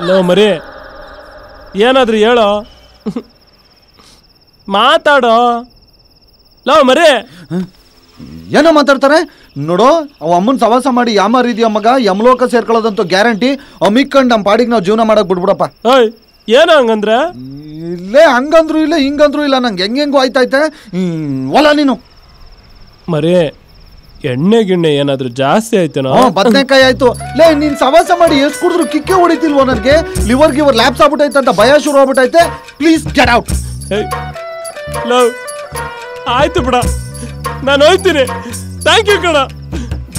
Low ಮರಿ ಏನಾದ್ರೂ ಹೇಳೋ, ಮಾತಾಡೋ. ಲೋ ಮರಿ ಏನೋ ಮಾತಾಡ್ತಾರೆ ನೋಡು. ಅವ ಅಮ್ಮನ ಸವಾಸ ಮಾಡಿ ಯಾಮಾರಿದ್ಯ ಮಗ, ಯಮಲೋಕ ಸೇರ್ಕೊಳ್ಳೋದಂತೂ ಗ್ಯಾರಂಟಿ. ಅಮ್ಮಿಕ್ಕಂಡು ನಮ್ಮ ಪಾಡಿಗೆ ನಾವು ಜೀವನ ಮಾಡಕ್ ಬಿಡ್ಬಿಡಪ್ಪ. ಓಯ್ ಏನೋ ಹಂಗಂದ್ರೆ? ಇಲ್ಲೇ ಹಂಗಂದ್ರು ಇಲ್ಲ ಹಿಂಗಂದ್ರು ಇಲ್ಲ, ನಂಗೆ ಹೆಂಗೆಂಗು ಆಯ್ತಾಯ್ತೆ. ಒಲ ನೀನು ಮರಿ ಎಣ್ಣೆ ಗಿಣ್ಣೆ ಏನಾದ್ರು ಜಾಸ್ತಿ ಆಯ್ತೇನೋ? ಬದನೆಕಾಯಿ ಆಯ್ತು. ಲೇ ನೀನ್ ಸವಾಸ ಮಾಡಿ ಎಷ್ಟು ಕುಡಿದ್ರು ಕಿಕ್ಕೆ ಹೊಡಿತಿಲ್ವೋ ನನಗೆ. ಲಿವರ್ ಗಿವರ್ ಲ್ಯಾಪ್ಸ್ ಆಗ್ಬಿಟ್ಟೈತೆ ಅಂತ ಭಯ ಶುರು ಆಗ್ಬಿಟ್ಟೈತೆ. Please get out. ಲವ್ ಆಯ್ತು ಬಿಡ, ನಾನು ಹೋಯ್ತೀನಿ. ಥ್ಯಾಂಕ್ ಯು ಕಣ.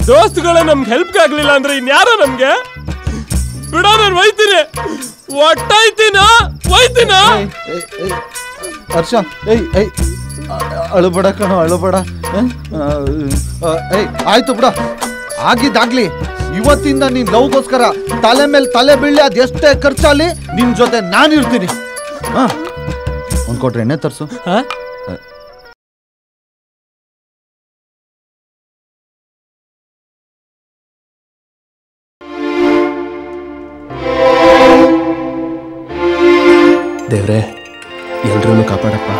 ದೋಸ್ತುಗಳೇ ನಮ್ಗೆ ಹೆಲ್ಪ್ಗೆ ಆಗ್ಲಿಲ್ಲ ಅಂದ್ರೆ ಇನ್ಯಾರೋ ನಮ್ಗೆ ಬಿಡ. ನಾನು ಹೋಯ್ತೀನಿ, ಒಟ್ಟಾಯ್ತೀನ ಹೋಯ್ತೀನ. ಹರ್ಷ ಅಳುಬೇಡ ಕಣೋ, ಅಳುಬೇಡ. ಆಯ್ತು ಬಿಡ, ಆಗಿದ್ದಾಗ್ಲಿ. ಇವತ್ತಿಂದ ನೀನ್ ಲವ್ಗೋಸ್ಕರ ತಲೆ ಮೇಲೆ ತಲೆ ಬೀಳಿ ಅದೆಷ್ಟೇ ಖರ್ಚಾಲಿ ನಿನ್ ಜೊತೆ ನಾನಿರ್ತೀನಿ. ಒಂದ್ ಕೊಟ್ರೆ ಎಣ್ಣೆ ತರ್ಸು. ದೇವ್ರೆ ಎಲ್ರನ್ನೂ ಕಾಪಾಡಪ್ಪ.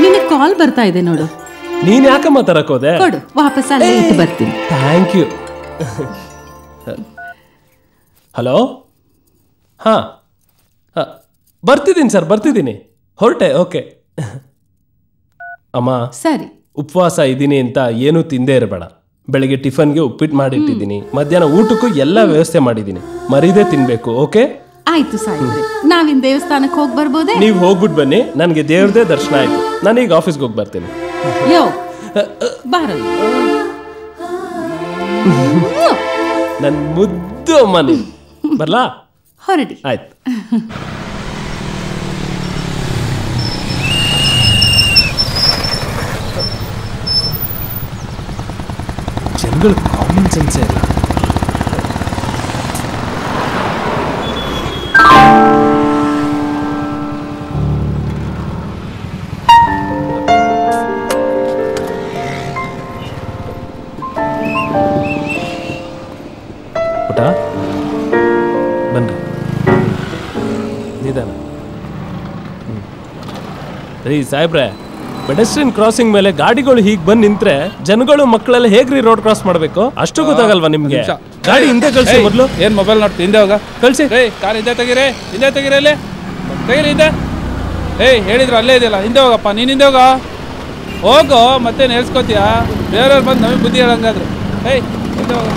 ನಿನಗೆ ಕಾಲ್ ಬರ್ತಾ ಇದೆ ನೋಡು. ನೀನ್ ಯಾಕಮ್ಮ ತರಕೋದೆ? ಕೊಡು, ವಾಪಸ್ ಅಲ್ಲೇ ಇಟ್ಟು ಬರ್ತೀನಿ. Thank you. ಹಲೋ, ಹಾ ಬರ್ತಿದ್ದೀನಿ ಸರ್, ಬರ್ತಿದ್ದೀನಿ, ಹೊರಟೆ. ಓಕೆ ಅಮ್ಮ. ಸರಿ. ಉಪವಾಸ ಇದ್ದೀನಿ ಅಂತ ಏನೂ ತಿಂದೇ ಇರಬೇಡ. ಬೆಳಗ್ಗೆ ಟಿಫನ್ಗೆ ಉಪ್ಪಿಟ್ಟು ಮಾಡಿಟ್ಟಿದ್ದೀನಿ, ಮಧ್ಯಾಹ್ನ ಊಟಕ್ಕೂ ಎಲ್ಲ ವ್ಯವಸ್ಥೆ ಮಾಡಿದ್ದೀನಿ. ಮರಿದೇ ತಿನ್ಬೇಕು. ಓಕೆ ಆಯ್ತು ಸಾಯಿಬ್ರೆ, ನಾವಿನ್ ದೇವಸ್ಥಾನಕ್ಕೆ ಹೋಗಿ ಬರ್ಬೋದೇ? ನೀವು ಹೋಗ್ಬಿಟ್ಟು ಬನ್ನಿ, ನನಗೆ ದೇವ್ರದೇ ದರ್ಶನ ಆಯ್ತು. ನಾನೀಗ ಆಫೀಸ್ಗೆ ಹೋಗಿ ಬರ್ತೀನಿ. ಯೋ ಬಾರಲ್ಲ ನನ್ನ ಮುದ್ದು ಅಮ್ಮ, ನೀವು ಬರ್ಲಾ? ಹೊರಡಿ. ಆಯ್ತು. ಜನಗಳು ಕಾಮನ್ ಸೆನ್ಸೇ ಇಲ್ಲ. ಪುಟ ಬನ್ರಿ, ನಿಧಾನ. ರೀ ಸಾಹೇಬ್ರೆ, ಪೆಡೆಸ್ಟ್ರಿಯನ್ ಕ್ರಾಸಿಂಗ್ ಮೇಲೆ ಗಾಡಿಗಳು ಹೀಗೆ ಬಂದು ನಿಂತ್ರೆ ಜನಗಳು ಮಕ್ಕಳೆಲ್ಲ ಹೇಗ್ರಿ ರೋಡ್ ಕ್ರಾಸ್ ಮಾಡಬೇಕು? ಅಷ್ಟು ಗೊತ್ತಾಗಲ್ವಾ ನಿಮ್ಗೆ? ಗಾಡಿ ಹಿಂದೆ ಕಳ್ಸಿ ಮೊದಲು. ಏನ್ ಮೊಬೈಲ್ ನೋಡ್ತಿ? ಹಿಂದೆ ಹೋಗ, ಕಳ್ಸಿ. ಕಾರ್ ಹಿಂದೆ ತೆಗೀರಿ, ಹಿಂದೆ ತೆಗೀರಿ, ಅಲ್ಲೇ ತೆಗೀರಿ ಹಿಂದೆ. ಹೇಳಿದ್ರು ಅಲ್ಲೇ ಇದೆಯಲ್ಲ, ಹಿಂದೆ ಹೋಗಪ್ಪ. ನೀನ್ ಹಿಂದೆ ಹೋಗ, ಹೋಗೋ. ಮತ್ತೆ ನೆಲ್ಸ್ಕೋತೀಯಾ? ಬೇರೆಯವ್ರು ಬಂದು ನಮಗೆ ಬುದ್ಧಿ ಹೇಳಂಗಾದ್ರು. ಹಿಂದೆ ಹೋಗ.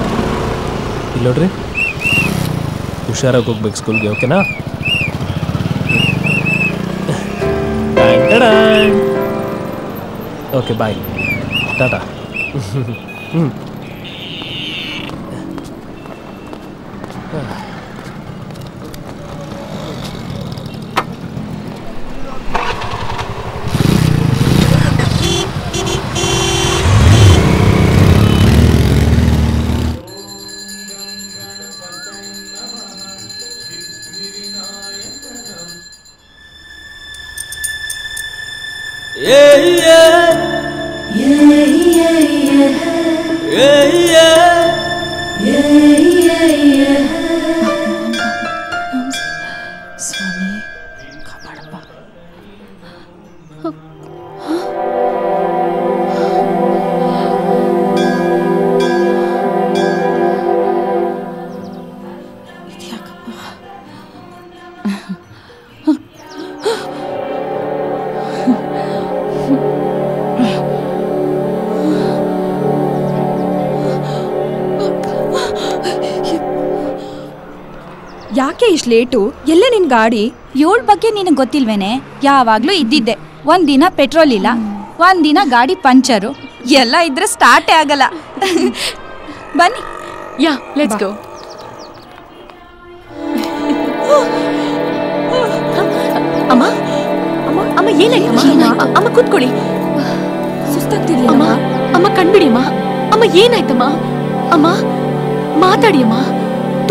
ಇಲ್ಲಿ ನೋಡ್ರಿ, ಹುಷಾರಾಗಿ ಹೋಗ್ಬೇಕು ಸ್ಕೂಲ್ಗೆ. ಓಕೆನಾ? Okay bye, tata. ಸ್ವಾಮಿ ಕಾಪಾಡಪ್ಪ. ಇದ್ಯಾಕಪ್ಪ? ಯಾಕೆ ಇಷ್ಟು ಲೇಟು? ಎಲ್ಲೇ ನಿನ್ ಗಾಡಿ? ಇವಳ ಬಗ್ಗೆ ನಿನಗೆ ಗೊತ್ತಿಲ್ವೇನೆ? ಯಾವಾಗ್ಲೂ ಇದ್ದಿದ್ದೆ. ಒಂದಿನ ಪೆಟ್ರೋಲ್ ಇಲ್ಲ, ಒಂದಿನ ಗಾಡಿ ಪಂಚರು, ಎಲ್ಲ ಇದ್ರೆ ಸ್ಟಾರ್ಟೇ ಆಗಲ್ಲ. ಬನ್ನಿ. Yeah let's go. ಅಮ್ಮ ಅಮ್ಮ ಅಮ್ಮ ಏನಾಯ್ತಮ್ಮ? ಅಮ್ಮ ಕೂತ್ಕೊಳ್ಳಿ. ಸುಸ್ತಾಗ್ತಿದ್ಯಾ? ಅಮ್ಮ ಅಮ್ಮ ಕಣ್ಬಿಡಿ ಅಮ್ಮ. ಅಮ್ಮ ಏನಾಯ್ತಮ್ಮ? ಅಮ್ಮ ಮಾತಾಡಿ ಅಮ್ಮ.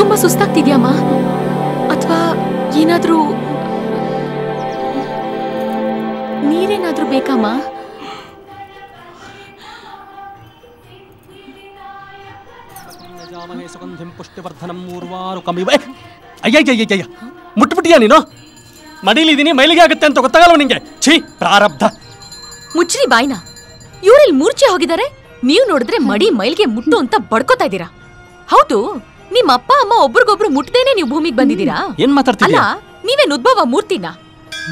ತುಂಬಾ ಸುಸ್ತಾಗ್ತಿದ್ಯಮ್ಮ? ಅಥವಾ ಏನಾದ್ರೂ ನೀರೇನಾದ್ರೂ ಬೇಕಮ್ಮ? ಸಿದ್ಧಿಂ ಪುಷ್ಟಿವರ್ಧನಂ ಮೂರ್ವಾರು ಕಮಿವ. ಅಯ್ಯಯ್ಯಯ್ಯಯ್ಯ, ಮುಟ್ಬಿಟ್ಟಿಯಾ ನೀನು? ಮಡಿಲಿದ್ದೀನಿ, ಮೈಲಿಗೆ ಆಗುತ್ತೆ ಅಂತ ಗೊತ್ತಾಗಲ್ವ ನಿಂಗೆ? ಛೀ, ಪ್ರಾರಬ್ಧ. ಮುಚ್ಚ್ರಿ ಬಾಯ್ನ. ಇವ್ರಲ್ಲಿ ಮೂರ್ಛೆ ಹೋಗಿದ್ದಾರೆ, ನೀವು ನೋಡಿದ್ರೆ ಮಡಿ ಮೈಲ್ಗೆ ಮುಟ್ಟು ಅಂತ ಬಡ್ಕೋತಾ ಇದ್ದೀರಾ. ಹೌದು, ನಿಮ್ಮ ಅಪ್ಪ ಅಮ್ಮ ಒಬ್ರಿಗೊಬ್ರು ಮುಟ್ಟದೇನೆ ನೀವು ಭೂಮಿಗೆ ಬಂದಿದ್ದೀರಾ? ಏನ್ ಮಾತಾಡ್ತೀಯ? ಅಲ್ಲ, ನೀವೇನ್ ಉದ್ಭವ ಮೂರ್ತಿನ?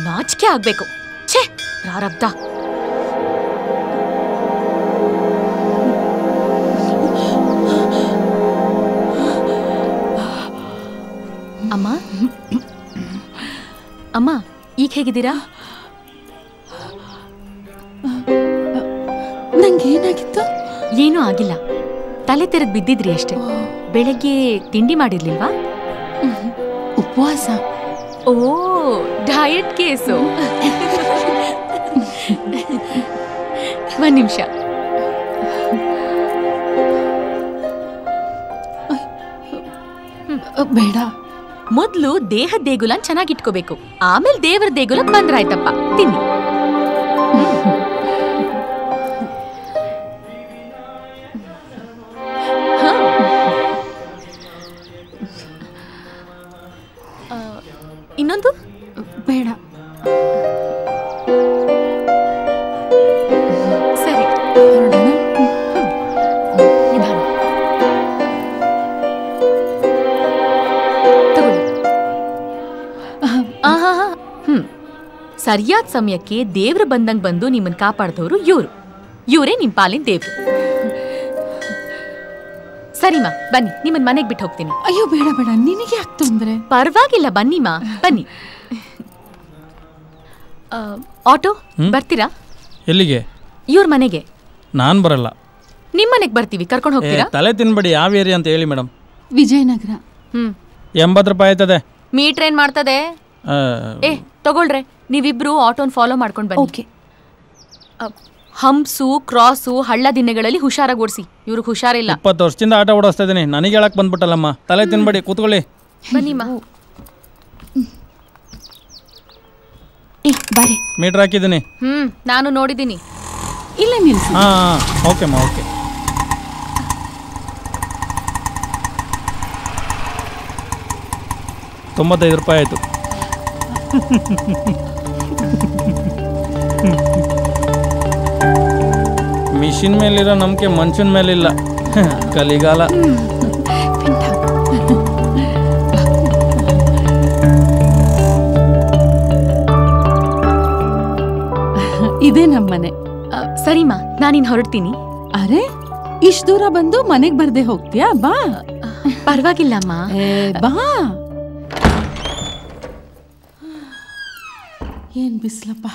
ನಾಚಿಕೆ ಆಗ್ಬೇಕು. ಛೇ, ಪ್ರಾರಬ್ಧ. ಅಮ್ಮ ಅಮ್ಮ, ಈಗ ಹೇಗಿದ್ದೀರಾ? ನಂಗೇನಾಗಿತ್ತು? ಏನೂ ಆಗಿಲ್ಲ, ತಲೆ ತೆರೆದು ಬಿದ್ದಿದ್ರಿ ಅಷ್ಟೇ. ಬೆಳಗ್ಗೆ ತಿಂಡಿ ಮಾಡಿರ್ಲಿಲ್ವಾ? ಉಪವಾಸ. ಓ, ಡಯಟ್ ಕೇಸು. ಒಂದ್ ನಿಮಿಷ. ಬೇಡ, ಮೊದ್ಲು ದೇಹದ ದೇಗುಲ ಚೆನ್ನಾಗಿಟ್ಕೋಬೇಕು, ಆಮೇಲೆ ದೇವರ ದೇಗುಲ ಬಂದ್ರಾಯ್ತಪ್ಪ. ತಿನ್ನಿ. ಇನ್ನೊಂದು? ಬೇಡ. ಸರಿ, ನಿಧಾನ ತಗೊಳ್ಳಿ. ಸರಿಯಾದ ಸಮಯಕ್ಕೆ ದೇವ್ರು ಬಂದಂಗ್ ಬಂದು ನಿಮ್ಮನ್ ಕಾಪಾಡ್ದವ್ರು ಇವರೇ ನಿಮ್ ಪಾಲಿನ ದೇವ್ರು. ಸರಿಮಾ, ಬನ್ನಿ, ನಿಮ್ಮನ್ ಮನೆಗ್ ಬಿಟ್ಟು ಹೋಗ್ತೀನಿ. ಅಯ್ಯೋ ಬೇಡ ಬೇಡ, ನಿನಗೆ ಯಾಕೆ ತೊಂದ್ರೆ? ಪರವಾಗಿಲ್ಲ, ಬನ್ನಿಮಾ, ಬನ್ನಿ. ಆಟೋ ಬರ್ತೀರಾ? ಎಲ್ಲಿಗೆ? ಇವ್ರ ಮನೆಗೆ. ನಾನ್ ಬರಲ್ಲ. ನಿಮ್ ಮನೆಗ್ ಬರ್ತೀವಿ, ಕರ್ಕೊಂಡು ಹೋಗ್ತೀರಾ? ತಲೆ ತಿನ್ಬೇಡಿ, ಯಾವ ಏರಿಯಾ ಅಂತ ಹೇಳಿ ಮೇಡಮ್. ವಿಜಯನಗರ. 80 ರೂಪಾಯಿ ಆಯ್ತದೆ. ಮೀಟರ್ ಏನ್ ಮಾಡ್ತದೆ? ತಗೊಳ್ರೆ, ನೀವಿಬ್ರು ಆಟೋನ್ ಫಾಲೋ ಮಾಡ್ಕೊಂಡು ಬನ್ನಿ. ಓಕೆ. ಹಂಪ್ಸು, ಕ್ರಾಸು, ಹಳ್ಳ ದಿಣ್ಣೆಗಳಲ್ಲಿ ಹುಷಾರಾಗಿ ಓಡಿಸಿ. ಇವ್ರಿಗೆ ಹುಷಾರಿಲ್ಲ. 20 ವರ್ಷದಿಂದ ಆಟ ಓಡಿಸ್ತಾ ಇದೀನಿ, ನನಗೆ ಹೇಳಕ್ ಬಂದ್ಬಿಟ್ಟಲ್ಲಮ್ಮ. ತಲೆ ತಿನ್ಬೇಡಿ, ಕೂತ್ಕೊಳ್ಳಿ. ಬನ್ನಿಮ್ಮ. ಬಾರೆ. ಮೀಟರ್ ಹಾಕಿದ್ದೀನಿ. ನಾನು ನೋಡಿದ್ದೀನಿ. ಇಲ್ಲ ನಿಲ್ಸಿ. ಹಾ, ಓಕೆ ಅಮ್ಮ, ಓಕೆ. ₹95 ಆಯ್ತು. ಮಿಷಿನ್ ಮೇಲಿರೋ ನಂಬಿಕೆ ಮನುಷ್ಯನ ಮೇಲಿಲ್ಲ. ಕಲಿಗಾಲ. ಇದೇ ನಮ್ಮನೆ. ಸರಿಮಾ, ನಾನಿನ್ ಹೊರಡ್ತೀನಿ. ಅರೆ, ಇಷ್ಟು ದೂರ ಬಂದು ಮನೆಗ್ ಬರ್ದೆ ಹೋಗ್ತೀಯಾ? ಬಾ. ಪರವಾಗಿಲ್ಲಮ್ಮ, ಬಾ. ಏನ್ ಬಿಸ್ಲಪ್ಪ.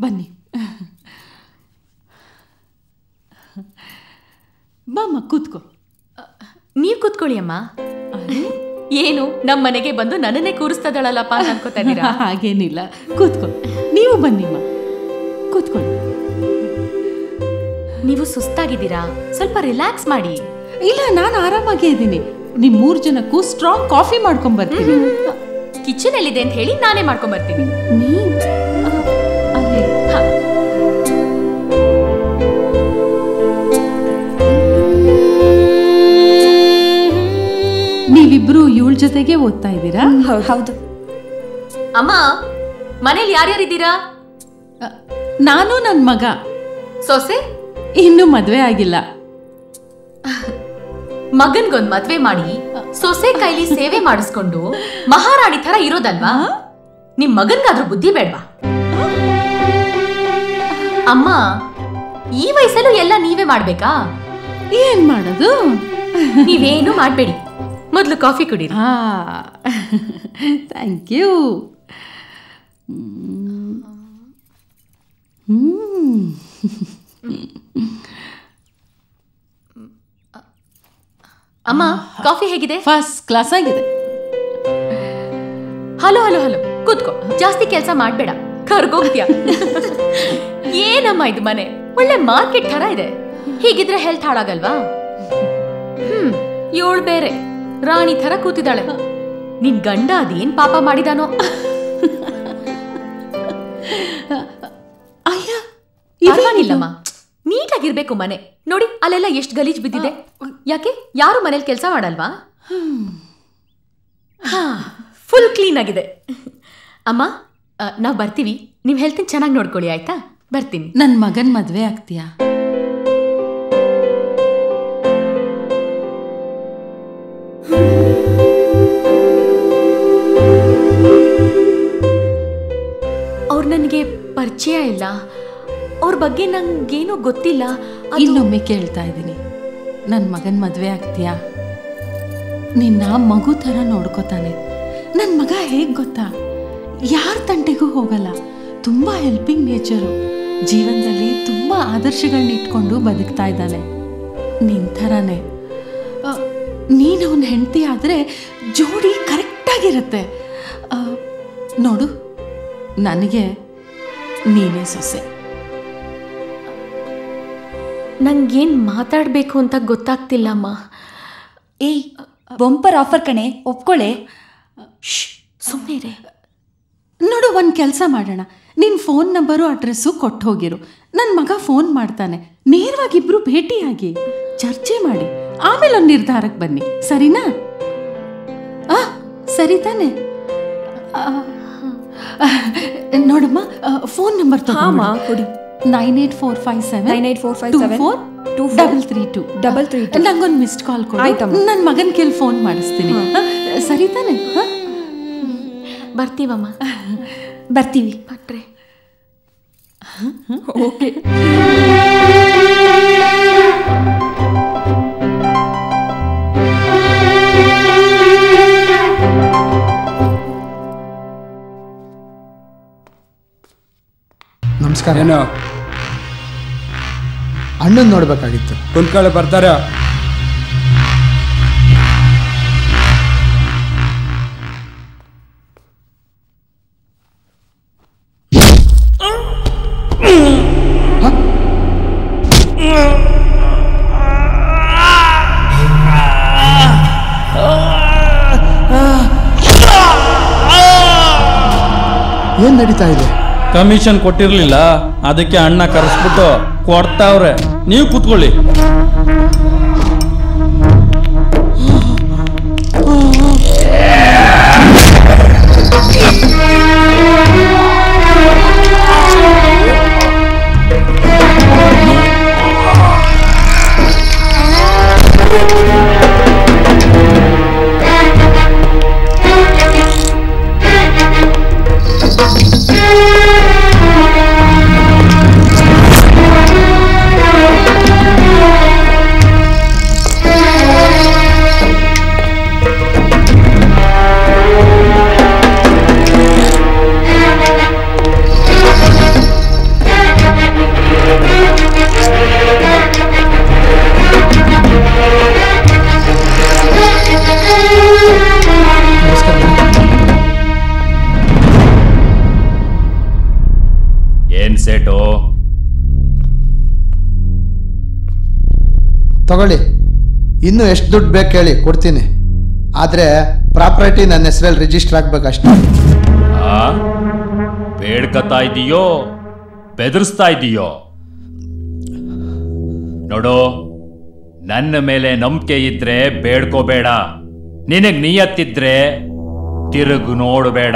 ಬನ್ನಿ, ಬಾಮ್ಮ, ಕೂತ್ಕೋ. ನೀವ್ ಕೂತ್ಕೊಳ್ಳಿ ಅಮ್ಮ. ಏನು, ನಮ್ಮ ಮನೆಗೆ ಬಂದು ನನ್ನನ್ನೇ ಕೂರಿಸ್ತದಳಲ್ಲಪ್ಪ ಅಂತ ಅನ್ಕೋತಾ ಇದ್ದೀರಾ? ಹಾಗೇನಿಲ್ಲ, ಕೂತ್ಕೋ. ನೀವು ಬನ್ನಿಮ್ಮ, ಕೂತ್ಕೊಳ್ಳಿ. ನೀವು ಸುಸ್ತಾಗಿದ್ದೀರಾ, ಸ್ವಲ್ಪ ರಿಲ್ಯಾಕ್ಸ್ ಮಾಡಿ. ಇಲ್ಲ, ನಾನು ಆರಾಮಾಗೇ ಇದ್ದೀನಿ. ನಿಮ್ 3 ಜನಕ್ಕೂ ಸ್ಟ್ರಾಂಗ್ ಕಾಫಿ ಮಾಡ್ಕೊಂಡ್ ಬರ್ತೀನಿ. ಕಿಚನ್ ಎಲ್ಲಿದೆ ಅಂತ ಹೇಳಿ ನಾನೇ ಮಾಡ್ಕೊಂಡ್ ಬರ್ತೀನಿ. ನೀವಿಬ್ರು ಇವಳ ಜೊತೆಗೆ ಓದ್ತಾ ಇದ್ದೀರಾ? ಹೌದು. ಅಮ್ಮ, ಮನೇಲಿ ಯಾರ್ಯಾರಿದ್ದೀರಾ? ನಾನು ನನ್ ಮಗ. ಸೊಸೆ ಇನ್ನು ಮದ್ವೆ ಆಗಿಲ್ಲ. ಮಗನ್ಗೊಂದ್ ಮದ್ವೆ ಮಾಡಿ ಸೊಸೆ ಕೈಲಿ ಸೇವೆ ಮಾಡಿಸ್ಕೊಂಡು ಮಹಾರಾಣಿ ತರ ಇರೋದಲ್ವಾ? ನಿಮ್ ಮಗನ್ಗಾದ್ರೂ ಬುದ್ಧಿ ಬೇಡ್ವಾ? ಅಮ್ಮ, ಈ ವಯಸ್ಸಲ್ಲೂ ಎಲ್ಲ ನೀವೇ ಮಾಡ್ಬೇಕಾ? ಏನ್ ಮಾಡೋದು? ನೀವೇನು ಮಾಡ್ಬೇಡಿ, ಮೊದ್ಲು ಕಾಫಿ ಕುಡೀರಿ. Thank you. ಅಮ್ಮ, ಕಾಫಿ ಹೇಗಿದೆ? ಫಸ್ಟ್ ಕ್ಲಾಸ್ ಆಗಿದೆ. ಹಲೋ ಹಲೋ ಹಲೋ, ಕೂತ್ಕೋ. ಜಾಸ್ತಿ ಕೆಲಸ ಮಾಡ್ಬೇಡ, ಕರ್ಗೋಗ್ತೀಯ. ಏನಮ್ಮ ಇದು ಮನೆ, ಒಳ್ಳೆ ಮಾರ್ಕೆಟ್ ತರ ಇದೆ. ಹೀಗಿದ್ರೆ ಹೆಲ್ತ್ ಹಾಳಾಗಲ್ವಾ? ಇವಳು ಬೇರೆ ರಾಣಿ ತರ ಕೂತಿದ್ದಾಳೆ. ನಿನ್ ಗಂಡ ಅದೇನ್ ಪಾಪ ಮಾಡಿದಾನೋ? ಪರವಾಗಿಲ್ಲಮ್ಮ, ನೀಟಾಗಿ ಹೋಗಿರ್ಬೇಕು ಮನೆ. ನೋಡಿ ಅಲ್ಲೆಲ್ಲ ಎಷ್ಟು ಗಲೀಜ್ ಬಿದ್ದಿದೆ. ಯಾಕೆ ಯಾರು ಮನೇಲಿ ಕೆಲಸ ಮಾಡಲ್ವಾ? ಫುಲ್ ಕ್ಲೀನ್ ಆಗಿದೆ. ಅಮ್ಮ ನಾವು ಬರ್ತೀವಿ. ನೀವು ಹೆಲ್ತ್ ಚೆನ್ನಾಗಿ ನೋಡ್ಕೊಳ್ಳಿ ಆಯ್ತಾ? ಬರ್ತೀನಿ. ನನ್ನ ಮಗನ್ ಮದ್ವೆ ಆಗ್ತೀಯಾ? ಅವ್ರು ನನಗೆ ಪರಿಚಯ ಇಲ್ಲ, ಅವ್ರ ಬಗ್ಗೆ ನಂಗೇನೂ ಗೊತ್ತಿಲ್ಲ. ಇನ್ನೊಮ್ಮೆ ಕೇಳ್ತಾ ಇದ್ದೀನಿ, ನನ್ನ ಮಗನ್ ಮದ್ವೆ ಆಗ್ತೀಯಾ? ನಿನ್ನ ಮಗು ಥರ ನೋಡ್ಕೋತಾನೆ. ನನ್ನ ಮಗ ಹೇಗೆ ಗೊತ್ತಾ, ಯಾರ ತಂಟೆಗೂ ಹೋಗಲ್ಲ, ತುಂಬ ಹೆಲ್ಪಿಂಗ್ ನೇಚರು, ಜೀವನದಲ್ಲಿ ತುಂಬ ಆದರ್ಶಗಳನ್ನ ಇಟ್ಕೊಂಡು ಬದುಕ್ತಾ ಇದ್ದಾನೆ. ನಿನ್ನ ಥರನೇ. ನೀನು ಅವನ ಹೆಂಡತಿ ಆದರೆ ಜೋಡಿ ಕರೆಕ್ಟಾಗಿರುತ್ತೆ. ನೋಡು, ನನಗೆ ನೀನೇ ಸೊಸೆ. ನಂಗೇನು ಮಾತಾಡಬೇಕು ಅಂತ ಗೊತ್ತಾಗ್ತಿಲ್ಲಮ್ಮ. ಏಯ್, ಬಂಪರ್ ಆಫರ್ ಕಣೆ, ಒಪ್ಕೊಳ್ಳೆ. ಸುಮ್ಮನೆ ರೇ. ನೋಡು, ಒಂದು ಕೆಲಸ ಮಾಡೋಣ. ನಿನ್ನ ಫೋನ್ ನಂಬರು ಅಡ್ರೆಸ್ಸು ಕೊಟ್ಟು ಹೋಗಿರು. ನನ್ನ ಮಗ ಫೋನ್ ಮಾಡ್ತಾನೆ, ನೇರವಾಗಿಬ್ರು ಭೇಟಿಯಾಗಿ ಚರ್ಚೆ ಮಾಡಿ ಆಮೇಲೆ ಒಂದು ನಿರ್ಧಾರಕ್ಕೆ ಬನ್ನಿ, ಸರಿನಾ? ಸರಿ ತಾನೆ? ನೋಡಮ್ಮ, ಫೋನ್ ನಂಬರ್ ಕೊಡಿ. 9845724332. ನಂಗೊಂದು ಮಿಸ್ಡ್ ಕಾಲ್ ಕೊಡಿ. ನನ್ನ ಮಗನ ಕೇಳಿ ಫೋನ್ ಮಾಡಿಸ್ತೀನಿ, ಸರಿ ತಾನೆ? ಬರ್ತೀವಮ್ಮ. ಬರ್ತೀವಿ. ಪಟ್ರೆ ಓಕೆ. ನಮಸ್ಕಾರ. ಏನು ಅಣ್ಣನ್ ನೋಡ್ಬೇಕಾಗಿತ್ತು. ಕುಂತ್ಕೊಳ್ಳಿ, ಬರ್ತಾರೆ. ಏನ್ ನಡೀತಾ ಇದೆ? ಕಮಿಷನ್ ಕೊಟ್ಟಿರ್ಲಿಲ್ಲ, ಅದಕ್ಕೆ ಅಣ್ಣ ಕರೆಸ್ಬಿಟ್ಟು ಕೊಡ್ತಾವ್ರೆ. ನೀವು ಕೂತ್ಕೊಳ್ಳಿ. ತಗೊಳ್ಳಿ, ಇನ್ನು ಎಷ್ಟು ದುಡ್ಡು ಬೇಕು ಹೇಳಿ, ಕೊಡ್ತೀನಿ. ಆದರೆ ಪ್ರಾಪರ್ಟಿ ನನ್ನ ಹೆಸರಲ್ಲಿ ರಿಜಿಸ್ಟರ್ ಆಗ್ಬೇಕಷ್ಟೇ. ಬೇಡ್ಕತಾ ಇದೀಯೋ ಬೆದರಿಸ್ತಾ ಇದೀಯೋ? ನೋಡು, ನನ್ನ ಮೇಲೆ ನಂಬಿಕೆ ಇದ್ರೆ ಬೇಡ್ಕೋಬೇಡ, ನಿನಗ್ ನಿಯತ್ತಿದ್ರೆ ತಿರುಗು ನೋಡಬೇಡ.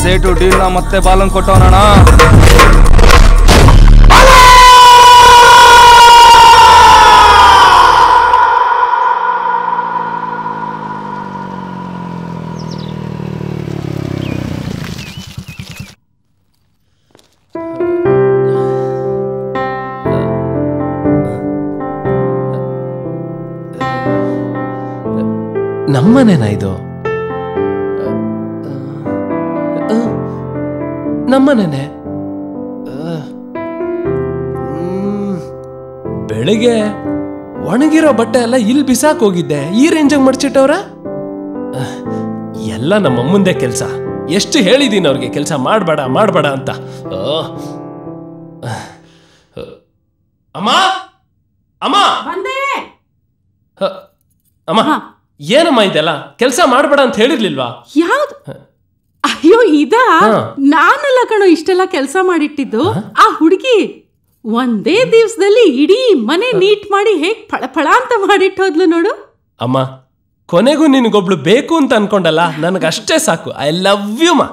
ಸೇಟು ಡೀಲ್ನ ಮತ್ತೆ ಬಾಲನ್ ಕೊಟ್ಟವನಣ್ಣ. ನಮ್ಮನೇನಾ ಇದು? ನಮ್ಮನೇನೆ. ಬೆಳಿಗ್ಗೆ ಒಣಗಿರೋ ಬಟ್ಟೆ ಎಲ್ಲ ಇಲ್ಲಿ ಬಿಸಾಕ್ ಹೋಗಿದ್ದೆ, ಈ ರೇಂಜಾಗ ಮಡ್ಚಿಟ್ಟವ್ರ? ಎಲ್ಲ ನಮ್ಮಮ್ಮಂದೇ ಕೆಲಸ. ಎಷ್ಟು ಹೇಳಿದೀನಿ ಅವ್ರಿಗೆ ಕೆಲಸ ಮಾಡಬೇಡ ಮಾಡಬೇಡ ಅಂತ. ಅಮ್ಮ ಅಮ್ಮ ಅಮ್ಮ, ಏನಮ್ಮ ಇದೆಲ್ಲ? ಕೆಲಸ ಮಾಡಬೇಡ ಅಂತ ಹೇಳಿರ್ಲಿಲ್ವಾ? ಯಾವ್ದು? ಅಯ್ಯೋ ಇದಾ? ನಾನೆಲ್ಲ ಕಣೋ ಇಷ್ಟೆಲ್ಲ ಕೆಲಸ ಮಾಡಿಟ್ಟಿದ್ದು. ಆ ಹುಡುಗಿ ಒಂದೇ ದಿವಸದಲ್ಲಿ ಇಡೀ ಮನೆ ನೀಟ್ ಮಾಡಿ ಹೇಗ್ ಫಳಫಳ ಅಂತ ಮಾಡಿಟ್ಟೋದ್ಲು ನೋಡು. ಅಮ್ಮ, ಕೊನೆಗೂ ನಿನಗೊಬ್ಳು ಬೇಕು ಅಂತ ಅನ್ಕೊಂಡಲ್ಲ, ನನಗಷ್ಟೇ ಸಾಕು. ಐ ಲವ್ ಯು ಮಾ.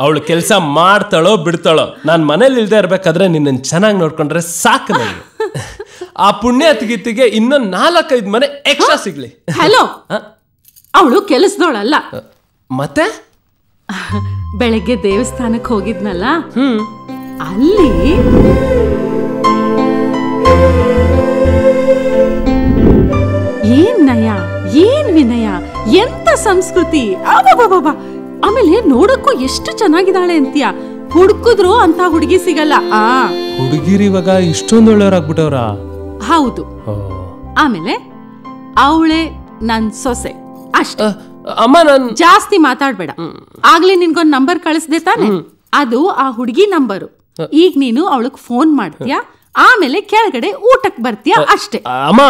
ಅವಳು ಕೆಲಸ ಮಾಡ್ತಾಳೋ ಬಿಡ್ತಾಳೋ, ನಾನು ಮನೇಲಿ ಇಲ್ದೇ ಇರ್ಬೇಕಾದ್ರೆ ನಿನ್ನ ಚೆನ್ನಾಗಿ ನೋಡ್ಕೊಂಡ್ರೆ ಸಾಕು ನನಗೆ. ಆ ಪುಣ್ಯಾತಿಗಿತ್ತಿಗೆ ಇನ್ನೊಂದು 4-5 ಮನೆ ಎಕ್ಸ್ಟ್ರಾ ಸಿಗ್ಲಿ. ಹಲೋ, ಅವಳು ಕೆಲಸದವಳಲ್ಲ. ಮತ್ತೆ ಬೆಳಗ್ಗೆ ದೇವಸ್ಥಾನಕ್ಕೆ ಹೋಗಿದ್ನಲ್ಲ, ಅಲ್ಲಿ ಏನ್ ನಯ, ಏನ್ ವಿನಯ, ಎಂತ ಸಂಸ್ಕೃತಿ. ಅಬ್ಬಬ್ಬಬ್ಬ. ಆಮೇಲೆ ನೋಡಕ್ಕೂ ಎಷ್ಟು ಚೆನ್ನಾಗಿದ್ದಾಳೆ ಅಂತೀಯ. ಹುಡುಕಿದ್ರು ಅಂತ ಹುಡುಗಿ ಸಿಗಲ್ಲ. ಹುಡುಗಿರು ಇವಾಗ ಇಷ್ಟೊಂದು ಒಳ್ಳೆಯವರಾಗ್ಬಿಟ್ಟವ್ರ? ಹೌದು. ಆಮೇಲೆ ಅವಳೆ ನನ್ ಸೊಸೆ ಅಷ್ಟೇ. ಅಮ್ಮ, ನಾನು ಜಾಸ್ತಿ ಮಾತಾಡ್ಬೇಡ. ಆಗ್ಲೇ ನಿನ್ಗೊಂದ್ ನಂಬರ್ ಕಳಿಸ್ದೆ ತಾನೆ, ಅದು ಆ ಹುಡುಗಿ ನಂಬರು. ಈಗ ನೀನು ಅವಳಗ್ ಫೋನ್ ಮಾಡ್ತೀಯಾ, ಆಮೇಲೆ ಕೆಳಗಡೆ ಊಟಕ್ ಬರ್ತೀಯಾ ಅಷ್ಟೇ. ಅಮ್ಮ,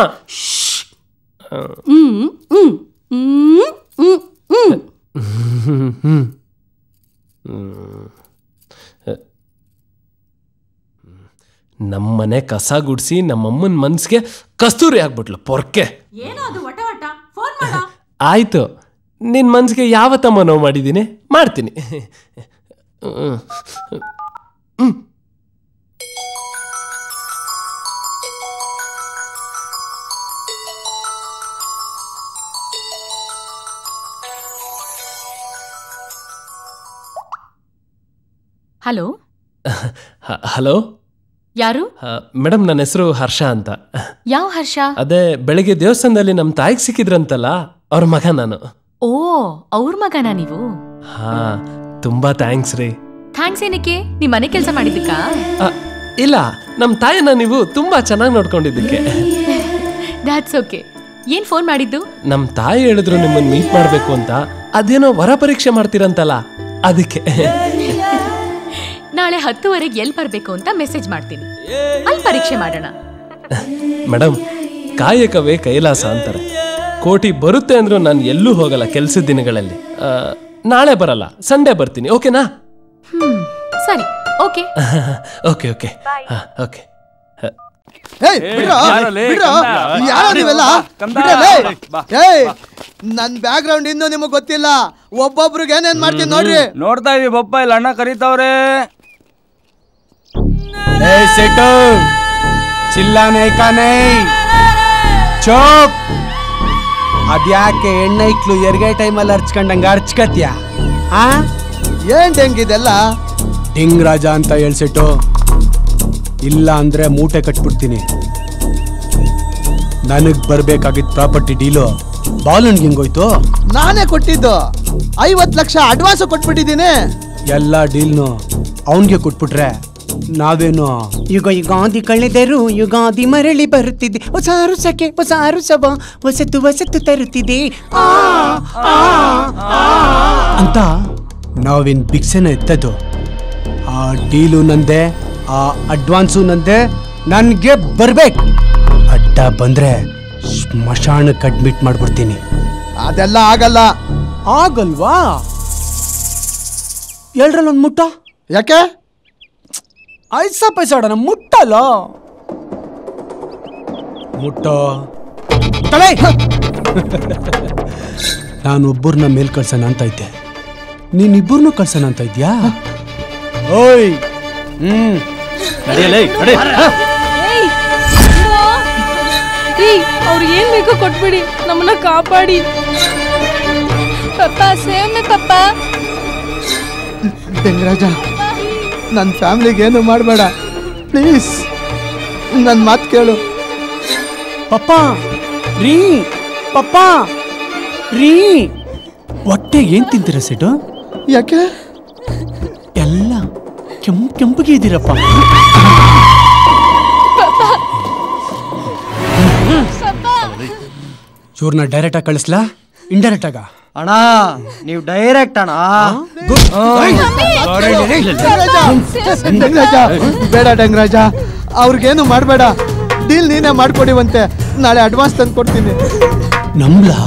ನಮ್ಮನೆ ಕಸ ಗುಡ್ಸಿ ನಮ್ಮಮ್ಮನ ಮನ್ಸಿಗೆ ಕಸ್ತೂರಿ ಆಗ್ಬಿಟ್ಲು ಪೊರ್ಕೆ. ಆಯ್ತು, ನಿನ್ ಮನ್ಸಿಗೆ ಯಾವತ್ತಮ್ಮ ನೋವು ಮಾಡಿದ್ದೀನಿ, ಮಾಡ್ತೀನಿ. ಹಲೋ ಹಲೋ, ಯಾರು? ಮೇಡಮ್, ನನ್ನ ಹೆಸರು ಹರ್ಷ ಅಂತ. ಯಾವ ಹರ್ಷ? ಅದೇ ಬೆಳಿಗ್ಗೆ ದೇವಸ್ಥಾನದಲ್ಲಿ ನಮ್ ತಾಯಿಗೆ ಸಿಕ್ಕಿದ್ರಂತಲ್ಲ, ಅವ್ರ ಮಗ ನಾನು. ಓ, ಅವ್ರ ಮಗನಾ ನೀವು? ಹಾ, ತುಂಬಾ ಥ್ಯಾಂಕ್ಸ್ ರೀ. ಥ್ಯಾಂಕ್ಸ್ ಏನಕ್ಕೆ? ನಿಮ್ ಮನೆ ಕೆಲಸ ಮಾಡಿದ್ದಕ್ಕ? ಇಲ್ಲ, ನಮ್ ತಾಯಿನ ನೀವು ತುಂಬಾ ಚೆನ್ನಾಗಿ ನೋಡ್ಕೊಂಡಿದ್ದಕ್ಕೆ. That's okay. ಏನ್ ಫೋನ್ ಮಾಡಿದ್ದು? ನಮ್ ತಾಯಿ ಹೇಳಿದ್ರು ನಿಮ್ಮನ್ನ ಮೀಟ್ ಮಾಡ್ಬೇಕು ಅಂತ. ಅದೇನೋ ವರ ಪರೀಕ್ಷೆ ಮಾಡ್ತೀರಂತಲ್ಲ, ಅದಕ್ಕೆ. ನಾಳೆ 10:00 ಎಲ್ಲಿ ಬರ್ಬೇಕು ಅಂತ ಮೆಸೇಜ್ ಮಾಡ್ತೀನಿ, ಅಲ್ಲಿ ಪರೀಕ್ಷೆ ಮಾಡೋಣ. ಮೇಡಮ್, ಕಾಯಕವೇ ಕೈಲಾಸ ಅಂತಾರೆ. ಕೋಟಿ ಬರುತ್ತೆ ಅಂದ್ರೂ ನಾನು ಎಲ್ಲೂ ಹೋಗಲ್ಲ ಕೆಲ್ಸದ ದಿನಗಳಲ್ಲಿ. ನಾಳೆ ಬರಲ್ಲ, ಸಂಡೇ ಬರ್ತೀನಿ, ಓಕೆನಾ? ಸರಿ, ಓಕೆ. Okay okay okay. ನನ್ ಬ್ಯಾಕ್ ಗ್ರೌಂಡ್ ಇನ್ನು ನಿಮಗ್ ಗೊತ್ತಿಲ್ಲ. ಒಬ್ಬೊಬ್ರಿಗೆ ಏನೇನ್ ಮಾಡ್ತೀನಿ ನೋಡ್ರಿ. ನೋಡ್ತಾ ಇದೀವಿ ಬಪ್ಪ, ಇಲ್ಲ ಅಣ್ಣ ಕರೀತಾವ್ರೆ. ಸೆಟು ಚಿಲ್ಲಾನೆ ಕಾನೆ ಚೋಪ್. ಅದ್ಯಾಕೆ ಎಣ್ಣೈಕ್ಲು ಎರ್ಗೈ ಟೈಮಲ್ಲಿ ಅರ್ಚ್ಕೊಂಡಂಗ ಅರ್ಚ್ಕತ್ಯಾ? ಏನ್ ಹೆಂಗಿದೆಲ್ಲ? ಡಿಂಗ್ ರಾಜ ಅಂತ ಹೇಳ್ಸೆಟ್ಟು, ಇಲ್ಲ ಅಂದ್ರೆ ಮೂಟೆ ಕಟ್ಬಿಡ್ತೀನಿ. ನನಗ್ ಬರ್ಬೇಕಾಗಿದ್ ಪ್ರಾಪರ್ಟಿ ಡೀಲು ಬಾಲನ್ಗೆ ಹೆಂಗೋಯ್ತು? ನಾನೇ ಕೊಟ್ಟಿದ್ದು. 50 ಲಕ್ಷ ಅಡ್ವಾನ್ಸ್ ಕೊಟ್ಬಿಟ್ಟಿದ್ದೀನಿ. ಎಲ್ಲ ಡೀಲ್ನು ಅವನ್ಗೆ ಕೊಟ್ಬಿಟ್ರೆ ನಾವೇನು ಯುಗಾದಿ ಕಳೆದರು ಯುಗಾದಿ ಮರಳಿ ಬರುತ್ತಿದೆ, ಹೊಸ ಅರುಸಕ್ಕೆ ಹೊಸ ಅರುಸವ ಹೊಸತು ತರುತ್ತಿದೆ ಅಂತ ನಾವೇನ್ ಭಿಕ್ಷೆನ ಎತ್ತದು. ಆ ಡೀಲು ನಂದೆ, ಆ ಅಡ್ವಾನ್ಸು ನಂದೆ, ನನ್ಗೆ ಬರ್ಬೇಕು. ಅಡ್ಡ ಬಂದ್ರೆ ಸ್ಮಶಾನಕ್ಕೆ ಅಡ್ಮಿಟ್ ಮಾಡ್ಬಿಡ್ತೀನಿ. ಅದೆಲ್ಲ ಆಗಲ್ಲ. ಆಗಲ್ವಾ? ಎಲ್ರಲ್ಲೊಂದು ಮುಟ್ಟ. ಯಾಕೆ? ಐಸಾ ಪೈಸಾಡನ ಮುಟ್ಟಲ್ಲ. ಮುಟ್ಟ ನಾನೊಬ್ಬರನ್ನ ಮೇಲ್ ಕಳ್ಸೋಣ ಅಂತ ಇದ್ದೆ, ನೀನಿಬ್ಬರನ್ನು ಕಳ್ಸೋಣ ಅಂತ ಇದ್ಯಾ? ಓಯ್, ಅವ್ರು ಏನ್ ಬೇಕೋ ಕೊಟ್ಬಿಡಿ, ನಮ್ಮನ್ನ ಕಾಪಾಡಿ. ಪಪ್ಪ ಸೇವ್ ಪಪ್ಪ. ಲಿಂಗರಾಜ, ನನ್ನ ಫ್ಯಾಮಿಲಿಗೆ ಏನು ಮಾಡಬೇಡ ಪ್ಲೀಸ್. ನನ್ನ ಮಾತು ಕೇಳು. ಪಪ್ಪ ರೀ, ಪಪ್ಪ ರೀ ಹೊಟ್ಟೆಗೆ ಏನ್ ತಿಂತೀರ ಸೆಟು? ಯಾಕೆ? ಎಲ್ಲ ಕೆಂಪಿಗೆ ಇದ್ದೀರಪ್ಪ. ಇವ್ರನ್ನ ಡೈರೆಕ್ಟ್ ಆಗಿ ಕಳಿಸ್ಲಾ ಇಂಡೈರೆಕ್ಟ್ ಆಗ? ಅಣ್ಣ ನೀವು ಡೈರೆಕ್ಟ್ ಅಣ್ಣ. ಬೇಡ ಡಂಗರಾಜ, ಅವ್ರಿಗೇನು ಮಾಡಬೇಡ. ಡೀಲ್ ನೀನೇ ಮಾಡ್ಕೊಡಿವಂತೆ. ನಾಳೆ ಅಡ್ವಾನ್ಸ್ ತಂದು ಕೊಡ್ತೀನಿ. ನಂಬ್ಲಾ?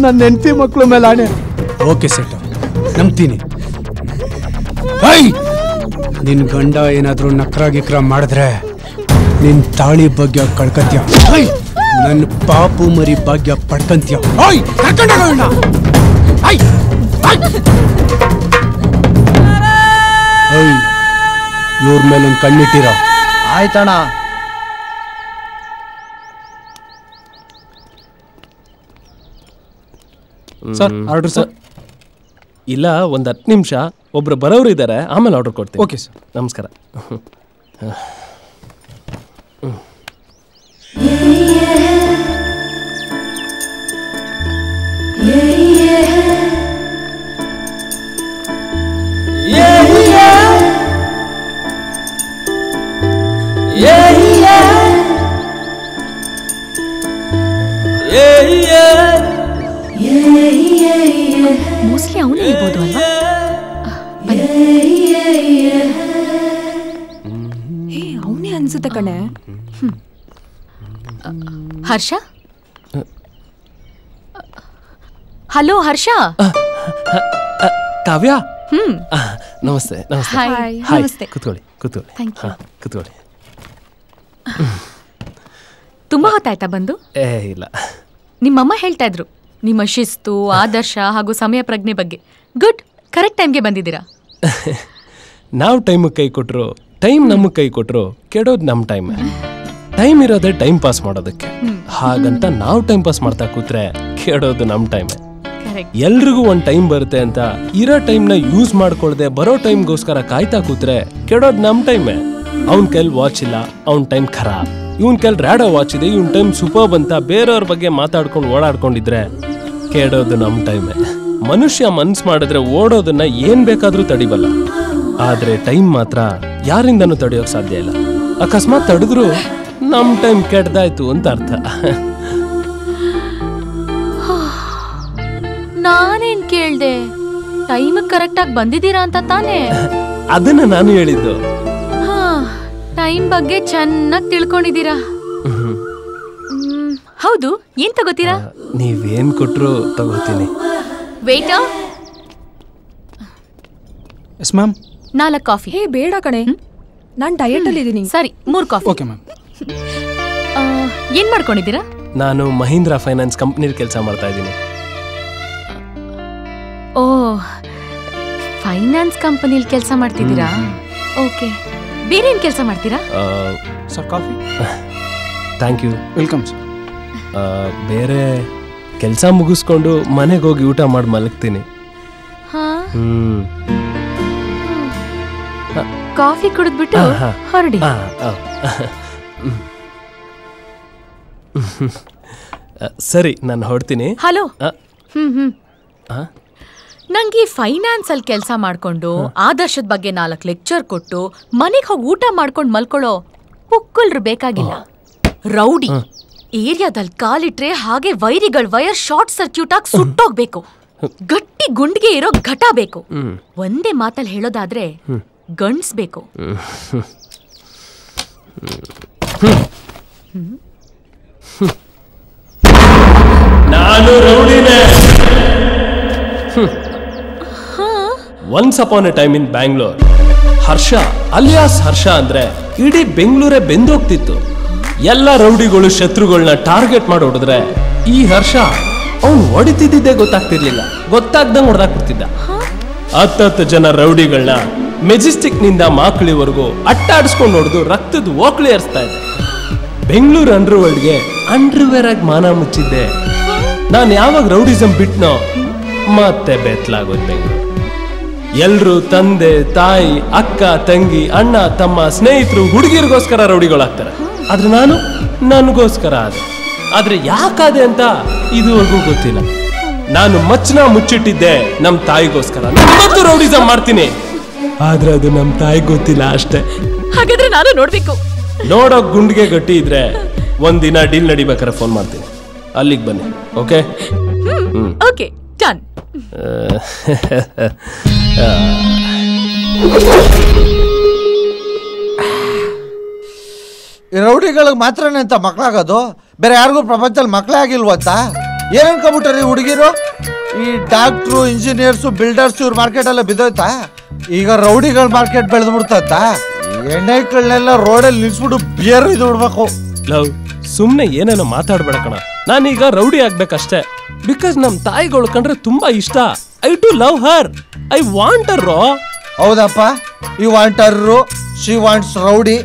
ನನ್ನ ಹೆಂಡತಿ ಮಕ್ಕಳ ಮೇಲೆ ಆಣೆ. ಓಕೆ ಸೆಟ್, ನಂಬ್ತೀನಿ. ನಿನ್ ಗಂಡ ಏನಾದ್ರೂ ನಕ್ರ ಗಿಕ್ರ ಮಾಡಿದ್ರೆ ನಿನ್ ತಾಳಿ ಭಾಗ್ಯ ಕಳ್ಕತ್ಯ, ನನ್ನ ಪಾಪು ಮರಿ ಭಾಗ್ಯ ಪಡ್ಕಂತ್ಯ. ಇವ್ರ ಮೇಲೆ ಒಂದು ಕಣ್ಣಿಟ್ಟಿರೋ. ಆಯ್ತಣ್ಣ. Sir order sir. ಇಲ್ಲ, ಒಂದು 10 ನಿಮಿಷ, ಒಬ್ರು ಬರೋರು ಇದ್ದಾರೆ, ಆಮೇಲೆ ಆರ್ಡರ್ ಕೊಡ್ತೀನಿ. Okay sir. ನಮಸ್ಕಾರ. ಮೋಸ್ಟ್ಲಿ ಅವನೇ ಇರ್ಬೋದು ಅಲ್ವಾ? ಅವನೇ ಅನ್ಸುತ್ತೆ ಕಣೆ. ಹರ್ಷ? ಹಲೋ ಹರ್ಷ. ಕಾವ್ಯ? ನಮಸ್ತೆ. ನಮಸ್ತೆ. ಹಾಯ್. ಹಾಯ್. ನಮಸ್ತೆ. ಕೂತ್ಕೊಳ್ಳಿ ಕೂತ್ಕೊಳ್ಳಿ. Thank you. ಕೂತ್ಕೊಳ್ಳಿ. ತುಂಬಾ ಹೊತ್ತಾಯ್ತಾ ಬಂದು? ಇಲ್ಲ, ನಿಮ್ಮಮ್ಮ ಹೇಳ್ತಾ ಇದ್ರು ನಿಮ್ಮ ಶಿಸ್ತು, ಆದರ್ಶ ಹಾಗೂ ಸಮಯ ಪ್ರಜ್ಞೆ ಬಗ್ಗೆ. ಗುಡ್, ಕರೆಕ್ಟ್ ಟೈಮ್ಗೆ ಬಂದಿದ್ದೀರಾ. ನಾವು ಟೈಮಿಗೆ ಕೈ ಕೊಟ್ಟರು, ಟೈಮ್ ನಮಗೆ ಕೈ ಕೊಟ್ಟರು, ಕೆಡೋದು ನಮ್ಮ ಟೈಮ್. ಟೈಮ್ ಇರೋದೇ ಟೈಮ್ ಪಾಸ್ ಮಾಡೋದಕ್ಕೆ. ಹಾಗಂತ ನಾವು ಟೈಮ್ ಪಾಸ್ ಮಾಡ್ತಾ ಕೂತ್ರೆ ಕೆಡೋದು ನಮ್ಮ ಟೈಮ್. ಎಲ್ರಿಗೂ ಒಂದು ಟೈಮ್ ಬರುತ್ತೆ ಅಂತ ಇರೋ ಟೈಮ್ನ ಯೂಸ್ ಮಾಡ್ಕೊಳ್ದೆ ಬರೋ ಟೈಮ್ಗೋಸ್ಕರ ಕಾಯ್ತಾ ಕೂತ್ರೆ ಕೆಡೋದು ನಮ್ಮ ಟೈಮೇ. ಅವನ ಕೈಲಿ ವಾಚ್ ಇಲ್ಲ, ಅವನ ಟೈಮ್ ಖರಾಬ್. ಇವನ್ ಕೈಲಿ ರ್ಯಾಡೋ ವಾಚ್ ಇದೆ, ಇವನ್ ಟೈಮ್ ಸೂಪರ್ಬ್ ಅಂತ ಬೇರೆಯವ್ರ ಬಗ್ಗೆ ಮಾತಾಡ್ಕೊಂಡು ಓಡಾಡ್ಕೊಂಡಿದ್ರೆ ಕೆಡೋದು ನಮ್ಮ ಟೈಮೇ. ಮನುಷ್ಯ ಮನ್ಸು ಮಾಡಿದ್ರೆ ಓಡೋದನ್ನ ಏನ್ ಬೇಕಾದ್ರೂ ತಡಿಬಲ್ಲ, ಆದ್ರೆ ಟೈಮ್ ಮಾತ್ರ ಯಾರಿಂದನೂ ತಡೆಯೋಕ್ ಸಾಧ್ಯ ಇಲ್ಲ. ಅಕಸ್ಮಾತ್ ತಡೆದ್ರು ನಮ್ ಟೈಮ್ ಕೆಡ್ದಾಯ್ತು ಅಂತ ಅರ್ಥ. ನಾನೇನ್ ಕೇಳ್ದೆ, ಟೈಮ್ ಕರೆಕ್ಟ್ ಆಗಿ ಬಂದಿದ್ದೀರಾ ಅಂತ ತಾನೇ? ಅದನ್ನ ನಾನು ಹೇಳಿದ್ದು. ಟೈಮ್ ಬಗ್ಗೆ ಚೆನ್ನಾಗಿ ತಿಳ್ಕೊಂಡಿದ್ದೀರಾ. ಹೌದು, ಏನ್ ತಗೋತೀರಾ? ನೀವೇನ್ ಕೊಟ್ರು ತಗೋತೀನಿ. ವೇಟಾ? Yes ma'am. 4 ಕಾಫಿ. ಹೇ ಬೇಡ ಕಣೆ, ನಾನು ಡಯಟ್ ಅಲ್ಲಿ ಇದ್ದೀನಿ. ಸರಿ, 3 ಕಾಫಿ. Okay ma'am. ಏನ್ ಮಾಡ್ಕೊಂಡಿದ್ದೀರಾ? ನಾನು ಮಹೀಂದ್ರ ಫೈನಾನ್ಸ್ ಕಂಪ್ನಿಲಿ ಕೆಲಸ ಮಾಡ್ತಾ ಇದ್ದೀನಿ. ಓ, ಫೈನಾನ್ಸ್ ಕಂಪನಿಲಿ ಕೆಲಸ ಮಾಡ್ತಿದ್ದೀರಾ? ಓಕೆ. ಬೇರೆ ಏನ್ ಕೆಲಸ ಮಾಡ್ತೀರಾ? Sir coffee. Thank you. Welcome sir. ಬೇರೆ ಕೆಲಸ ಮುಗಿಸ್ಕೊಂಡು ಮನೆಗೆ ಹೋಗಿ ಊಟ ಮಾಡಿ ಮಲಗ್ತೀನಿ. ಕಾಫಿ ಕುಡಿದ್ಬಿಟ್ಟು ಹೊರಡಿ. ಸರಿ, ನಾನು ಹೊರಡ್ತೀನಿ. ಹಲೋ. ನಂಗೆ ಫೈನಾನ್ಸ್ ಅಲ್ಲಿ ಕೆಲಸ ಮಾಡ್ಕೊಂಡು ಆದರ್ಶದ ಬಗ್ಗೆ 4 ಲೆಕ್ಚರ್ ಕೊಟ್ಟು ಮನೆಗೆ ಹೋಗಿ ಊಟ ಮಾಡ್ಕೊಂಡು ಮಲ್ಕೊಳ್ಳೋ ಪುಕ್ಕಲ್ರು ಬೇಕಾಗಿಲ್ಲ. ರೌಡಿ ಏರಿಯಾದಲ್ಲಿ ಕಾಲಿಟ್ರೆ ಹಾಗೆ ವೈರಿಗಳ ವೈರ್ ಶಾರ್ಟ್ ಸರ್ಕ್ಯೂಟ್ ಆಗಿ ಸುಟ್ಟೋಗ್ಬೇಕು. ಗಟ್ಟಿ ಗುಂಡಿಗೆ ಇರೋ ಘಟ ಬೇಕು. ಒಂದೇ ಮಾತಲ್ಲಿ ಹೇಳೋದಾದ್ರೆ ಗಂಡ್ಸ್ಬೇಕು. ನಾನು ರೌಡಿನೇ. Once upon a time in Bangalore, Harsha alias Harsha ಅಂದ್ರೆ ಇಡೀ ಬೆಂಗಳೂರೇ ಬೆಂದೋಗ್ತಿತ್ತು. ಎಲ್ಲ ರೌಡಿಗಳು ಶತ್ರುಗಳನ್ನ ಟಾರ್ಗೆಟ್ ಮಾಡಿ ಹೊಡೆದ್ರೆ ಈ ಹರ್ಷ ಅವ್ನು ಹೊಡಿತಿದ್ದೇ ಗೊತ್ತಾಗ್ತಿರ್ಲಿಲ್ಲ, ಗೊತ್ತಾಗ್ದಂಗೆ ಹೊಡೆದಾಕ್ಬಿಡ್ತಿದ್ದ. 10 ಜನ ರೌಡಿಗಳನ್ನ ಮೆಜೆಸ್ಟಿಕ್ ನಿಂದ ಮಾಕ್ಳಿವರೆಗೂ ಅಟ್ಟಾಡಿಸ್ಕೊಂಡು ಹೊಡೆದು ರಕ್ತದ ಓಕ್ಳಿ ಏರಿಸ್ತಾ ಇದ್ದೆ. ಬೆಂಗಳೂರು ಅಂಡರ್ ವರ್ಲ್ಡ್ಗೆ ಅಂಡರ್ವೇರ್ ಆಗಿ ಮಾನ ಮುಚ್ಚಿದ್ದೆ. ನಾನು ಯಾವಾಗ ರೌಡಿಸಮ್ ಬಿಟ್ನೋ ಮತ್ತೆ ಬೆತ್ತಲಾಗೋದು ಬೆಂಗಳೂರು. ಎಲ್ರು ತಂದೆ ತಾಯಿ ಅಕ್ಕ ತಂಗಿ ಅಣ್ಣ ತಮ್ಮ ಸ್ನೇಹಿತರು ಹುಡುಗಿರಿಗೋಸ್ಕರ ರೌಡಿಗಳಾಗ್ತಾರೆ. ಆದ್ರೆ ನಾನು ನನಗೋಸ್ಕರ ಆದೆ. ಆದ್ರೆ ಯಾಕಾದೆ ಅಂತ ಇದುವರೆಗೂ ಗೊತ್ತಿಲ್ಲ. ನಾನು ಮಚ್ಚನ ಮುಚ್ಚಿಟ್ಟಿದ್ದೆ ನಮ್ ತಾಯಿಗೋಸ್ಕರ. ಇವತ್ತು ರೌಡಿಸಂ ಮಾಡ್ತೀನಿ, ಆದ್ರೆ ಅದು ನಮ್ ತಾಯಿ ಗೊತ್ತಿಲ್ಲ ಅಷ್ಟೇ. ಹಾಗಾದ್ರೆ ನಾನು ನೋಡ್ಬೇಕು. ನೋಡೋಕ್ ಗುಂಡಿಗೆ ಗಟ್ಟಿ ಇದ್ರೆ ಒಂದಿನ ಡೀಲ್ ನಡಿಬೇಕಾರೆ ಫೋನ್ ಮಾಡ್ತೀನಿ, ಅಲ್ಲಿಗೆ ಬನ್ನಿ. ಓಕೆ? Okay, done. ಈ ರೌಡಿಗಳಿಗೆ ಮಾತ್ರನೇ ಅಂತ ಮಕ್ಕಳಾಗೋದು, ಬೇರೆ ಯಾರಿಗೂ ಪ್ರಪಂಚದಲ್ಲಿ ಮಕ್ಕಳೇ ಆಗಿಲ್ವಂತ ಏನ್ ಅನ್ಕೊಂಬಿಟ್ಟಾರೆ ಹುಡುಗಿರು? ಈ ಡಾಕ್ಟ್ರು, ಇಂಜಿನಿಯರ್ಸು, ಬಿಲ್ಡರ್ಸ್ ಇವ್ರ ಮಾರ್ಕೆಟ್ ಎಲ್ಲ ಬಿದ್ದೋಯ್ತಾ? ಈಗ ರೌಡಿಗಳ ಮಾರ್ಕೆಟ್ ಬೆಳೆದು ಬಿಡ್ತತ್ತ. ಎಣ್ಣೆಗಳನ್ನೆಲ್ಲ ರೋಡಲ್ಲಿ ನಿಲ್ಸ್ಬಿಟ್ಟು ಬಿಯರ್ ಇದು ಬಿಡ್ಬೇಕು. ಲವ್, ಸುಮ್ನೆ ಏನೇನೋ ಮಾತಾಡ್ಬೇಡ ಕಣ. ನಾನೀಗ ರೌಡಿ ಆಗ್ಬೇಕಷ್ಟೇ. ಬಿಕಾಸ್ ನಮ್ ತಾಯಿಗಳು ಕಂಡ್ರೆ ತುಂಬಾ ಇಷ್ಟ. I to love her, I want her. ಹೌದಪ್ಪ, ಈ want her, she wants rowdy.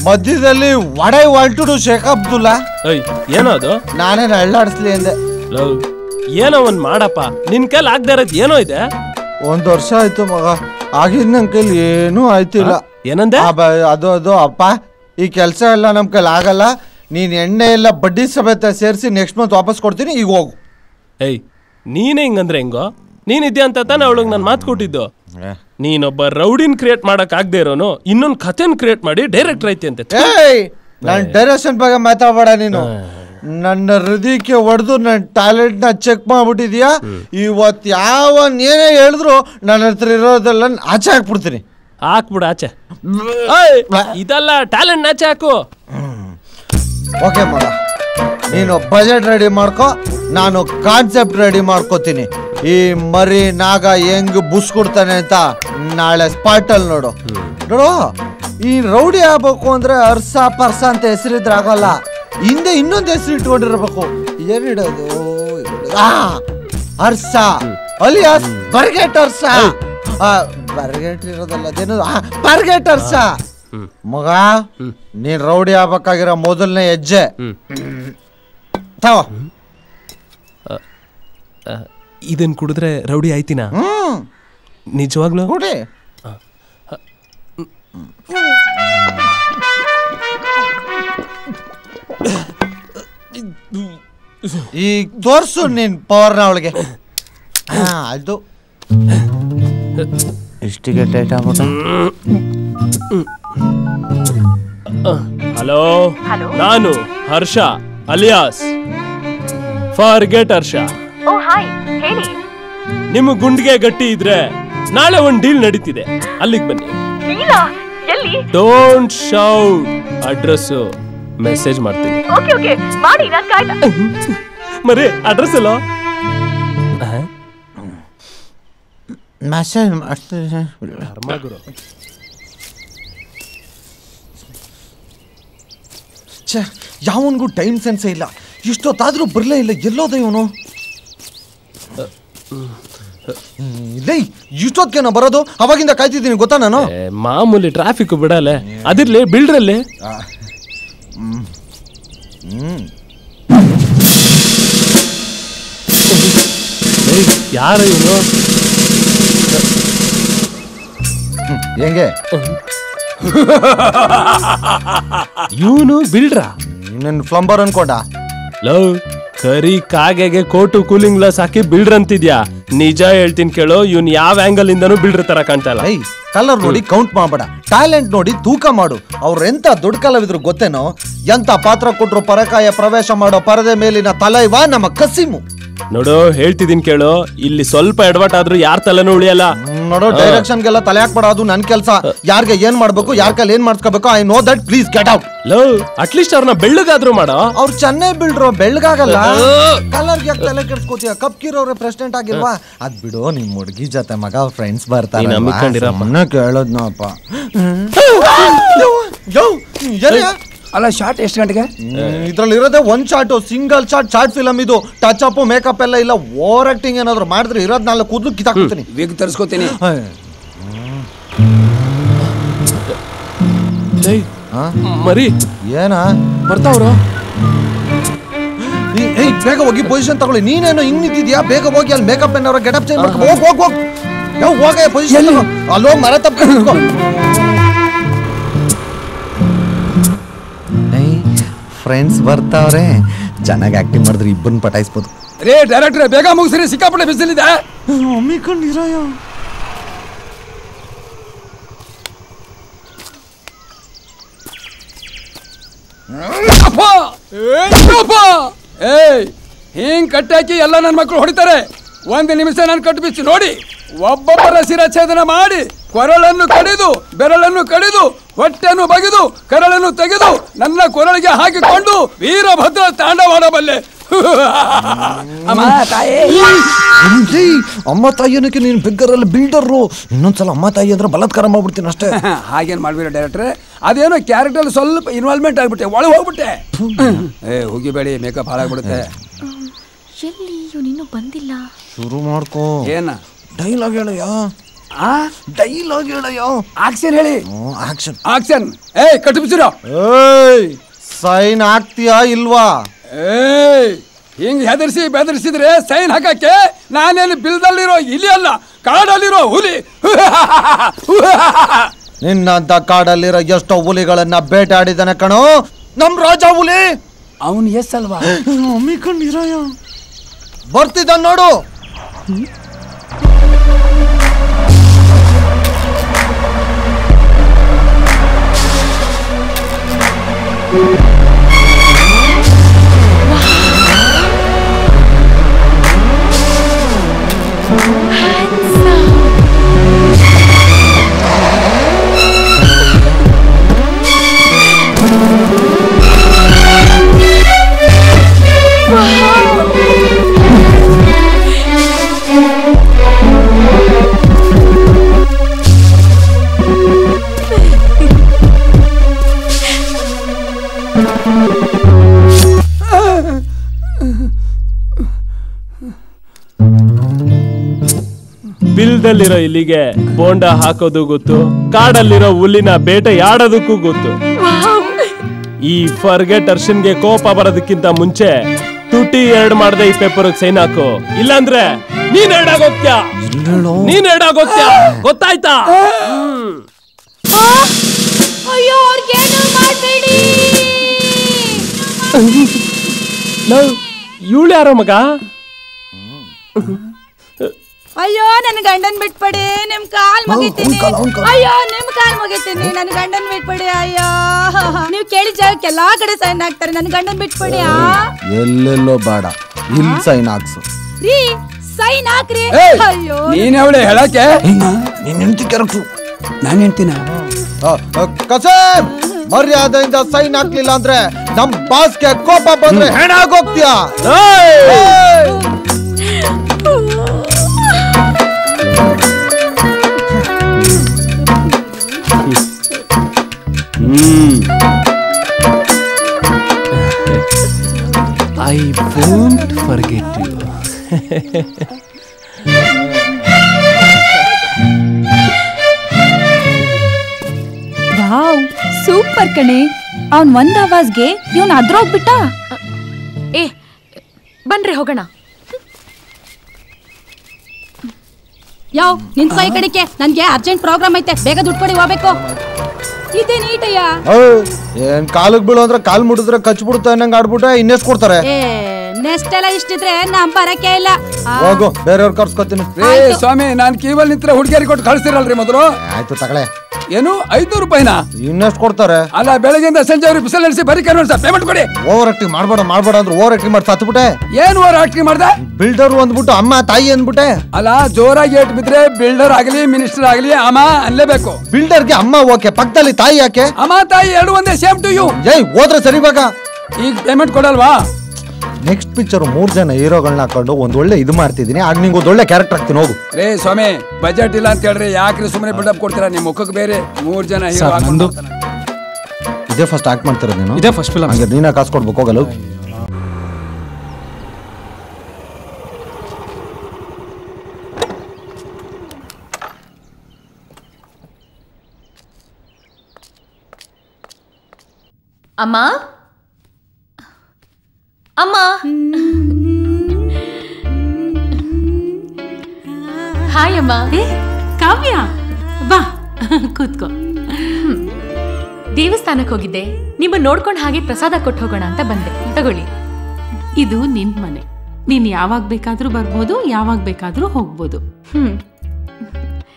ಮಧ್ಯದಲ್ಲಿ what I want to do Sheikh Abdullah. ಏನೋ ಅದು? ನಾನೇನು ಅಳ್ಳಾಡಿಸ್ಲಿ ಅಂದೆ. ಲವ್, ಏನೋ ಒಂದ್ ಮಾಡಪ್ಪ, ನಿನ್ ಕೈಲಿ ಆಗದೆ ಇರೋದು ಏನೋ ಇದೆ. 1 ವರ್ಷ ಆಯ್ತು ಮಗ, ಆಗಿದ್ ನನ್ ಕೈಲಿ ಏನೂ ಆಯ್ತಿಲ್ಲ. ಏನಂದೆ? ಅದು ಅಪ್ಪ, ಈ ಕೆಲಸ ಎಲ್ಲ ನಮ್ ಕೈಲಿ ಆಗಲ್ಲ. ನೀನ್ ಎಣ್ಣೆ ಎಲ್ಲ ಬಡ್ಡಿ ಸಮೇತ ಸೇರಿಸಿ ನೆಕ್ಸ್ಟ್ ಮಂತ್ ವಾಪಸ್ ಕೊಡ್ತೀನಿ, ಈಗ ಹೋಗು. ನೀನೇ ಹಿಂಗಂದ್ರೆ ಹೆಂಗೋ? ನೀನಿದ್ಯಾ ಅಂತ ತಾನೆ ಅವಳಿಗೆ ನಾನು ಮಾತು ಕೊಟ್ಟಿದ್ದು. ನೀನೊಬ್ಬ ರೌಡಿನ್ ಕ್ರಿಯೇಟ್ ಮಾಡಕ್ ಆಗದೆ ಇರೋನು ಇನ್ನೊಂದು ಕಥೆನ್ ಕ್ರಿಯೇಟ್ ಮಾಡಿ ಡೈರೆಕ್ಟರ್ ಐತಿ ಅಂತ. ನಾನು ಡೈರೆಕ್ಷನ್ ಬಗ್ಗೆ ಮಾತಾಡಬೇಡ ನೀನು. ನನ್ನ ಹೃದಯಕ್ಕೆ ಹೊಡೆದು ನನ್ನ ಟ್ಯಾಲೆಂಟ್ ನ ಚೆಕ್ ಮಾಡ್ಬಿಟ್ಟಿದ್ಯಾ. ಇವತ್ತು ಏನೇ ಹೇಳಿದ್ರು ನನ್ನ ಹತ್ರ ಇರೋದೆಲ್ಲ ಆಚೆ ಹಾಕ್ಬಿಡ್ತೀನಿ. ಹಾಕ್ಬಿಡು ಆಚೆ. ಇದೆಲ್ಲ ಟ್ಯಾಲೆಂಟ್ ಆಚೆ ಹಾಕು. ಓಕೆ ಮಗ, ನೀನು ಬಜೆಟ್ ರೆಡಿ ಮಾಡ್ಕೊ, ನಾನು ಕಾನ್ಸೆಪ್ಟ್ ರೆಡಿ ಮಾಡ್ಕೋತೀನಿ. ಈ ಮರಿ ನಾಗ ಹೆಂಗ್ ಬುಸ್ ಕೊಡ್ತಾನೆ ಅಂತ ನಾಳೆ ಸ್ಪಾಟ್ ಅಲ್ಲಿ ನೋಡು. ಈ ರೌಡಿ ಆಗ್ಬೇಕು ಅಂದ್ರೆ ಅರ್ಸ ಪರ್ಸ ಅಂತ ಹೆಸರಿದ್ರೆ ಆಗಲ್ಲ, ಹಿಂದೆ ಇನ್ನೊಂದು ಹೆಸರು ಇಟ್ಕೊಂಡಿರ್ಬೇಕು. ಏನಿಡೋದು? ಅರ್ಸ ಅಲಿಯಾಸ್ ಬರ್ಗೆಟ್ ಅರ್ಸ. ಬರ್ಗೆಟ್ ಇರೋದಲ್ಲ, ಅದೇನು ಬರ್ಗೆಟ್ ಅರ್ಸ. ಮಗ, ನೀನ್ ರೌಡಿ ಆಗ್ಬೇಕಾಗಿರೋ ಮೊದಲನೇ ಹೆಜ್ಜೆ ಇದನ್ ಕುಡಿದ್ರೆ ರೌಡಿ ಆಯ್ತಿನ? ನಿಜವಾಗ್ಲೂ? ಕುಡಿ. ಈಗ ತೋರ್ಸು ನಿನ್ ಪವರ್ನ ಅವಳಿಗೆ. ಅದು ಇಷ್ಟಿಗೆ ಟೈಟ್ ಆಗ್ಬಿಟ್ಟು. ಹಲೋ, ನಾನು ಹರ್ಷ ಅಲಿಯಾಸ್ ಫಾರ್ಗೆಟ್ ಹರ್ಷ. ನಿಮ್ಮ ಗುಂಡಿಗೆ ಗಟ್ಟಿ ಇದ್ರೆ ನಾಳೆ ಒಂದ್ ಡೀಲ್ ನಡೀತಿದೆ, ಅಲ್ಲಿಗೆ ಬನ್ನಿ. Don't shout. ಅಡ್ರೆಸ್ ಮೆಸೇಜ್ ಮಾಡ್ತೀನಿ. ಮರಿ ಅಡ್ರೆಸ್ ಅಲ್ಲ ಮೆಸೇಜ್ ಮಾಡ್ತೀನಿ. ಯಾವನ್ಗೂ ಟೈಮ್ ಸೆನ್ಸೇ ಇಲ್ಲ. ಇಷ್ಟೊತ್ತಾದ್ರೂ ಬರಲೇ ಇಲ್ಲ. ಎಲ್ಲೋದ ಇವನು? ಇಲ್ಲ, ಇಷ್ಟೊತ್ತೇನೋ ಬರೋದು? ಅವಾಗಿಂದ ಕಾಯ್ತಿದ್ದೀನಿ ಗೊತ್ತಾ ನಾನು. ಮಾಮೂಲಿ ಟ್ರಾಫಿಕ್ ಬಿಡಲ್ಲ. ಅದಿರ್ಲಿ, ಬಿಲ್ಡ್ರಲ್ಲಿ ಯಾರು ಇವನು? ಹೆಂಗೆ ಇವನು ಬಿಲ್ಡ್ರ? ನನ್ನ ಪ್ಲಂಬರ್ ಅನ್ಕೊಂಡ. ಲವ್, ಕರಿ ಕಾಗೆಗೆ ಕೋಟು ಕೂಲಿಂಗ್ ಗ್ಲಾಸ್ ಹಾಕಿ ಬಿಲ್ಡ್ರ್ ಅಂತಿದ್ಯಾ? ನಿಜ ಹೇಳ್ತೀನಿ ಕೇಳೋ, ಇವ್ನು ಯಾವ ಆಂಗಲ್ ಇಂದನೂ ಬಿಲ್ಡ್ರ್ ತರ ಕಾಣ್ತಲ್ಲ. ಕಲರ್ ನೋಡಿ ಕೌಂಟ್ ಮಾಡಬೇಡ, ಟ್ಯಾಲೆಂಟ್ ನೋಡಿ ತೂಕ ಮಾಡು. ಅವ್ರ ಎಂತ ದೊಡ್ಡ ಕಲಾವಿದ್ರು ಗೊತ್ತೇನೋ? ಎಂತ ಪಾತ್ರ ಕೊಟ್ರು ಪರಕಾಯ ಪ್ರವೇಶ ಮಾಡೋ ಪರದೆ ಮೇಲಿನ ತಲೈವ ನಮ್ಮ ಕಸಿಮು. ನೋಡು, ಹೇಳ್ತಿದ್ದೀನಿ ಕೇಳು, ಇಲ್ಲಿ ಸ್ವಲ್ಪ ಎಡವಟ್ ಆದ್ರೂ ಯಾರ ತಲೆನೂ ಉಳಿಯಲ್ಲ. ನೋಡು, ಡೈರೆಕ್ಷನ್ಗೆಲ್ಲ ತಲೆ ಹಾಕ್ಬೇಡ, ಅದು ನನ್ ಕೆಲಸ. ಯಾರಿಗೆ ಏನ್ ಮಾಡ್ಬೇಕು, ಯಾರ ಕೈಲಿ ಏನ್ ಮಾಡ್ಸ್ಕೋಬೇಕು, I know that. Please get out. Love, at least ಅವ್ರನ್ನ ಬೆಳ್ಳಗಾದ್ರೂ ಮಾಡೋ. ಅವ್ರು ಚೆನ್ನೈ ಬಿಲ್ಡ್ರು, ಬೆಳ್ಳಗಾಗಲ್ಲ. ಕಲರ್ಗೆ ತಲೆ ಕೆಡ್ಸ್ಕೋತೀಯ? ಕಪ್ಕಿರೋರೆ ಪ್ರೆಸಿಡೆಂಟ್ ಆಗಿಲ್ವಾ? ಅದ್ ಬಿಡು, ನಿಮ್ ಹುಡುಗಿ ಜೊತೆ ಮಗ ಫ್ರೆಂಡ್ಸ್ ಬರ್ತಾರೆ, ಕೇಳೋದ್ನಪ್ಪ. ಅಲ್ಲ, ಶಾರ್ಟ್ ಎಷ್ಟು ಗಂಟೆಗೆ? ಇದ್ರಲ್ಲಿ ಇರೋದೇ ಒಂದ್ ಶಾರ್ಟ್, ಸಿಂಗಲ್ ಶಾರ್ಟ್ ಫಿಲಮ್ ಇದು. ಟಚ್ ಅಪ್ ಮೇಕಪ್ ಎಲ್ಲ ಇಲ್ಲ. ಓವರ್ ಆಕ್ಟಿಂಗ್ ಏನಾದ್ರು ಮಾಡಿದ್ರೆ ಇರೋದ್ 4 ಕೂದಲು ಕಿತ್ತಾಕ್ತೀನಿ. ವಿಗ್ ತರಿಸ್ಕೋತೀನಿ. ಮರಿ ಏನ ಬರ್ತಾವ್ರು? ಬೇಗ ಹೋಗಿ ಪೊಸಿಷನ್ ತಗೊಳ್ಳಿ. ನೀನೇನೋ ಹಿಂಗ್ ನಿಂತಿದ್ಯಾ? ಬೇಗ ಹೋಗಿ ಅಲ್ಲಿ ಮೇಕಪ್ ಏನಾರ ಗೆಟಪ್ ಚೇಂಜ್ ಮಾಡ್ಕೊ. ಹೋಗ ಪೊಸಿಷನ್. ಅಲ್ಲೋ ಮರ ತಪ್ಪ. ಫ್ರೆಂಡ್ಸ್ ಬರ್ತಾವ್ರೆ, ಚೆನ್ನಾಗಿ ಆಕ್ಟಿಂಗ್ ಮಾಡಿದ್ರೆ ಇಬ್ಬರನ್ನ ಪಟಾಯಿಸ್ಬೋದು. ರೇ ಡೈರೆಕ್ಟ್ರೆ ಬೇಗ ಮುಗಿಸ್ರಿ, ಸಿಕ್ಕಾಪಟ್ಟೆ ಬಿಸಿಲಿದೆ. ಏಯ್ ಹಿಂಗ್ ಕಟ್ಟಾಕಿ ಎಲ್ಲ ನನ್ನ ಮಕ್ಕಳು ಹೊಡಿತಾರೆ. 1 ನಿಮಿಷ ನಾನು ಕಟ್ಟು ಬಿಚ್ಚಿ ನೋಡಿ. ಒಬ್ಬೊಬ್ಬರ ಶಿರಚ್ಛೇದನ ಮಾಡಿ ಕೊರಳನ್ನು ಕಡಿದು ಬೆರಳನ್ನು ಕಡಿದು ಹೊಟ್ಟೆಯನ್ನು ಬಗೆದು ಕರಳನ್ನು ತೆಗೆದು ನನ್ನ ಕೊರಳಿಗೆ ಹಾಕಿಕೊಂಡು ವೀರಭದ್ರ ತಾಂಡವಾಡಬಲ್ಲೆ. ಅಮ್ಮ ತಾಯಿ ಅನ್ನಕ್ಕೆ ನೀನು ಬಿಗ್ಗರಲ್ಲಿ ಬಿಲ್ಡರು. ಇನ್ನೊಂದ್ಸಲ ಅಮ್ಮ ತಾಯಿ ಅಂದ್ರೆ ಬಲಾತ್ಕಾರ ಮಾಡ್ಬಿಡ್ತೀನಿ ಅಷ್ಟೇ. ಹಾಗೇನು ಮಾಡ್ಬೇಡ ಡೈರೆಕ್ಟ್ರೆ, ಅದೇನೋ ಕ್ಯಾರೆಕ್ಟರ್ ಸ್ವಲ್ಪ ಇನ್ವಾಲ್ವ್ಮೆಂಟ್ ಆಗ್ಬಿಟ್ಟೆ, ಒಳಗೆ ಹೋಗ್ಬಿಟ್ಟೆ. ಹೋಗಿಬೇಡಿ, ಮೇಕಪ್ ಹಾಳಾಗ್ಬಿಡುತ್ತೆ. ಎಲ್ಲಿ ಇವನಿನ್ನೂ ಬಂದಿಲ್ಲ. ಶುರು ಮಾಡ್ಕೋ. ಏನ ಡೈಲಾಗ್ ಹೇಳಯ್ಯ. ಡೈಲಾಗ್ ಹೇಳಯ್ಯ. ಆಕ್ಷನ್ ಹೇಳಿ. Action action. ಕಟ್ಟು ಬಿಚ್ಚಿರೋ. ಸೈನ್ ಹಾಕ್ತೀಯಾ ಇಲ್ವಾ? ಹಿಂಗ್ ಹೆದರ್ಸಿ ಬೆದರ್ಸಿದ್ರೆ ಸೈನ್ ಹಾಕಕ್ಕೆ ನಾನೇನು ಬಿಲ್ದಲ್ಲಿರೋ ಇಲಿ ಅಲ್ಲ, ಕಾಡಲ್ಲಿರೋ ಹುಲಿ. ನಿನ್ನಂತ ಕಾಡಲ್ಲಿರೋ ಎಷ್ಟೋ ಹುಲಿಗಳನ್ನ ಬೇಟಾಡಿದಾನೆ ಕಣೋ ನಮ್ ರಾಜ ಹುಲಿ. ಅವನು ಎಸ್ ಅಲ್ವಾ? ಬರ್ತಿದ್ದ ನೋಡು. ಬಿಲ್ದಲ್ಲಿರೋ ಇಲ್ಲಿಗೆ ಬೋಂಡ ಹಾಕೋದು ಗೊತ್ತು, ಕಾಡಲ್ಲಿರೋ ಹುಲ್ಲಿನ ಬೇಟೆಯಾಡೋದಕ್ಕೂ ಗೊತ್ತು. ಈ ಫರ್ಗೆಟ್ ಅರ್ಷನ್ಗೆ ಕೋಪ ಬರೋದಕ್ಕಿಂತ ಮುಂಚೆ ತುಟಿ 2 ಮಾಡದೆ ಈ ಪೇಪರ್ ಸೈನ್ ಹಾಕು, ಇಲ್ಲಾಂದ್ರೆ ನೀನ್ ಎರಡಾಗೋಗ್ತ್ಯಾ. ಗೊತ್ತಾಯ್ತಾ? ಅಯ್ಯೋ ಅವ್ರಿಗೇನು ಮಾಡಬೇಡಿ. ಇವಳು ಯಾರೋ ಮಗ? ಅಯ್ಯೋ ನನ್ನ ಗಂಡನ್ ಬಿಟ್ಬಿಡಿ, ನಿಮ್ ಕಾಲ್ ಮುಗಿತೀನಿ. ಅಯ್ಯೋ ನಿಮ್ ಕಾಲ್ ಮುಗಿತೀನಿ, ನನ್ನ ಗಂಡನ್ ಬಿಟ್ಬಿಡಿ. ಅಯ್ಯೋ ನೀವು ಕೇಳಿದ ಜಾಗಕ್ಕೆ ಎಲ್ಲಾ ಕಡೆ ಸೈನ್ ಹಾಕ್ತಾರೆ, ನನ್ನ ಗಂಡನ್ ಬಿಟ್ಬಿಡಿ. ಎಲ್ಲೆಲ್ಲೋ ಬೇಡ, ಇಲ್ಲಿ ಸೈನ್ ಹಾಕ್ಸು. ರೀ ಸೈನ್ ಹಾಕ್ರಿ. ಅಯ್ಯೋ ನೀನ್ ಅವಳೆ ಹೇಳಕ್ಕೆ ನೀನ್ ಹೆಂಡತಿ ಕ್ಯಾರೆಕ್ಟ್ರು. ನಾನು ಹೇಳ್ತೀನ ಕಸೇಮ್, ಮರ್ಯಾದೆಯಿಂದ ಸೈನ್ ಹಾಕ್ಲಿಲ್ಲ ಅಂದ್ರೆ ನಮ್ ಬಾಸ್ಗೆ ಕೋಪ ಬಂದ್ರೆ ಹೆಣಾಗೋಗ್ತೀಯಾ? I won't forget you. Wow, super ಕಣೆ. ಅವನ್ 1 ಅವರ್ಸ್ಗೆ ಇವನ್ ಅದ್ರೋಗ್ಬಿಟ್ಟ. ಬನ್ರಿ ಹೋಗೋಣ. ಯಾವ ನಿಂತ್ಕೋ ಈ ಕಡೆಗೆ, ನನ್ಗೆ ಅರ್ಜೆಂಟ್ ಪ್ರೋಗ್ರಾಮ್ ಐತೆ, ಬೇಗ ದುಡ್ಡು ಕೊಡಿ ಹೋಗ್ಬೇಕು. ಇದೇ ನೀಟಯ್ಯ. ಏನ್ ಕಾಲಿಗೆ ಬೀಳು ಅಂದ್ರೆ ಕಾಲ್ ಮುಟ್ಟಿದ್ರೆ ಕಚ್ಬಿಡುತ್ತೆ ಅನ್ನಂಗ್ ಆಡ್ಬಿಟ್ರೆ ಇನ್ನೆಷ್ಟು ಕೊಡ್ತಾರೆ? ನೆಕ್ಸ್ಟ್ ಎಲ್ಲ ಇಷ್ಟಿದ್ರೆ ನಮ್ ಬರಕ್ಕೆ ಇಲ್ಲ. ಹೋಗು, ಬೇರೆಯವ್ರು ಕರ್ಸ್ಕೊತೀನಿ. ಸ್ವಾಮಿ, ನಾನ್ ಕೀವಲ್ ನಿಂತ್ರೆ ಹುಡುಗಿಯರಿ ಕೊಟ್ಟು ಕಳ್ಸಿರಲ್ರಿ ಮೊದಲು. ಆಯ್ತು ತಗಳೆ. ಏನು 500 ರೂಪಾಯಿನಾ? ಇನ್ನೆಷ್ಟು ಕೊಡ್ತಾರೆ? ಅಲ್ಲ, ಬೆಳಗ್ಗೆಯಿಂದ ಸಂಜೆ ಅವ್ರಿಗೆ ಬಿಸಿಲು ನಡೆಸಿ ಬರೀ ಪೇಮೆಂಟ್ ಕೊಡಿ. ಓವರ್ ಆಕ್ಟಿಂಗ್ ಮಾಡ್ಬೇಡ ಅಂದ್ರೆ ಓವರ್ ಆಕ್ಟಿಂಗ್ ಮಾಡಿ ಸತ್ಬಿಟ್ಟೆ. ಏನ್ ಓವರ್ ಆಕ್ಟಿಂಗ್ ಮಾಡ್ದೆ? ಬಿಲ್ಡರ್ ಅಂದ್ಬಿಟ್ಟು ಅಮ್ಮ ತಾಯಿ ಅಂದ್ಬಿಟ್ಟೆ. ಅಲ್ಲ, ಜೋರಾಗಿ ಏಟ್ ಬಿದ್ರೆ ಬಿಲ್ಡರ್ ಆಗಲಿ ಮಿನಿಸ್ಟರ್ ಆಗಲಿ ಅಮ್ಮ ಅನ್ಲೇಬೇಕು. ಬಿಲ್ಡರ್ಗೆ ಅಮ್ಮ ಓಕೆ, ಪಕ್ಕದಲ್ಲಿ ತಾಯಿ ಯಾಕೆ? ಅಮ್ಮ ತಾಯಿ ಎರಡು ಒಂದೇ, ಸೇಮ್ ಟು ಯು. ಹೋದ್ರೆ ಸರಿ ಬಾಗ. ಈಗ ಪೇಮೆಂಟ್ ಕೊಡಲ್ವಾ? ನೆಕ್ಸ್ಟ್ ಪಿಕ್ಚರ್ 3 ಜನ ಹೀರೋಗಳನ್ನ ಹಾಕೊಂಡು ಒಂದ್ ಒಳ್ಳೆ ಇದು ಮಾಡ್ತಿದೀನಿ, ಆಗ ನಿಂಗೆ ಒಂದ್ ಒಳ್ಳೆ ಕ್ಯಾರೆಕ್ಟರ್ ಆಗ್ತೀನಿ. ಹೋಗು. ರೇ ಸ್ವಾಮಿ, ಬಜೆಟ್ ಇಲ್ಲ ಅಂತ ಹೇಳ್ರಿ, ಯಾಕ್ರಿ ಸುಮ್ಮನೆ ಬಿಲ್ಡಪ್ ಕೊಡ್ತೀರಾ? ನಿಮ್ ಮುಖಕ್ಕೆ ಬೇರೆ 3 ಜನ ಹೀರೋ ಹಾಕೊಂಡು. ಇದೇ ಫಸ್ಟ್ ಆಕ್ಟ್ ಮಾಡ್ತಿರೋದು ನೀನು? ಇದೇ ಫಸ್ಟ್ ಫಿಲಮ್. ಹಂಗೆ ನೀನ ಕಾಸು ಕೊಡ್ಬೇಕು. ಹೋಗಲು ಅಮ್ಮ, ಅಮ್ಮ. ಹಾಯ್ ಅಮ್ಮ. ಕಾವ್ಯ, ಬಾ ಕೂತ್ಕೋ. ದೇವಸ್ಥಾನಕ್ಕೆ ಹೋಗಿದ್ದೆ, ನಿಮ್ಮ ನೋಡ್ಕೊಂಡು ಹಾಗೆ ಪ್ರಸಾದ ಕೊಟ್ಟು ಹೋಗೋಣ ಅಂತ ಬಂದೆ. ತಗೊಳ್ಳಿ. ಇದು ನಿನ್ ಮನೆ, ನೀನ್ ಯಾವಾಗ ಬೇಕಾದ್ರೂ ಬರ್ಬೋದು, ಯಾವಾಗ ಬೇಕಾದ್ರೂ ಹೋಗ್ಬೋದು.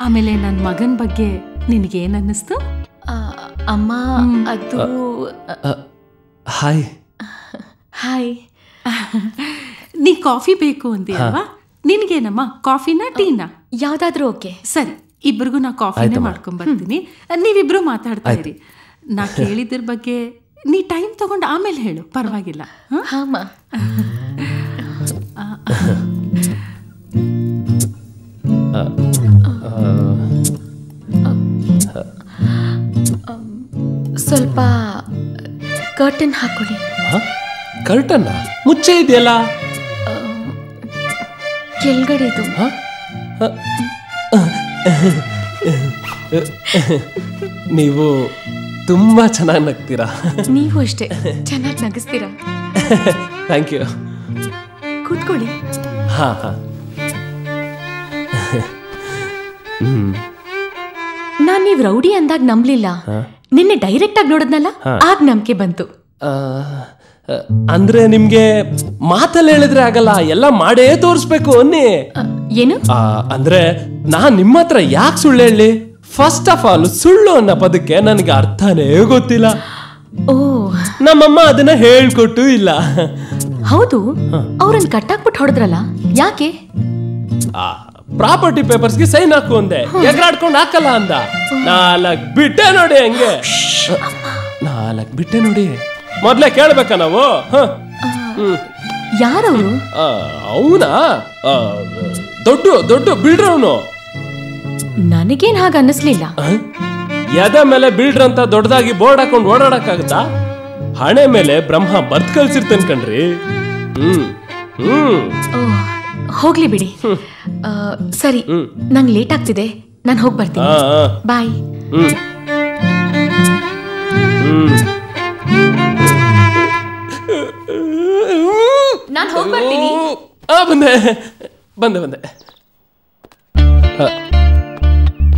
ಆಮೇಲೆ ನನ್ನ ಮಗನ ಬಗ್ಗೆ ನಿನಗೇನ್ ಅನ್ನಿಸ್ತು? ಅಮ್ಮ ಅದು ಹಾಯ್ ಹಾಯ್. ನೀ ಕಾಫಿ ಬೇಕು ಅಂತೀಯಲ್ವಾ? ನಿನ್ಗೇನಮ್ಮ, ಕಾಫಿನಾ ಟೀನಾ? ಯಾವ್ದಾದ್ರೂ ಓಕೆ. ಸರಿ, ಇಬ್ರಿಗೂ ನಾ ಕಾಫಿನೇ ಮಾಡ್ಕೊಂಡ್ ಬರ್ತೀನಿ. ನೀವಿಬ್ರು ಮಾತಾಡ್ತಾ ಇರಿ. ನಾ ಕೇಳಿದ್ರ ಬಗ್ಗೆ ನೀ ಟೈಮ್ ತಗೊಂಡು ಆಮೇಲೆ ಹೇಳು, ಪರವಾಗಿಲ್ಲ. ಹಾಮ. ಸ್ವಲ್ಪ ಕರ್ಟನ್ ಹಾಕೊಳ್ಳಿ. ಕರ್ಟನ್ ಮುಚ್ಚೆ ಇದೆಯಲ್ಲ ಕೆಳಗಡೆದು. ನೀವು ತುಂಬಾ ಚೆನ್ನಾಗಿ ನಗ್ತೀರಾ. ನೀವು ಅಷ್ಟೇ ಚೆನ್ನಾಗಿ ನಗಿಸ್ತೀರಾ. Thank you. ಕೂತ್ಕೊಳ್ಳಿ. ಹಾ ಹಾ. ನಾನ್ ನೀವ್ ರೌಡಿ ಅಂದಾಗ ನಂಬ್ಲಿಲ್ಲ. ನಿನ್ನೆ ಡೈರೆಕ್ಟ್ ಆಗಿ ನೋಡಿದ್ನಲ್ಲ, ಆಗ ನಂಬಿಕೆ ಬಂತು. ಅಂದ್ರೆ ನಿಮ್ಗೆ ಮಾತಲ್ಲಿ ಹೇಳಿದ್ರೆ ಆಗಲ್ಲ, ಎಲ್ಲ ಮಾಡೇ ತೋರಿಸ್ಬೇಕು ಅನ್ನಿ. ಏನು? ಅಂದ್ರೆ ನಾನ್ ನಿಮ್ಮ ಹತ್ರ ಯಾಕೆ ಸುಳ್ಳು ಹೇಳಿ? ಫಸ್ಟ್ ಆಫ್ ಆಲ್, ಸುಳ್ಳು ಅನ್ನೋ ಪದಕ್ಕೆ ನನಗೆ ಅರ್ಥನೇ ಗೊತ್ತಿಲ್ಲ. ಓ, ನಮ್ಮಮ್ಮ ಅದನ್ನ ಹೇಳ್ಕೊಟ್ಟು ಇಲ್ಲ. ಹೌದು, ಅವ್ರನ್ನ ಕಟ್ಟಾಕ್ಬಿಟ್ಟು ಹೊಡೆದ್ರಲ್ಲ, ಯಾಕೆ? ಪ್ರಾಪರ್ಟಿ ಪೇಪರ್ಸ್ಗೆ ಸೈನ್ ಹಾಕು ಅಂದೆ, ಎಗರಾಡ್ಕೊಂಡು ಹಾಕಲ್ಲ ಅಂದ. 4 ಬಿಟ್ಟೆ ನೋಡಿ. ಹಂಗೆ 4 ಬಿಟ್ಟೆ ನೋಡಿ. ಮೊದ್ಲೇ ಕೇಳ್ಬೇಕಾ ನಾವು? ಯಾರವರು? ಅವನಾ? ದೊಡ್ಡ ದೊಡ್ಡ ಬಿಲ್ಡ್ರ ಅವನು. ನನಗೇನ್ ಹಾಗ ಅನ್ನಿಸ್ಲಿಲ್ಲ. ಎದೆ ಮೇಲೆ ಬಿಲ್ಡ್ರ ಅಂತ ದೊಡ್ಡದಾಗಿ ಬೋರ್ಡ್ ಹಾಕೊಂಡು ಓಡಾಡಕ್ಕಾಗತ್ತಾ? ಹಣೆ ಮೇಲೆ ಬ್ರಹ್ಮ ಬರ್ತ್ ಕಳ್ಸಿರ್ತೇನೆ ಕಣ್ರಿ. ಹೋಗ್ಲಿ ಬಿಡಿ. ಸರಿ, ನಂಗೆ ಲೇಟ್ ಆಗ್ತಿದೆ, ನಾನು ಹೋಗಿ ಬರ್ತೀನಿ. ಬಾಯ್. ನಾನು ಹೋಗಿ ಬರ್ತೀನಿ. ಬಂದೆ ಬಂದೆ ಬಂದೆ.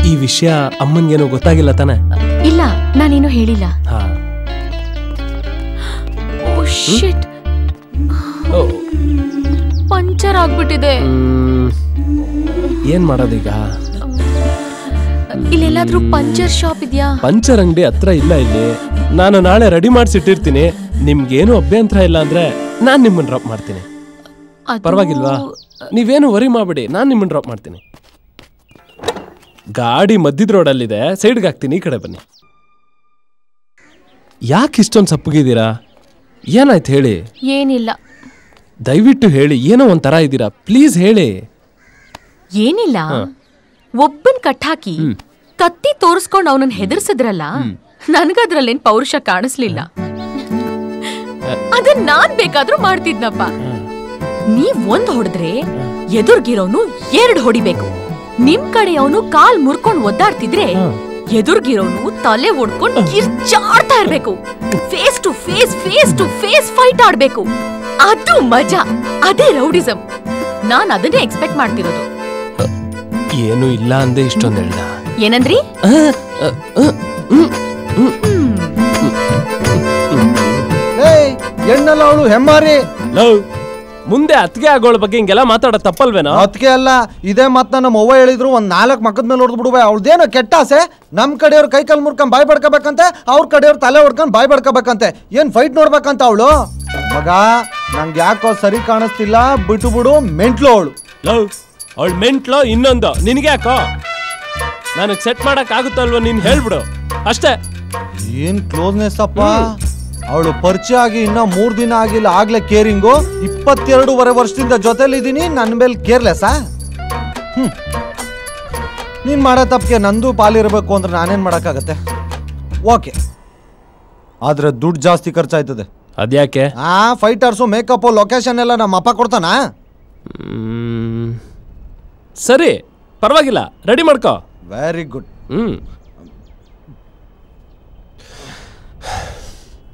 ಈ ವಿಷಯ ಅಮ್ಮನ್ಗೇನು ಗೊತ್ತಾಗಿಲ್ಲ ತಾನೆ? ಇಲ್ಲ, ನಾನೇನು ಹೇಳಿಲ್ಲ. ಪಂಚರ್ ಆಗ್ಬಿಟ್ಟಿದೆ. ಏನ್ ಮಾಡೋದೀಗ? ಇಲ್ಲೆಲ್ಲಾದ್ರೂ ಪಂಚರ್ ಶಾಪ್ ಇದೆಯಾ? ಪಂಚರ್ ಅಂಗಡಿ ಹತ್ರ ಇಲ್ಲ ಇಲ್ಲಿ. ನಾನು ನಾಳೆ ರೆಡಿ ಮಾಡಿಸಿಟ್ಟಿರ್ತೀನಿ. ನಿಮ್ಗೇನು ಅಭ್ಯಂತರ ಇಲ್ಲ ಅಂದ್ರೆ ನಾನ್ ನಿಮ್ಮನ್ನ ಡ್ರಾಪ್ ಮಾಡ್ತೀನಿ. ಪರವಾಗಿಲ್ವಾ? ನೀವೇನು ವರಿ ಮಾಡ್ಬೇಡಿ, ನಾನ್ ನಿಮ್ಮನ್ನ ಡ್ರಾಪ್ ಮಾಡ್ತೀನಿ. ಗಾಡಿ ಮಧ್ಯದ ರೋಡಲ್ಲಿದೆ, ಸೈಡ್ಗೆ ಹಾಕ್ತೀನಿ, ಈ ಕಡೆ ಬನ್ನಿ. ಯಾಕೆ ಇಷ್ಟೊಂದು ಸಪ್ಪಗಿದ್ದೀರಾ? ಏನಾಯ್ತು ಹೇಳಿ? ಏನಿಲ್ಲ. ದಯವಿಟ್ಟು ಹೇಳಿ, ಏನೋ ಒಂಥರ ಇದ್ದೀರಾ, ಪ್ಲೀಸ್ ಹೇಳಿ. ಏನಿಲ್ಲ, ಒಬ್ಬನ್ ಕಟ್ಟಾಕಿ ಕತ್ತಿ ತೋರಿಸ್ಕೊಂಡು ಅವನನ್ನ ಹೆದರ್ಸಿದ್ರಲ್ಲ, ನನ್ಗದ್ರಲ್ಲೇನ್ ಪೌರುಷ ಕಾಣಿಸ್ಲಿಲ್ಲ. ಅದನ್ನ ನಾನ್ ಬೇಕಾದ್ರೂ ಮಾಡ್ತಿದ್ನಪ್ಪ. ನೀವ್ 1 ಹೊಡೆದ್ರೆ ಎದುರ್ಗಿರೋನು 2 ಹೊಡಿಬೇಕು. ನಿಮ್ ಕಡೆ ಅವನು ಕಾಲ್ ಮುರ್ಕೊಂಡ್ ಒದ್ದಾಡ್ತಿದ್ರೆ ಎದುರ್ಗಿರೋನು ತಲೆ ಒಡ್ಕೊಂಡ್ ಕಿರ್ಚಾಡ್ತಾ ಇರ್ಬೇಕು. ಫೇಸ್ ಟು ಫೇಸ್ ಫೈಟ್ ಆಡ್ಬೇಕು. ಅದು ಮಜಾ, ಅದೇ ರೌಡಿಸಂ. ನಾನ್ ಅದನ್ನೇ ಎಕ್ಸ್ಪೆಕ್ಟ್ ಮಾಡ್ತಿರೋದು. ಏನು ಇಲ್ಲ ಅಂದೆ ಇಷ್ಟೊಂದು ಹೇಳ್ದ. ಏನಂದ್ರಿ? ಹೆಣ್ಣಲ್ಲ ಅವಳು, ಹೆಮ್ಮಾರಿ. ಮುಂದೆ ಅತ್ಗೆ ಆಗೋಳ ಬಗ್ಗೆ ಹಿಂಗೆಲ್ಲ ಮಾತಾಡೋ ತಪ್ಪಲ್ವೇನೋ? ಅತ್ಗೆ ಅಲ್ಲ, ಇದೇ ಮಾತನ್ನ ನಮ್ಮ ಅವ್ವ ಹೇಳಿದ್ರು. 4 ಮಕ್ಕದ ಮೇಲೆ ಹೊಡೆದು ಬಿಡುವೆ. ಅವಳದೇನೋ ಕೆಟ್ಟ ಆಸೆ. ನಮ್ ಕಡೆಯವ್ರು ಕೈ ಕಾಲು ಮುರ್ಕೊಂಡ್ ಬಾಯ್ ಬಡ್ಕೋಬೇಕಂತೆ, ಅವ್ರ ಕಡೆಯವ್ರು ತಲೆ ಹೊಡ್ಕೊಂಡ್ ಬಾಯ್ ಬಡ್ಕೋಬೇಕಂತೆ. ಏನ್ ಫೈಟ್ ನೋಡ್ಬೇಕಂತ ಅವಳು? ಮಗ, ನಂಗೆ ಯಾಕೋ ಸರಿ ಕಾಣಿಸ್ತಿಲ್ಲ, ಬಿಟ್ಟು ಬಿಡು. ಮೆಂಟ್ಲು ಅವಳು. ಅವಳು ಮೆಂಟ್ಲು. ಇನ್ನೊಂದು ನಿನ್ಗೆ ಯಾಕೋ? ನನಗ್ ಸೆಟ್ ಮಾಡಕ್ ಆಗುತ್ತಲ್ವ, ನೀನ್ ಹೇಳ್ಬಿಡು ಅಷ್ಟೇ. ಏನ್ ಕ್ಲೋಸ್ನೆಸ್ ಅಪ್ಪ. ಅವಳು ಪರಿಚಯ ಆಗಿ ಇನ್ನ 3 ದಿನ ಆಗಿಲ್ಲ, ಆಗ್ಲೇ ಕೇರಿಂಗು. 22.5 ವರ್ಷದಿಂದ ಜೊತೆಲಿದ್ದೀನಿ, ನನ್ನ ಮೇಲೆ ಕೇರ್ಲೆಸ್ಸಾ? ನೀನ್ ಮಾಡೋ ತಪ್ಪಿಗೆ ನಂದು ಪಾಲಿರಬೇಕು ಅಂದ್ರೆ ನಾನೇನ್ ಮಾಡಕ್ಕಾಗತ್ತೆ? ಓಕೆ, ಆದ್ರೆ ದುಡ್ಡು ಜಾಸ್ತಿ ಖರ್ಚಾಯ್ತದೆ. ಅದ್ಯಾಕೆ? ಫೈಟರ್ಸು, ಮೇಕಪ್, ಲೊಕೇಶನ್ ಎಲ್ಲ ನಮ್ಮ ಅಪ್ಪ ಕೊಡ್ತಾನ. ಸರಿ, ಪರವಾಗಿಲ್ಲ, ರೆಡಿ ಮಾಡ್ಕೋ. Very good.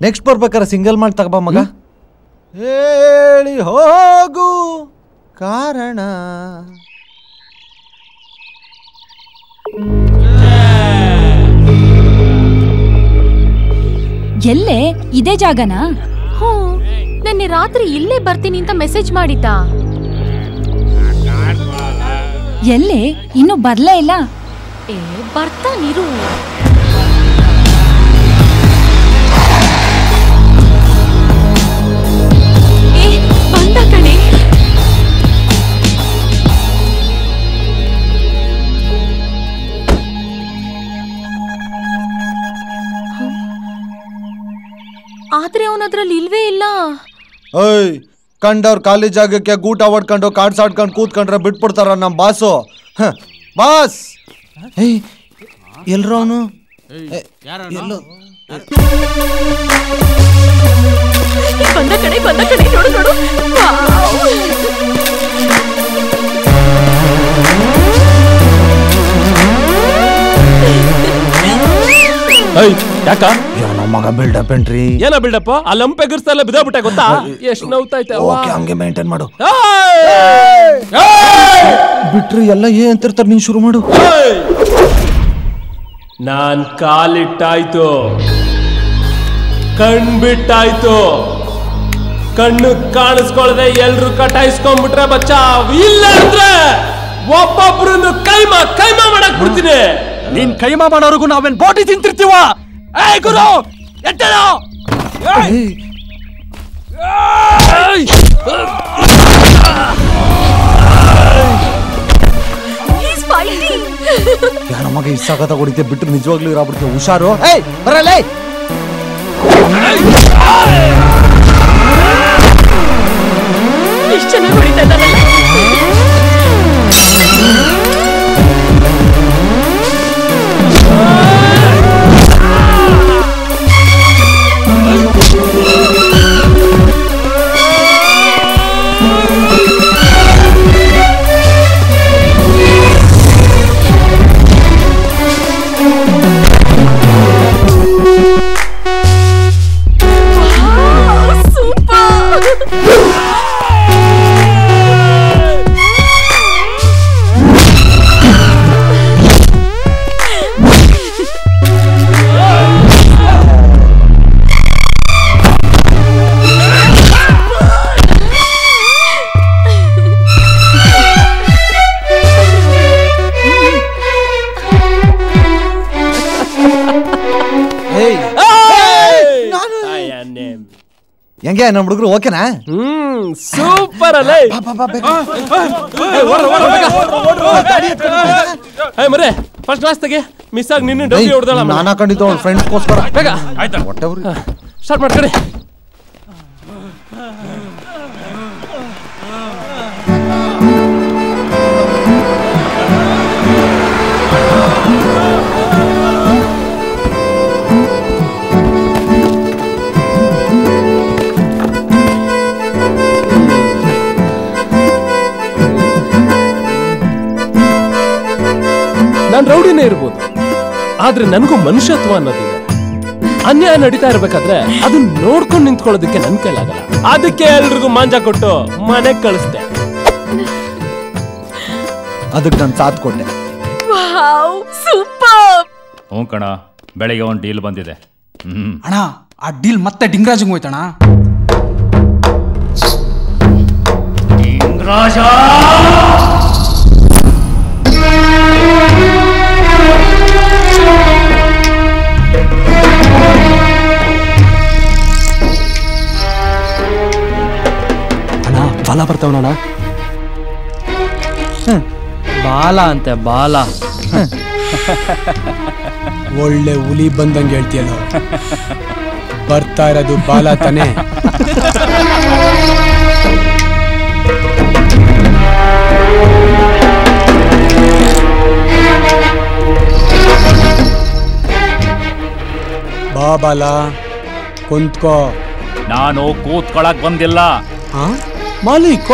ನೆಕ್ಸ್ಟ್ ಬರ್ಬೇಕಾರೆ ಸಿಂಗಲ್ ಮಾಡಿ ತಗಬಾ ಮಗ. ಹೇಳಿ ಹೋಗು ಕಾರಣ. ಎಲ್ಲೇ? ಇದೇ ಜಾಗನಾ? ನೆನ್ನೆ ರಾತ್ರಿ ಇಲ್ಲೇ ಬರ್ತೀನಿ ಅಂತ ಮೆಸೇಜ್ ಮಾಡಿದ್ದ. ಎಲ್ಲೇ ಇನ್ನು ಬರ್ಲೇ ಇಲ್ಲ. ಬರ್ತಾನಿರು. ಬಂದ ಕಣೆ. ಆದ್ರೆ ಅವನದ್ರಲ್ಲಿ ಇಲ್ವೇ ಇಲ್ಲ. ಓಯ್ ಕಂಡವ್ರ ಖಾಲಿ ಜಾಗಕ್ಕೆ ಗೂಟ ಹೊಡ್ಕೊಂಡು ಕಾಡ್ಸಾಡ್ಕೊಂಡು ಕೂತ್ಕೊಂಡ್ರೆ ಬಿಟ್ಬಿಡ್ತಾರ ನಮ್ಮ ಬಾಸು. ಬಾಸ್ ಎಲ್ರ ಅವನು? ಬಂದ ಕಡೆ ನೋಡು ನೋಡು. ಯಾಕ ನಮ್ಮ ಮಗ ಬಿಲ್ಡಪ್ ಏನ್ರಿ? ಏನ ಬಿಲ್ಡಪ್? ಆ ಲಂಪ್ ಎಗರ್ಸ್ತಾ ಬಿದ್ದೋಗ್ಬಿಟ್ಟೆ ಗೊತ್ತಾ? ಎಷ್ಟು ನೋವ್ತೈತೆ. ಹಂಗೆ ಮೇಂಟೈನ್ ಮಾಡು. ಬಿಟ್ರಿ ಎಲ್ಲ ಅಂತಿರ್ತಾರ, ನೀನ್ ಶುರು ಮಾಡು. ನಾನ್ ಕಾಲಿಟ್ಟಾಯ್ತು, ಕಣ್ಬಿಟ್ಟಾಯ್ತು, ಕಣ್ಣು ಕಾಣಿಸ್ಕೊಳ್ದೆ ಎಲ್ರು ಕಟಾಯಿಸ್ಕೊಂಡ್ಬಿಟ್ರೆ ಬಚ್ಚಾ, ಇಲ್ಲ ಅಂದ್ರೆ ಒಬ್ಬೊಬ್ರನ್ನು ಕೈಮಾ ಮಾಡಕ್ ಬಿಡ್ತೀನಿ. ನೀನ್ ಕೈಮಾ ಮಾಡೋರ್ಗು ನಾವೇನ್ ಬೋಟಿ ತಿಂತಿರ್ತೀವ? ಏಯ್ ಗುರು ಎದ್ದೇಳು! ನಮಗೆ ಇಷ್ಟಾಗತ ಹೊಡಿತೆ ಬಿಟ್ರೆ ನಿಜವಾಗ್ಲೂ ಇರಾಬಿಡ್ತೀವಿ. ಹುಷಾರು. ಏಯ್ ಬರಲ್ಲ. ಎಷ್ಟು ಚೆನ್ನಾಗಿ ಹೊಡಿತಾ ಇದ್ದಾರಲ್ಲ. ಹೆಂಗೆ ನಮ್ಮ ಹುಡುಗರು ಓಕೆನಾ? ಸೂಪರ್ ಅಲ್ಲ. ಮರೆ ಫಸ್ಟ್ ಕ್ಲಾಸ್ ತೆಗೆ. ಮಿಸ್ ಆಗಿ ನಿನ್ನ ಡಬ್ಬಿ ಹೊಡೆದಳ. ನಾನು ಹಾಕೊಂಡಿದ್ದು ಅವ್ರ ಫ್ರೆಂಡ್ಸ್ಗೋಸ್ಕರ. ಬೇಗ ಆಯ್ತಾ ಸ್ಟಾರ್ಟ್ ಮಾಡ್ಕೊಳ್ಳಿ. ನಾನು ರೌಡಿನೇ ಇರ್ಬೋದು, ಆದ್ರೆ ನನಗೂ ಮನುಷ್ಯತ್ವ ಅನ್ನೋದಿದೆ. ಅನ್ಯಾಯ ನಡೀತಾ ಇರ್ಬೇಕಾದ್ರೆ ಅದನ್ನ ನೋಡ್ಕೊಂಡು ನಿಂತ್ಕೊಳ್ಳೋದಕ್ಕೆ ನನ್ ಕೈಲಾಗಲ್ಲ. ಅದಕ್ಕೆ ಎಲ್ರಿಗೂ ಮಾಂಜ ಕೊಟ್ಟು ಮನೆಗ್ ಕಳಿಸ್ದೆ. ಅದಕ್ಕೆ ನಾನು ಸಾಥ್ ಕೊಟ್ಟೆ. ಸೂಪರ್. ಹ್ಞೂ ಕಣ, ಬೆಳಿಗ್ಗೆ ಒಂದು ಡೀಲ್ ಬಂದಿದೆ. ಅಣ್ಣ ಆ ಡೀಲ್ ಮತ್ತೆ ಡಿಂಗ್ರಾಜ್ಗೆ ಹೋಯ್ತಣ್ಣ. ಡಿಂಗ್ರಾಜ ಬಾಲ ಬರ್ತಾವಣ್ಣ. ಬಾಲ ಅಂತೆ ಬಾಲ. ಒಳ್ಳೆ ಹುಲಿ ಬಂದಂಗೆ ಹೇಳ್ತೀಯಲ್ಲ. ಬರ್ತಾ ಇರೋದು ಬಾಲ ತಾನೆ. ಬಾ ಬಾಲ ಕುಂತ್ಕೋ. ನಾನು ಕೂತ್ಕೊಳಕ್ ಬಂದಿಲ್ಲ. ಮಾಲೀಕ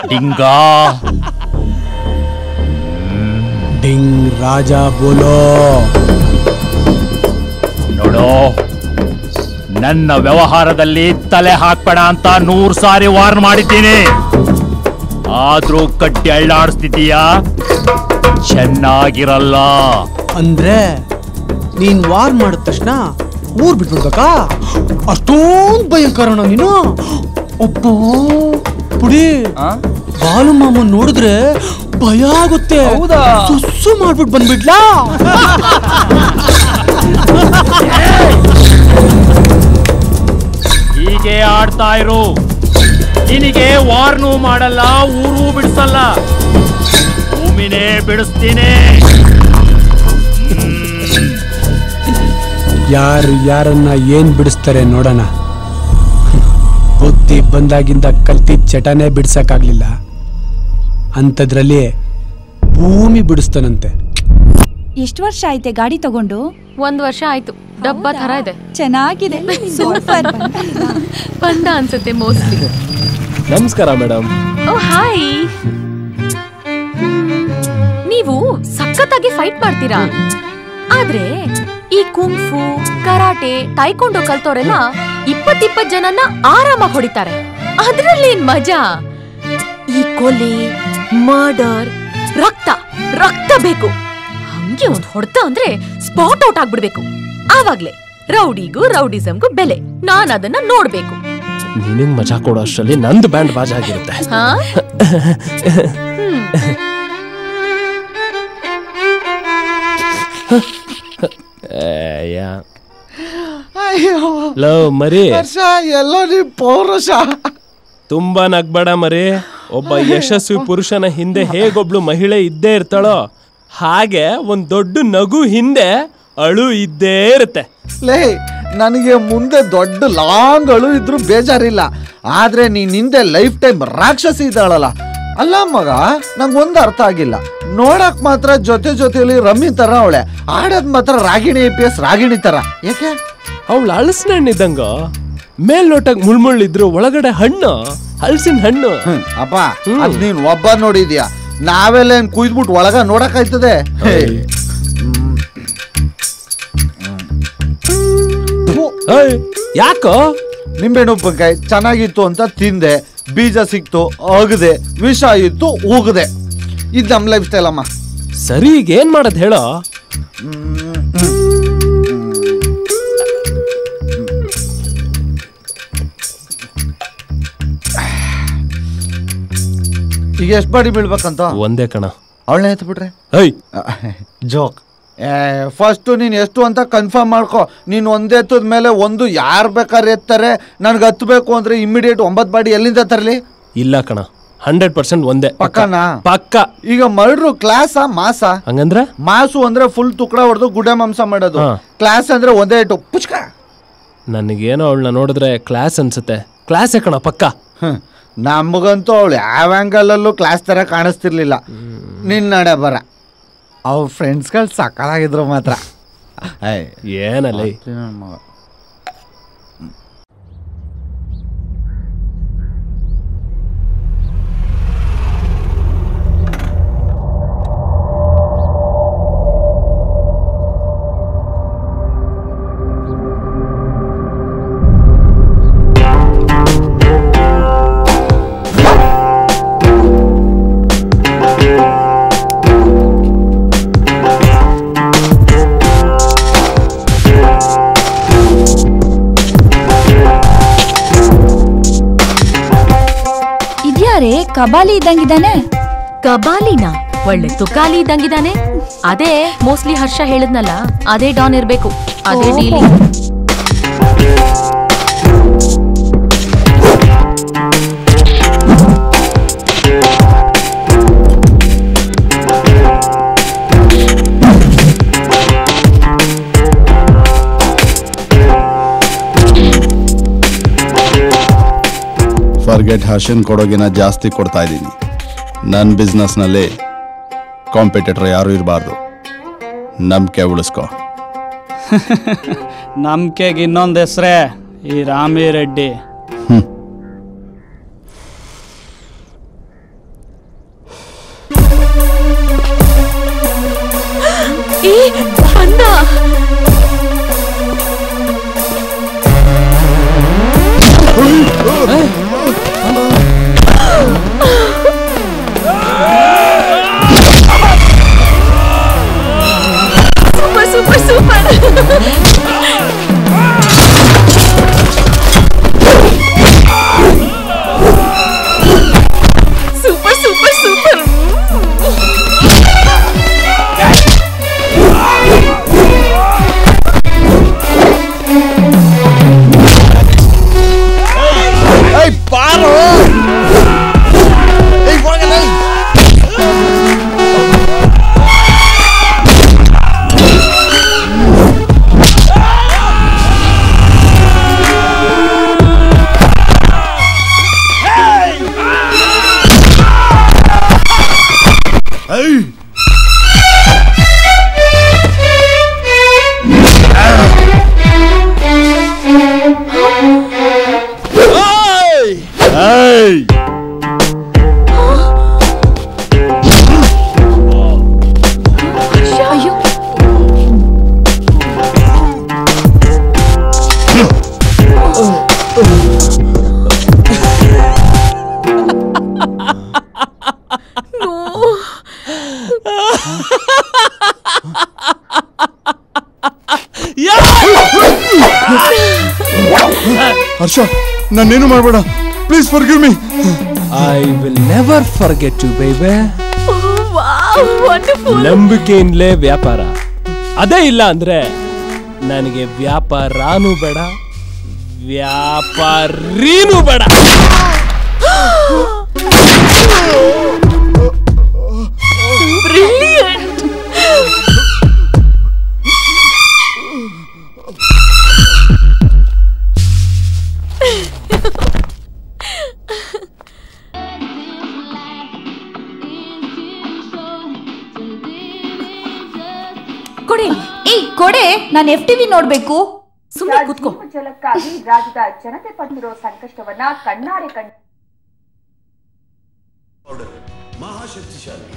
ಡಿಂಗಾ ಡಿಂಗ್ ರಾಜ ಬೋಲೋ. ನೋಡೋ, ನನ್ನ ವ್ಯವಹಾರದಲ್ಲಿ ತಲೆ ಹಾಕ್ಬೇಡ ಅಂತ 100 ಸಾರಿ ವಾರ್ನ್ ಮಾಡಿದ್ದೀನಿ. ಆದ್ರೂ ಕಟ್ಟಿ ಅಳ್ಳಾಡಿಸ್ತಿದ್ದೀಯಾ? ಚೆನ್ನಾಗಿರಲ್ಲ. ಅಂದ್ರೆ ನೀನ್ ವಾರ್ ಮಾಡಿದ ತಕ್ಷಣ ಊರ್ ಬಿಟ್ಬಿಡ್ಬೇಕಾ? ಅಷ್ಟೊಂದು ಭಯಂಕರಣ ನೀನು. ಒಪ್ಪೋ ಪುಡಿ ಬಾಲು ಮಾಮ ನೋಡಿದ್ರೆ ಭಯ ಆಗುತ್ತೆ. ಹೌದಾ? ಸುಸ್ಸು ಮಾಡ್ಬಿಟ್ಟು ಬಂದ್ಬಿಡ್ಲಾ? ಹೀಗೆ ಆಡ್ತಾ ಇರು. ನಿನಗೆ ವಾರ್ನೂ ಮಾಡಲ್ಲ, ಊರು ಬಿಡಿಸಲ್ಲ, ಭೂಮಿನೇ ಬಿಡಿಸ್ತೀನಿ. ಯಾರು ಯಾರನ್ನ ಏನ್ ಬಿಡಿಸ್ತಾರೆ ನೋಡೋಣ. ಬುದ್ಧಿ ಬಂದಾಗಿಂದ ಕಲ್ತಿದ್ದ ಚಟನೇ ಬಿಡ್ಸಕ್ಕಾಗ್ಲಿಲ್ಲ, ಅಂಥದ್ರಲ್ಲಿ ಭೂಮಿ ಬಿಡಿಸ್ತಾನಂತೆ. ಎಷ್ಟು ವರ್ಷ ಆಯ್ತೆ ಗಾಡಿ ತಗೊಂಡು? 1 ವರ್ಷ ಆಯ್ತು. ಡಬ್ಬ ತರ ಇದೆ, ಚೆನ್ನಾಗಿದೆ. ಸೂಪರ್. ಬಂದ ಅನ್ಸುತ್ತೆ ಮೋಸ್ಟ್ಲಿ. ನಮಸ್ಕಾರ ಮೇಡಮ್. ಓ ಹಾಯ್. ನೀವು ಸಖತ್ತಾಗಿ ಫೈಟ್ ಮಾಡ್ತೀರಾ, ಆದ್ರೆ ಈ ಕುಂಫು, ಕರಾಟೆ, ಟೈಕೊಂಡೋ ಕಲ್ತೋರೆಲ್ಲ 20 ಜನನ್ನ ಆರಾಮಾಗಿ ಹೊಡಿತಾರೆ. ಅದ್ರಲ್ಲಿ ಏನ್ ಮಜಾ? ಈ ಕೊಲೆ, ಮರ್ಡರ್, ರಕ್ತ ರಕ್ತ ಬೇಕು. ಹಂಗೆ ಒಂದ್ ಹೊಡ್ತ ಅಂದ್ರೆ ಸ್ಪಾಟ್ ಔಟ್ ಆಗ್ಬಿಡ್ಬೇಕು. ಆವಾಗ್ಲೇ ರೌಡಿಗೂ ರೌಡಿಸಮ್ಗೂ ಬೆಲೆ. ನಾನ್ ಅದನ್ನ ನೋಡ್ಬೇಕು. ನಿನಗ್ ಮಜಾ ಕೊಡೋ ಅಷ್ಟರಲ್ಲಿ ನಂದು ಬ್ಯಾಂಡ್ ಬಾಜಾ ಆಗಿರುತ್ತೆ. ಲವ್ ಮರಿ ಎಲ್ಲೋ ನೀ ಪೌರುಷ. ತುಂಬಾ ನಗ್ಬೇಡ ಮರಿ. ಒಬ್ಬ ಯಶಸ್ವಿ ಪುರುಷನ ಹಿಂದೆ ಹೇಗೊಬ್ಳು ಮಹಿಳೆ ಇದ್ದೇ ಇರ್ತಾಳೋ ಹಾಗೆ ಒಂದ್ ದೊಡ್ಡ ನಗು ಹಿಂದೆ ಅಳು ಇದ್ದೇ ಇರುತ್ತೆ. ಲೇ, ನನಗೆ ಮುಂದೆ ದೊಡ್ಡ ಲಾಂಗ್ ಅಳು ಇದ್ರು ಬೇಜಾರಿಲ್ಲ, ಆದ್ರೆ ನೀನ್ ಹಿಂದೆ ಲೈಫ್ ಟೈಮ್ ರಾಕ್ಷಸಿ ಇದ್ದಾಳಲ್ಲ. ಅಲ್ಲ ಮಗ, ನಂಗೊಂದು ಅರ್ಥ ಆಗಿಲ್ಲ. ನೋಡಕ್ ಮಾತ್ರ ಜೊತೆಲಿ ರಮ್ಮಿ ತರ ಅವಳೆ, ಆಡೋದ್ ಮಾತ್ರ ರಾಗಿಣಿ APS ರಾಗಿಣಿ ತರ. ಯಾಕೆ? ಅವಳು ಹಲಸಿನ ಹಣ್ಣು ಇದ್ದಂಗ, ಮೇಲ್ನೋಟಕ್ ಮುಳ್ಳಿದ್ರು ಒಳಗಡೆ ಹಣ್ಣು, ಹಲಸಿನ ಹಣ್ಣು. ಅಪ್ಪ, ಅದ್ ನೀನ್ ಒಬ್ಬ ನೋಡಿದ್ಯಾ, ನಾವೆಲ್ಲ ಏನ್ ಕುಯ್ದ್ಬಿಟ್ಟು ಒಳಗ ನೋಡಕ್ ಆಯ್ತದೆ? ಯಾಕೋ? ನಿಂಬೆಹಣ್ಣು ಉಪ್ಪಿನಕಾಯಿ ಚೆನ್ನಾಗಿತ್ತು ಅಂತ ತಿಂದೆ, ಬೀಜ ಸಿಕ್ತು ಅಗದೆ, ವಿಷ ಇತ್ತು ಉಗದೆ. ಇದು ನಮ್ ಲೈಫ್ ಸ್ಟೈಲ್ ಅಮ್ಮ. ಸರಿ, ಈಗ ಏನ್ ಮಾಡೋದ್ ಹೇಳೋ? ಈಗ ಎಷ್ಟು ಬಾಡಿ ಬೀಳ್ಬೇಕಂತ? ಒಂದೇ ಕಣ. ಅವಳನ್ನ ಎತ್ತು ಬಿಟ್ರೆ ಜೋಕ್. ಫಸ್ಟ್ ನೀನು ಎಷ್ಟು ಅಂತ ಕನ್ಫರ್ಮ್ ಮಾಡ್ಕೊ. ನೀನು ಒಂದೇ ಎತ್ತದ ಮೇಲೆ ಒಂದು ಯಾರು ಬೇಕಾದ್ರೆ ಎತ್ತಾರೆ. ನನ್ಗೆ ಹತ್ಬೇಕು ಅಂದ್ರೆ ಇಮಿಡಿಯೇಟ್ 9 ಬಾಡಿ ಎಲ್ಲಿಂದ ತರಲಿ? ಇಲ್ಲ ಕಣ, 100% ಒಂದೇ. ಪಕ್ಕನಾ? ಪಕ್ಕ. ಈಗ ಮರ್ಡ್ರು ಕ್ಲಾಸಾ ಮಾಸ? ಹಂಗಂದ್ರೆ ಮಾಸು ಅಂದ್ರೆ ಫುಲ್ ತುಕಡ ಹೊಡೆದು ಗುಡ್ಡೆ ಮಾಂಸ ಮಾಡೋದು. ಕ್ಲಾಸ್ ಅಂದ್ರೆ ಒಂದೇ ಇಟ್ಟು ಪುಚ್ಕ. ನನಗೇನೋ ಅವಳನ್ನ ನೋಡಿದ್ರೆ ಕ್ಲಾಸ್ ಅನ್ಸುತ್ತೆ. ಕ್ಲಾಸೇ ಕಣ ಪಕ್ಕ. ನಮಗಂತೂ ಅವಳು ಯಾವ ಆ್ಯಂಗಲಲ್ಲೂ ಕ್ಲಾಸ್ ತರ ಕಾಣಿಸ್ತಿರ್ಲಿಲ್ಲ. ನಿನ್ನ ನಡೆ ಬರ ಅವ್ ಫ್ರೆಂಡ್ಸ್ಗಳು ಸಕ್ಕಲಾಗಿದ್ರು ಮಾತ್ರ. ಏನಲ್ಲ ಮಗ. ಕಬಾಲಿ ಇದ್ದಂಗಿದ್ದಾನೆ. ಕಬಾಲಿನ? ಒಳ್ಳೆ ತುಕಾಲಿ ಇದ್ದಂಗಿದ್ದಾನೆ. ಅದೇ ಮೋಸ್ಟ್ಲಿ ಹರ್ಷ ಹೇಳಿದ್ನಲ್ಲ, ಅದೇ ಡಾನ್ ಇರ್ಬೇಕು. ಅದೇ ಡೀಲಿ. ಫಾರ್ಗೆಟ್ ಹರ್ಷನ್ ಕೊಡೋಗಿನ ಜಾಸ್ತಿ ಕೊಡ್ತಾ ಇದ್ದೀನಿ. ನನ್ನ ಬಿಸ್ನೆಸ್ನಲ್ಲಿ ಕಾಂಪಿಟೇಟರ್ ಯಾರು ಇರಬಾರ್ದು. ನಂಬಿಕೆ ಉಳಿಸ್ಕೊ. ನಂಬಿಕೆಗೆ ಇನ್ನೊಂದು ಹೆಸರೇ ಈ ರಾಮಿರೆಡ್ಡಿ. ಹರ್ಷ ನಾನೇನು ಮಾಡಬೇಡ please forgive me. I will never forget you baby. ನಂಬಿಕೆಯಿಂದಲೇ ವ್ಯಾಪಾರ. ಅದೇ ಇಲ್ಲ ಅಂದ್ರೆ ನನಗೆ ವ್ಯಾಪಾರನೂ ಬೇಡ, ವ್ಯಾಪಾರೀನೂ ಬೇಡ. ಕೊಡೆ ಕೊಡೆ, ನಾನು FTV ನೋಡ್ಬೇಕು. ಸುಮ್ಮನೆ ಕೂತ್ಕೋ. ಜಲಕ್ಕಾಗಿ ರಾಜ್ಯದ ಜನತೆ ಪಟ್ಟಿರೋ ಸಂಕಷ್ಟವನ್ನ ಕಣ್ಣಾರೆ ಕಂಡು ಮಹಾಶಕ್ತಿಶಾಲಿ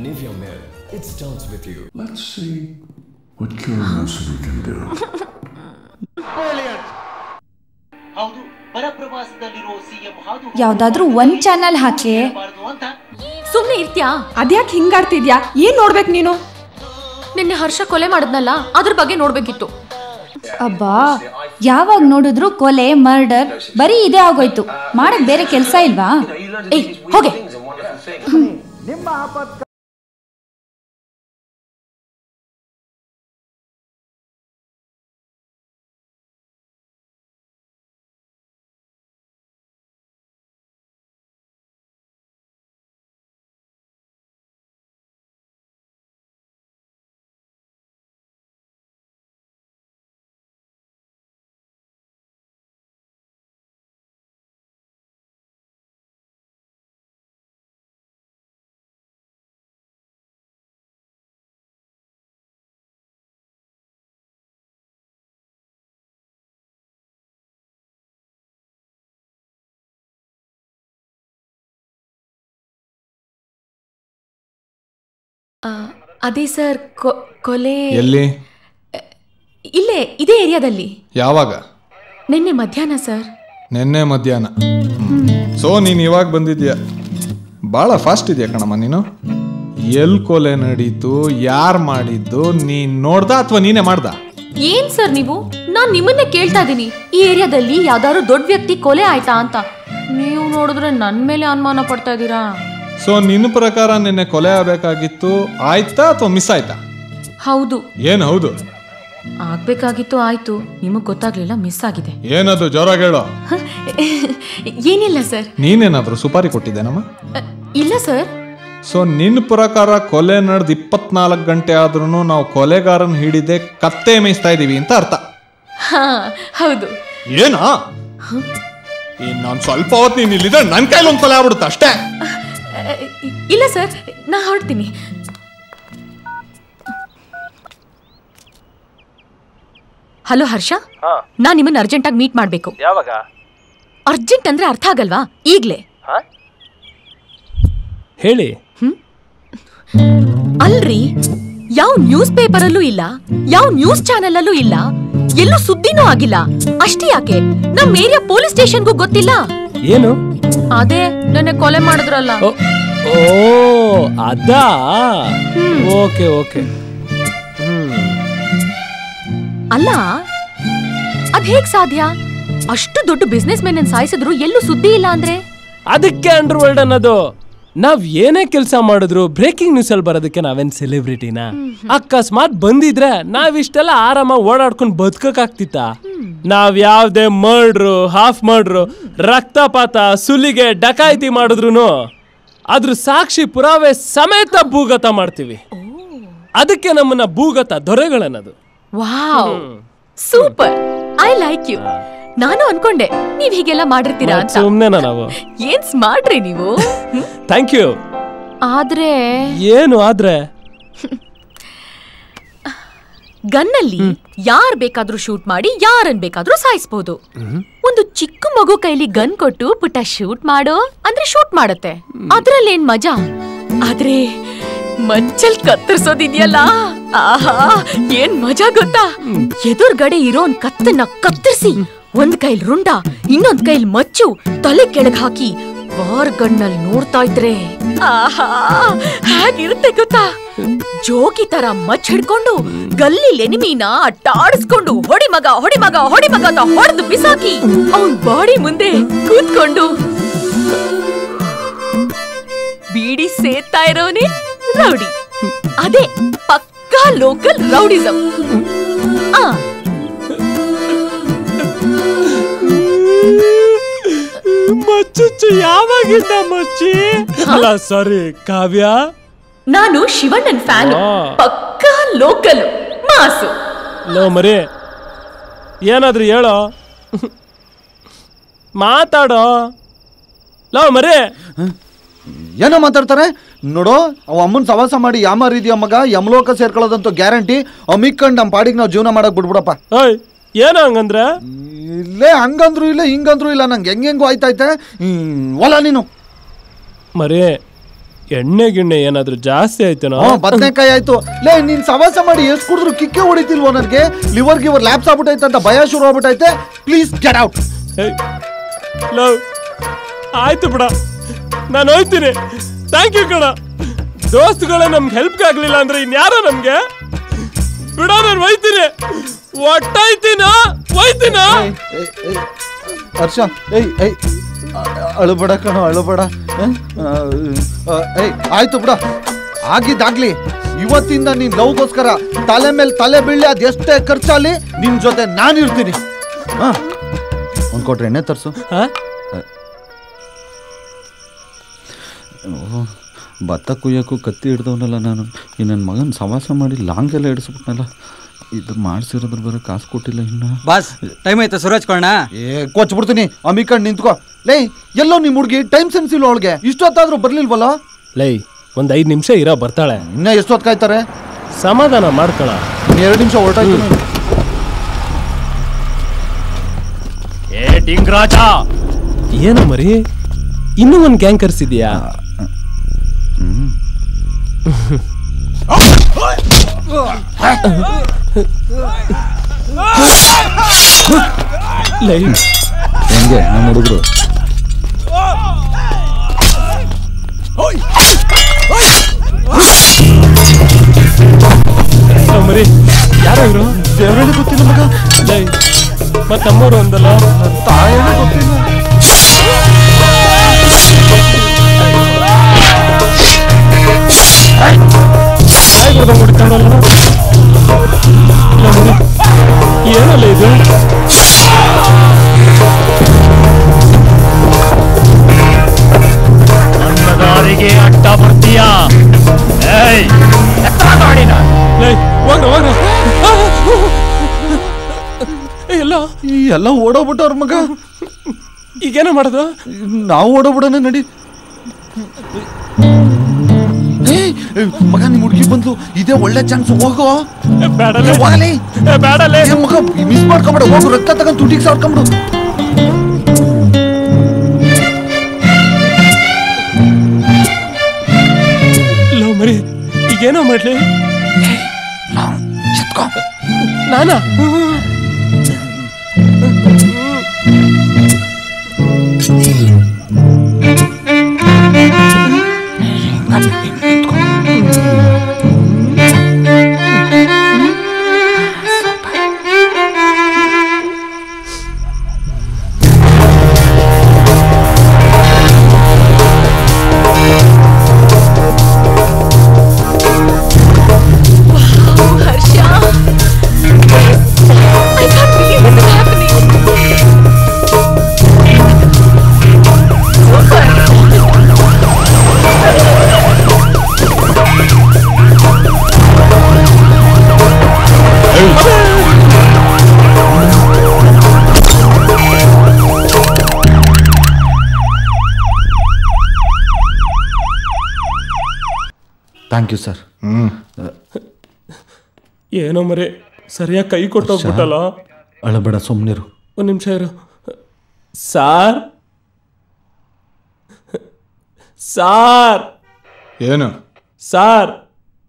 Nivea Men, it starts with you. Let's see what curiosity can do. ಹೌದು, ಪರಪ್ರವಾಸದಲ್ಲಿರೋ ಸಿಎಂ ಹಾದು ಯಾವ್ದಾದ್ರೂ ಒಂದ್ ಚಾನಲ್ ಹಾಕಿ. ಸುಮ್ನೆ ಇರ್ತ್ಯಾ? ಅದ್ಯಾಕೆ ಹಿಂಗಾಡ್ತಿದ್ಯಾ? ಏನ್ ನೋಡ್ಬೇಕು ನೀನು? ನಿನ್ನೆ ಹರ್ಷ ಕೊಲೆ ಮಾಡಿದ್ನಲ್ಲ, ಅದ್ರ ಬಗ್ಗೆ ನೋಡ್ಬೇಕಿತ್ತು. ಅಬ್ಬಾ, ಯಾವಾಗ ನೋಡಿದ್ರು ಕೊಲೆ, ಮರ್ಡರ್, ಬರೀ ಇದೇ ಆಗೋಯ್ತು. ಮಾಡಕ್ ಬೇರೆ ಕೆಲ್ಸ ಇಲ್ವಾ? ಹೋಗೆ. ಅದೇ ಸರ್, ಕೊಲೆ ಎಲ್ಲಿ? ಇಲ್ಲೇ ಇದೇ ಏರಿಯಾದಲ್ಲಿ. ಯಾವಾಗ? ನಿನ್ನೆ ಮಧ್ಯಾಹ್ನ ಸರ್. ನಿನ್ನೆ ಮಧ್ಯಾಹ್ನ. ಸೊ ನೀನು ಇವಾಗ ಬಂದಿದ್ಯಾ? ಭಾಳ ಫಾಸ್ಟ್ ಇದೆಯಾ ಕಣಮ್ಮ ನೀನು. ಎಲ್ಲಿ ಕೊಲೆ ನಡೀತು, ಯಾರು ಮಾಡಿದ್ದು, ನೀನ್ ನೋಡ್ದ ಅಥವಾ ನೀನೇ ಮಾಡ್ದ? ಏನ್ ಸರ್ ನೀವು? ನಾನ್ ನಿಮ್ಮನ್ನೇ ಕೇಳ್ತಾ ಇದೀನಿ, ಈ ಏರಿಯಾದಲ್ಲಿ ಯಾವ್ದಾದ್ರು ದೊಡ್ಡ ವ್ಯಕ್ತಿ ಕೊಲೆ ಆಯ್ತಾ ಅಂತ. ನೀವು ನೋಡಿದ್ರೆ ನನ್ ಮೇಲೆ ಅನುಮಾನ ಪಡ್ತಾ ಇದ್ದೀರಾ. ಸೊ ನಿನ್ನ ಪ್ರಕಾರ ನಿನ್ನೆ ಕೊಲೆ ಆಗಬೇಕಾಗಿತ್ತು, ಆಯ್ತಾ ಅಥವಾ ಮಿಸ್ ಆಯ್ತಾ? ಹೌದು. ಏನು ಹೌದು? ಆಗ್ಬೇಕಾಗಿತ್ತು, ಆಯ್ತು. ನಿಮಗ್ ಗೊತ್ತಾಗ್ಲಿಲ್ಲ, ಮಿಸ್ ಆಗಿದೆ. ಏನದು ಜೋರಾಗಿ ಹೇಳೋ. ಏನಿಲ್ಲ ಸರ್. ನೀನೇನಾದ್ರೂ ಸುಪಾರಿ ಕೊಟ್ಟಿದ್ದೇನಮ್ಮ? ಇಲ್ಲ ಸರ್. ಸೊ ನಿನ್ನ ಪ್ರಕಾರ ಕೊಲೆ ನಡೆದು 24 ಗಂಟೆ ಆದ್ರೂ ನಾವು ಕೊಲೆಗಾರನ್ ಹಿಡಿದೆ ಕತ್ತೆ ಮೇಯಿಸ್ತಾ ಇದೀವಿ ಅಂತ ಅರ್ಥ? ಹೌದು. ಏನಾ? ನಾನು ಸ್ವಲ್ಪ ಹೊತ್ತು ನೀನ್ ಇಲ್ಲಿದ್ರೆ ನನ್ನ ಕೈಲಿ ಒಂದು ಕೊಲೆ ಆಗ್ಬಿಡುತ್ತೆ ಅಷ್ಟೇ. ಇಲ್ಲ ಸರ್, ನಾ ಹೊರಡ್ತೀನಿ. ಹಲೋ ಹರ್ಷ, ನಾನ್ ನಿಮ್ಮನ್ನ ಅರ್ಜೆಂಟ್ ಆಗಿ ಮೀಟ್ ಮಾಡ್ಬೇಕು. ಯಾವಾಗ? ಅರ್ಜೆಂಟ್ ಅಂದ್ರೆ ಅರ್ಥ ಆಗಲ್ವಾ? ಈಗ್ಲೇ ಹೇಳಿ. ಅಲ್ರಿ, ಯಾವ ನ್ಯೂಸ್ ಪೇಪರ್ ಅಲ್ಲೂ ಇಲ್ಲ, ಯಾವ ನ್ಯೂಸ್ ಚಾನೆಲ್ ಅಲ್ಲೂ ಇಲ್ಲ, ಎಲ್ಲೂ ಸುದ್ದಿನೂ ಆಗಿಲ್ಲ. ಅಷ್ಟೇ ಯಾಕೆ ನಮ್ ಏರಿಯಾ ಪೊಲೀಸ್ ಸ್ಟೇಷನ್ಗೂ ಗೊತ್ತಿಲ್ಲ. ಏನು? ಅದೇ ನನ್ನ ಕೊಲೆ ಮಾಡಿದ್ರಲ್ಲ. ಓ ಅದಾ? Okay okay. ಅಲ್ಲ, ಅದ್ ಹೇಗ್ ಸಾಧ್ಯ? ಅಷ್ಟು ದೊಡ್ಡ ಬಿಸ್ನೆಸ್ ಮೆನ್ ಸಾಯಿಸಿದ್ರು ಎಲ್ಲೂ ಸುದ್ದಿ ಇಲ್ಲ ಅಂದ್ರೆ? ಅದಕ್ಕೆ ಅಂಡರ್ ವರ್ಲ್ಡ್ ಅನ್ನೋದು. ನಾವ್ ಏನೇ ಕೆಲಸ ಮಾಡಿದ್ರು ಬ್ರೇಕಿಂಗ್ ನ್ಯೂಸ್ ಅಲ್ಲಿ ಬರೋದಕ್ಕೆ ನಾವೇನ್ ಸೆಲೆಬ್ರಿಟಿನ? ಅಕಸ್ಮಾತ್ ಬಂದಿದ್ರೆ ನಾವಿಷ್ಟೆಲ್ಲ ಆರಾಮ ಓಡಾಡ್ಕೊಂಡು ಬದುಕಕ್ಕಾಗ್ತಿತ್ತ? ನಾವ್ ಯಾವ್ದೇ ಮರ್ಡ್ರು, ಹಾಫ್ ಮರ್ಡ್ರು, ರಕ್ತಪಾತ, ಸುಲಿಗೆ, ಡಕಾಯಿತಿ ಮಾಡಿದ್ರು ಅದ್ರ ಸಾಕ್ಷಿ ಪುರಾವೆ ಸಮೇತ ಭೂಗತ ಮಾಡ್ತೀವಿ. ಅದಕ್ಕೆ ನಮ್ಮನ್ನ ಭೂಗತ ದೊರೆಗಳನ್ನದು. Wow, super, I like you. ನಾನು ಅನ್ಕೊಂಡೆ ನೀವ್ ಹೀಗೆಲ್ಲ ಮಾಡಿರ್ತೀರಾ ಅಂತ. ಸುಮ್ನೆನಾ ನಾವು? ಏನ್ ಸ್ಮಾರ್ಟ್ ರೀ ನೀವು. Thank you. ಆದ್ರೆ ಏನು ಆದ್ರೆ? ಗನ್ನಲ್ಲಿ ಯಾರ್ ಬೇಕಾದ್ರೂ ಶೂಟ್ ಮಾಡಿ ಯಾರನ್ ಬೇಕಾದ್ರೂ ಸಾಯಿಸಬಹುದು. ಒಂದು ಚಿಕ್ಕ ಮಗು ಕೈಲಿ ಗನ್ ಕೊಟ್ಟು ಪುಟ್ಟ ಶೂಟ್ ಮಾಡೋ ಅಂದ್ರೆ ಶೂಟ್ ಮಾಡತ್ತೆ, ಅದ್ರಲ್ಲೇನ್ ಮಜಾ. ಆದ್ರೆ ಮಂಚಲ್ ಕತ್ತರಿಸೋದಿದ್ಯಲ್ಲ, ಆಹಾ ಏನ್ ಮಜಾ ಗೊತ್ತಾ, ಎದುರ್ಗಡೆ ಇರೋನ್ ಕತ್ತನ್ನ ಕತ್ತರಿಸಿ ಒಂದ್ ಕೈಲ್ ರುಂಡ ಇನ್ನೊಂದ್ ಕೈಲ್ ಮಚ್ಚು ತಲೆ ಕೆಳಗ್ ಹಾಕಿ ವಾರ್ಗಣ್ಣಲ್ಲಿ ನೋಡ್ತಾ ಇದ್ರೆ ಆಹಾ ಹೇಗಿರುತ್ತೆ ಗೊತ್ತಾ. ಜೋಗಿ ತರ ಮಚ್ ಹಿಡ್ಕೊಂಡು ಗಲ್ಲಿ ಎನಿಮಿನ ಅಟ್ಟಾಡಿಸ್ಕೊಂಡು ಹೊಡಿ ಮಗ ಹೊಡಿ ಮಗ ಹೊಡಿ ಮಗ ಅಂತ ಹೊಡೆದು ಬಿಸಾಕಿ ಅವನ್ ಬಾಡಿ ಮುಂದೆ ಕೂತ್ಕೊಂಡು ಬೀಡಿ ಸೇತಾ ಇರೋನೇ ರೌಡಿ. ಅದೇ ಪಕ್ಕಾ ಲೋಕಲ್ ರೌಡಿಸಂ. ಮಚ್ಚು ಯಾವಾಗಿಂದ ಮಚ್ಚಿ? ಅಲ್ಲ ಸಾರಿ ಕಾವ್ಯ, ನಾನು ಶಿವಣ್ಣನ್ ಫ್ಯಾನ್, ಪಕ್ಕಾ ಲೋಕಲ್ ಮಾಸು. ಲೋ ಮರಿ ಏನಾದ್ರೂ ಹೇಳೋ, ಮಾತಾಡೋ. ಲೋ ಮರಿ ಏನೋ ಮಾತಾಡ್ತಾರೆ ನೋಡು. ಅವ ಅಮ್ಮನ್ ಸವಾಸ ಮಾಡಿ ಯಾಮಾರಿದ್ಯ ಮಗ, ಯಮಲೋಕ ಸೇರ್ಕೊಳ್ಳೋದಂತೂ ಗ್ಯಾರಂಟಿ. ಅಮ್ಮಿಕ್ಕಂಡ್ ನಮ್ಮ ಪಾಡಿಗೆ ನಾವು ಜೀವನ ಮಾಡಕ್ ಬಿಡ್ಬಿಡಪ್ಪ. ಏನೋ ಹಂಗಂದ್ರ? ಇಲ್ಲೇ ಹಂಗಂದ್ರು ಇಲ್ಲ ಹಿಂಗಂದ್ರು ಇಲ್ಲ, ನಂಗೆ ಹೆಂಗೆಂಗು ಆಯ್ತಾಯ್ತೆ. ಒಲ ನೀನು ಮರಿ ಎಣ್ಣೆ ಗಿಣ್ಣೆ ಏನಾದ್ರು ಜಾಸ್ತಿ ಆಯ್ತೇನೋ? ಬದನೆಕಾಯಿ ಆಯ್ತು. ಲೇ ನೀನ್ ಸವಾಸ ಮಾಡಿ ಎಷ್ಟು ಕುಡಿದ್ರು ಕಿಕ್ಕೆ ಹೊಡಿತಿಲ್ವೋ ನನಗೆ. ಲಿವರ್ ಗಿವರ್ ಲ್ಯಾಬ್ಸ್ ಆಗ್ಬಿಟ್ಟೈತೆ ಅಂತ ಭಯ ಶುರು ಆಗ್ಬಿಟ್ಟೈತೆ. Please get out. ಲವ್ ಆಯ್ತು ಬಿಡ, ನಾನು ಹೋಯ್ತೀನಿ. ಥ್ಯಾಂಕ್ ಯು ಕಣ. ದೋಸ್ತುಗಳೇ ನಮ್ಗೆ ಹೆಲ್ಪ್ಗಾಗ್ಲಿಲ್ಲ ಅಂದ್ರೆ ಇನ್ಯಾರೋ ನಮ್ಗೆ ಬಿಡ. ನಾನು ಹೋಯ್ತೀನಿ, ಒಟ್ಟಾಯ್ತೀನ ಹೋಯ್ತೀನ. ಹರ್ಷ ಅಳುಬೇಡ ಕಣೋ, ಅಳುಬೇಡ. ಆಯ್ತು ಬಿಡ, ಆಗಿದ್ದಾಗ್ಲಿ. ಇವತ್ತಿಂದ ನೀನ್ ಲವ್ಗೋಸ್ಕರ ತಲೆ ಮೇಲೆ ತಲೆ ಬೀಳಿ ಅದೆಷ್ಟೇ ಖರ್ಚಾಲಿ ನಿನ್ ಜೊತೆ ನಾನಿರ್ತೀನಿ. ಒಂದ್ ಕೊಟ್ರೆ ಎಣ್ಣೆ ತರ್ಸು. ಭತ್ತ ಕುಯ್ಯಕ್ಕೂ ಕತ್ತಿ ಹಿಡ್ದವನಲ್ಲ ನಾನು. ಈ ನನ್ನ ಮಗನ ಸವಾಸ ಮಾಡಿ ಲಾಂಗೆಲ್ಲ ಹಿಡಿಸ್ಬಿಟ್ನಲ್ಲ. ಇದು ಮಾಡಿಸಿರೋದ್ರ ಬೇರೆ ಕಾಸು ಕೊಟ್ಟಿಲ್ಲ ಇನ್ನು. ಬಾಸ್ ಟೈಮ್ ಆಯ್ತಾ ಸುರಾಜ್ ಕೋಣ? ಕೊಚ್ಬಿಡ್ತೀನಿ. ಅಮ್ಮಿಕಂಡ್ ನಿಂತ್ಕೋ. ಲೈ ಎಲ್ಲೋ ನಿಮ್ ಹುಡುಗಿ ಟೈಮ್ ಸೆನ್ಸ್ ಇಲ್ಲ ಅವಳಿಗೆ. ಇಷ್ಟೊತ್ತಾದ್ರೂ ಬರ್ಲಿಲ್ವಲ್ಲ? ಲೈ ಒಂದ್ 5 ನಿಮಿಷ ಇರೋ ಬರ್ತಾಳೆ. ಇನ್ನ ಎಷ್ಟೊತ್ತು ಕಾಯ್ತಾರೆ? ಸಮಾಧಾನ ಮಾಡ್ಕೊಳ. 2 ನಿಮಿಷ ಹೊರಟಾಯ್ತು. ಏ ಡಿಂಗ್ರಾಜ, ಏನು ಮರಿ ಇನ್ನೂ ಒಂದ್ ಗ್ಯಾಂಗ್ ಕರ್ಸಿದ್ಯಾ? ಹೆಂಗೆ ನಮ್ಮ ಹುಡುಗರು? ಮರಿ ಯಾರು ಇವರು? ದೇವರಲ್ಲಿ ಗೊತ್ತಿಲ್ಲ ಮಗ. ಮತ್ತ ನಮ್ಮೂರು ಒಂದಲ್ಲ, ತಾಯನೇ ಗೊತ್ತಿಲ್ಲ. ಏನಲ್ಲ ಇದು? ನನ್ನ ದಾರಿಗೆ ಅಡ್ಡ ಬರ್ತೀಯಾ? ಎಲ್ಲ ಓಡೋಗ್ಬಿಟ್ಟವ್ರ ಮಗ. ಈಗೇನ ಮಾಡೋದು? ನಾವು ಓಡೋಗ್ಬಿಡೋಣ ನಡಿ. ಮಗ ನಿಮ್ ಹುಡುಗಿ ಬಂದು ಇದೇ ಒಳ್ಳೆ ಚಾನ್ಸ್, ಹೋಗೋ. ಮಗ ಮಿಸ್ ಮಾಡ್ಕೊಂಬಿಡು, ಹೋಗು. ರಕ್ತ ತಗೊಂಡು ತುಟಿಗೆ ಸಾಡ್ಕೊಂಬಿಡು. ಲೋ ಮರಿ ಈಗೇನೋ ಮಾಡ್ಲಿ? ನಾನಾ? Thank you sir. ಏನೋ ಮರಿ ಸರಿಯಾಗಿ ಕೈ ಕೊಟ್ಟೋಗ್ಬಿಟ್ಟಲ್ಲ. ಅಳಬೇಡ, ಸುಮ್ಮನಿರು. ಒಂದು ನಿಮಿಷ ಇರು. ಸಾರ್ ಸಾರ್ ಏನು ಸಾರ್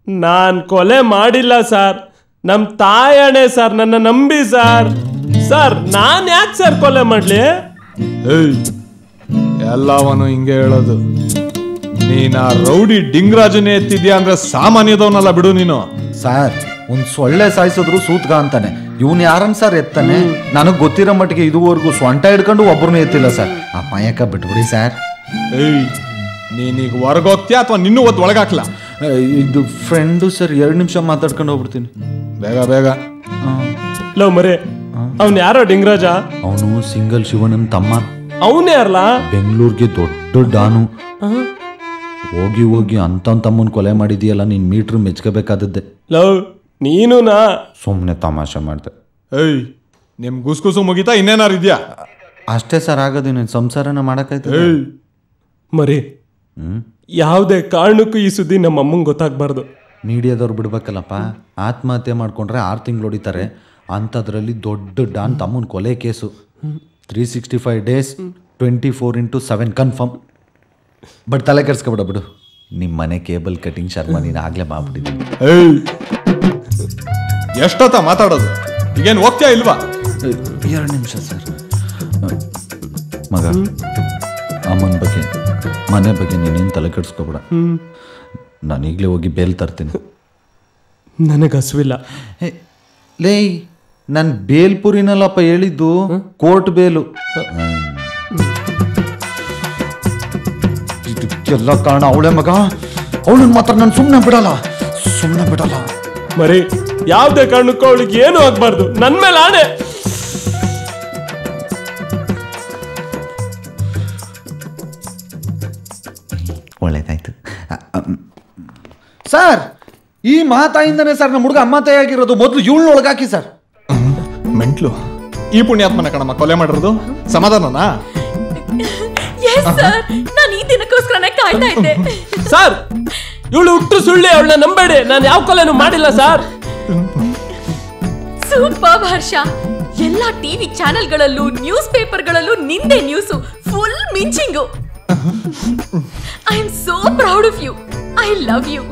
ನಾನ್ ಕೊಲೆ ಮಾಡಿಲ್ಲ ಸರ್, ನಮ್ ತಾಯಣೆ ಸರ್, ನನ್ನ ನಂಬಿ ಸರ್. ಸರ್ ನಾನ್ ಯಾಕೆ ಸರ್ ಕೊಲೆ ಮಾಡ್ಲಿ? ಎಲ್ಲವನು ಹಿಂಗೆ ಹೇಳೋದು. ನೀನ್ ಆ ರೌಡಿ ಡಿಂಗ್ರಾಜನೇ ಎತ್ತಿದ್ಯಾ ಅಂದ್ರೆ ಸಾಮಾನ್ಯದವನಲ್ಲ ಬಿಡು ನೀನು. ಸರ್ ಒಂದ್ ಸೊಳ್ಳೆ ಸಾಯಿಸಿದ್ರು ಸೂತ್ಗ ಅಂತಾನೆ, ಇವನ್ ಯಾರನ್ ಸರ್ ಎತ್ತಾನೆ? ನನಗ್ ಗೊತ್ತಿರೋ ಮಟ್ಟಿಗೆ ಇದುವರೆಗೂ ಸೊಂಟ ಹಿಡ್ಕೊಂಡು ಒಬ್ಬರನ್ನು ಎತ್ತಿಲ್ಲ ಸರ್. ಆ ಪಾಯಕ ಬಿಟ್ಬಿಡಿ ಸರ್. ನೀನೀಗ ಹೊರಗೋಗ್ತೀಯಾ ಅಥವಾ ನಿನ್ನೂ ಒದ್ದು ಒಳಗಾಕ್ಲ? ಇದು ಫ್ರೆಂಡು ಸರ್, 2 ನಿಮಿಷ ಮಾತಾಡ್ಕೊಂಡು ಹೋಗ್ಬಿಡ್ತೀನಿ. ಬೇಗ ಬೇಗ. ಲವ್ ಮರೆ, ಅವ್ನು ಯಾರೋ ಡಿಂಗ್ರಾಜ? ಅವನು ಸಿಂಗಲ್ ಶಿವನನ್ ತಮ್ಮ. ಅವನೇ ಯಾರಲ್ಲ? ಬೆಂಗಳೂರಿಗೆ ದೊಡ್ಡ ಡಾನು. ಹೋಗಿ ಹೋಗಿ ಅಂತ ತಮ್ಮನ್ ಕೊಲೆ ಮಾಡಿದೀಯಲ್ಲ, ನೀನ್ ಮೀಟ್ರ್ ಮೆಚ್ಕೋಬೇಕಾದದ್ದೆ. ಲವ್ ನೀನು ನಾ ಸುಮ್ಮನೆ ತಮಾಷೆ ಮಾಡ್ದೆ. ನಿಮ್ ಗುಸ್ಗುಸು ಮುಗಿತಾ ಇನ್ನೇನಾರು ಇದ್ಯಾ? ಅಷ್ಟೇ ಸರ್ ಆಗೋದು, ನೀನು ಸಂಸಾರನ ಮಾಡಕ್ಕಾಯ್ತು ಮರಿ. ಯಾವುದೇ ಕಾರಣಕ್ಕೂ ಈ ಸುದ್ದಿ ನಮ್ಮ ಅಮ್ಮಂಗೆ ಗೊತ್ತಾಗ್ಬಾರ್ದು. ಮೀಡಿಯಾದವ್ರು ಬಿಡ್ಬೇಕಲ್ಲಪ್ಪ. ಆತ್ಮಹತ್ಯೆ ಮಾಡ್ಕೊಂಡ್ರೆ 6 ತಿಂಗಳು ಹೊಡಿತಾರೆ. ಅಂಥದ್ರಲ್ಲಿ ದೊಡ್ಡ ಡಾನ್ ತಮ್ಮನ ಕೊಲೆ ಕೇಸು. 365 days 24/7 confirm. ಬಟ್ ತಲೆ ಕೆಡ್ಸ್ಕೊಬಿಡ ಬಿಡು. ನಿಮ್ಮ ಮನೆ ಕೇಬಲ್ ಕಟಿಂಗ್ ಶರ್ಮ ನೀನು ಆಗ್ಲೇ ಮಾಡ್ಬಿಟ್ಟಿದ್ದೀನಿ. ಎಷ್ಟೊತ್ತ ಮಾತಾಡೋದು? ಈಗೇನು ಹೋಗ್ತೀಯಾ ಇಲ್ವಾ? 2 ನಿಮಿಷ ಸರ್. ಮಗ, ಅಮ್ಮನ ಬಗ್ಗೆ ಮನೆ ಬಗ್ಗೆ ನೀನೇನು ತಲೆ ಕೆಡ್ಸ್ಕೊಬಿಡ. ನಾನು ಈಗಲೇ ಹೋಗಿ ಬೇಲ್ ತರ್ತೀನಿ. ನನಗೆ ಹಸುವಿಲ್ಲ. ಲೇ, ನಾನು ಬೇಲ್ಪುರಿನಲ್ಲಪ್ಪ ಹೇಳಿದ್ದು, ಕೋರ್ಟ್ ಬೇಲು. ಇದಕ್ಕೆಲ್ಲ ಕಾರಣ ಅವಳೇ ಮಗ. ಅವಳನ್ನ ಮಾತ್ರ ನಾನು ಸುಮ್ಮನೆ ಬಿಡಲ್ಲ. ಮರಿ, ಯಾವುದೇ ಕಾರಣಕ್ಕೂ ಅವಳಿಗೆ ಏನು ಆಗ್ಬಾರ್ದು. ನನ್ನ ಮೇಲೆ ಆಣೆ. ಒಳ್ಳೇದಾಯ್ತು ಸರ್. ಈ ಮಾತಾಯಿಂದನೇ ಸರ್ ನಮ್ಮ ಹುಡುಗ ಅಮ್ಮ ತಾಯಿಯಾಗಿರೋದು. ಮೊದಲು ಇವಳನ್ನ ಒಳಗಾಕಿ ಸರ್. ಮೆಂಟ್ಲು. ಈ ಪುಣ್ಯಾತ್ಮನ ಕಣಮ್ಮ ಕೊಲೆ ಮಾಡಿರೋದು. ಸಮಾಧಾನನಾ? ನಾನು ಈ ದಿನಕ್ಕೋಸ್ಕರನೇ ಕಾಯ್ತಾ ಇದ್ದೆ. ಸರ್ ಇವಳು ಹುಟ್ಟು ಸುಳ್ಳಿ, ಅವಳನ್ನ ನಂಬೇಡಿ. ನಾನು ಯಾವ ಕೊಲೆನೂ ಮಾಡಿಲ್ಲ ಸರ್. ಸೂಪರ್ ಹರ್ಷ. ಎಲ್ಲಾ ಟಿವಿ ಚಾನೆಲ್ಗಳಲ್ಲೂ ನ್ಯೂಸ್ ಪೇಪರ್ಗಳಲ್ಲೂ ನಿಂದೆ ನ್ಯೂಸು. ಫುಲ್ ಮಿಂಚಿಂಗು. I am so proud of you. I love you.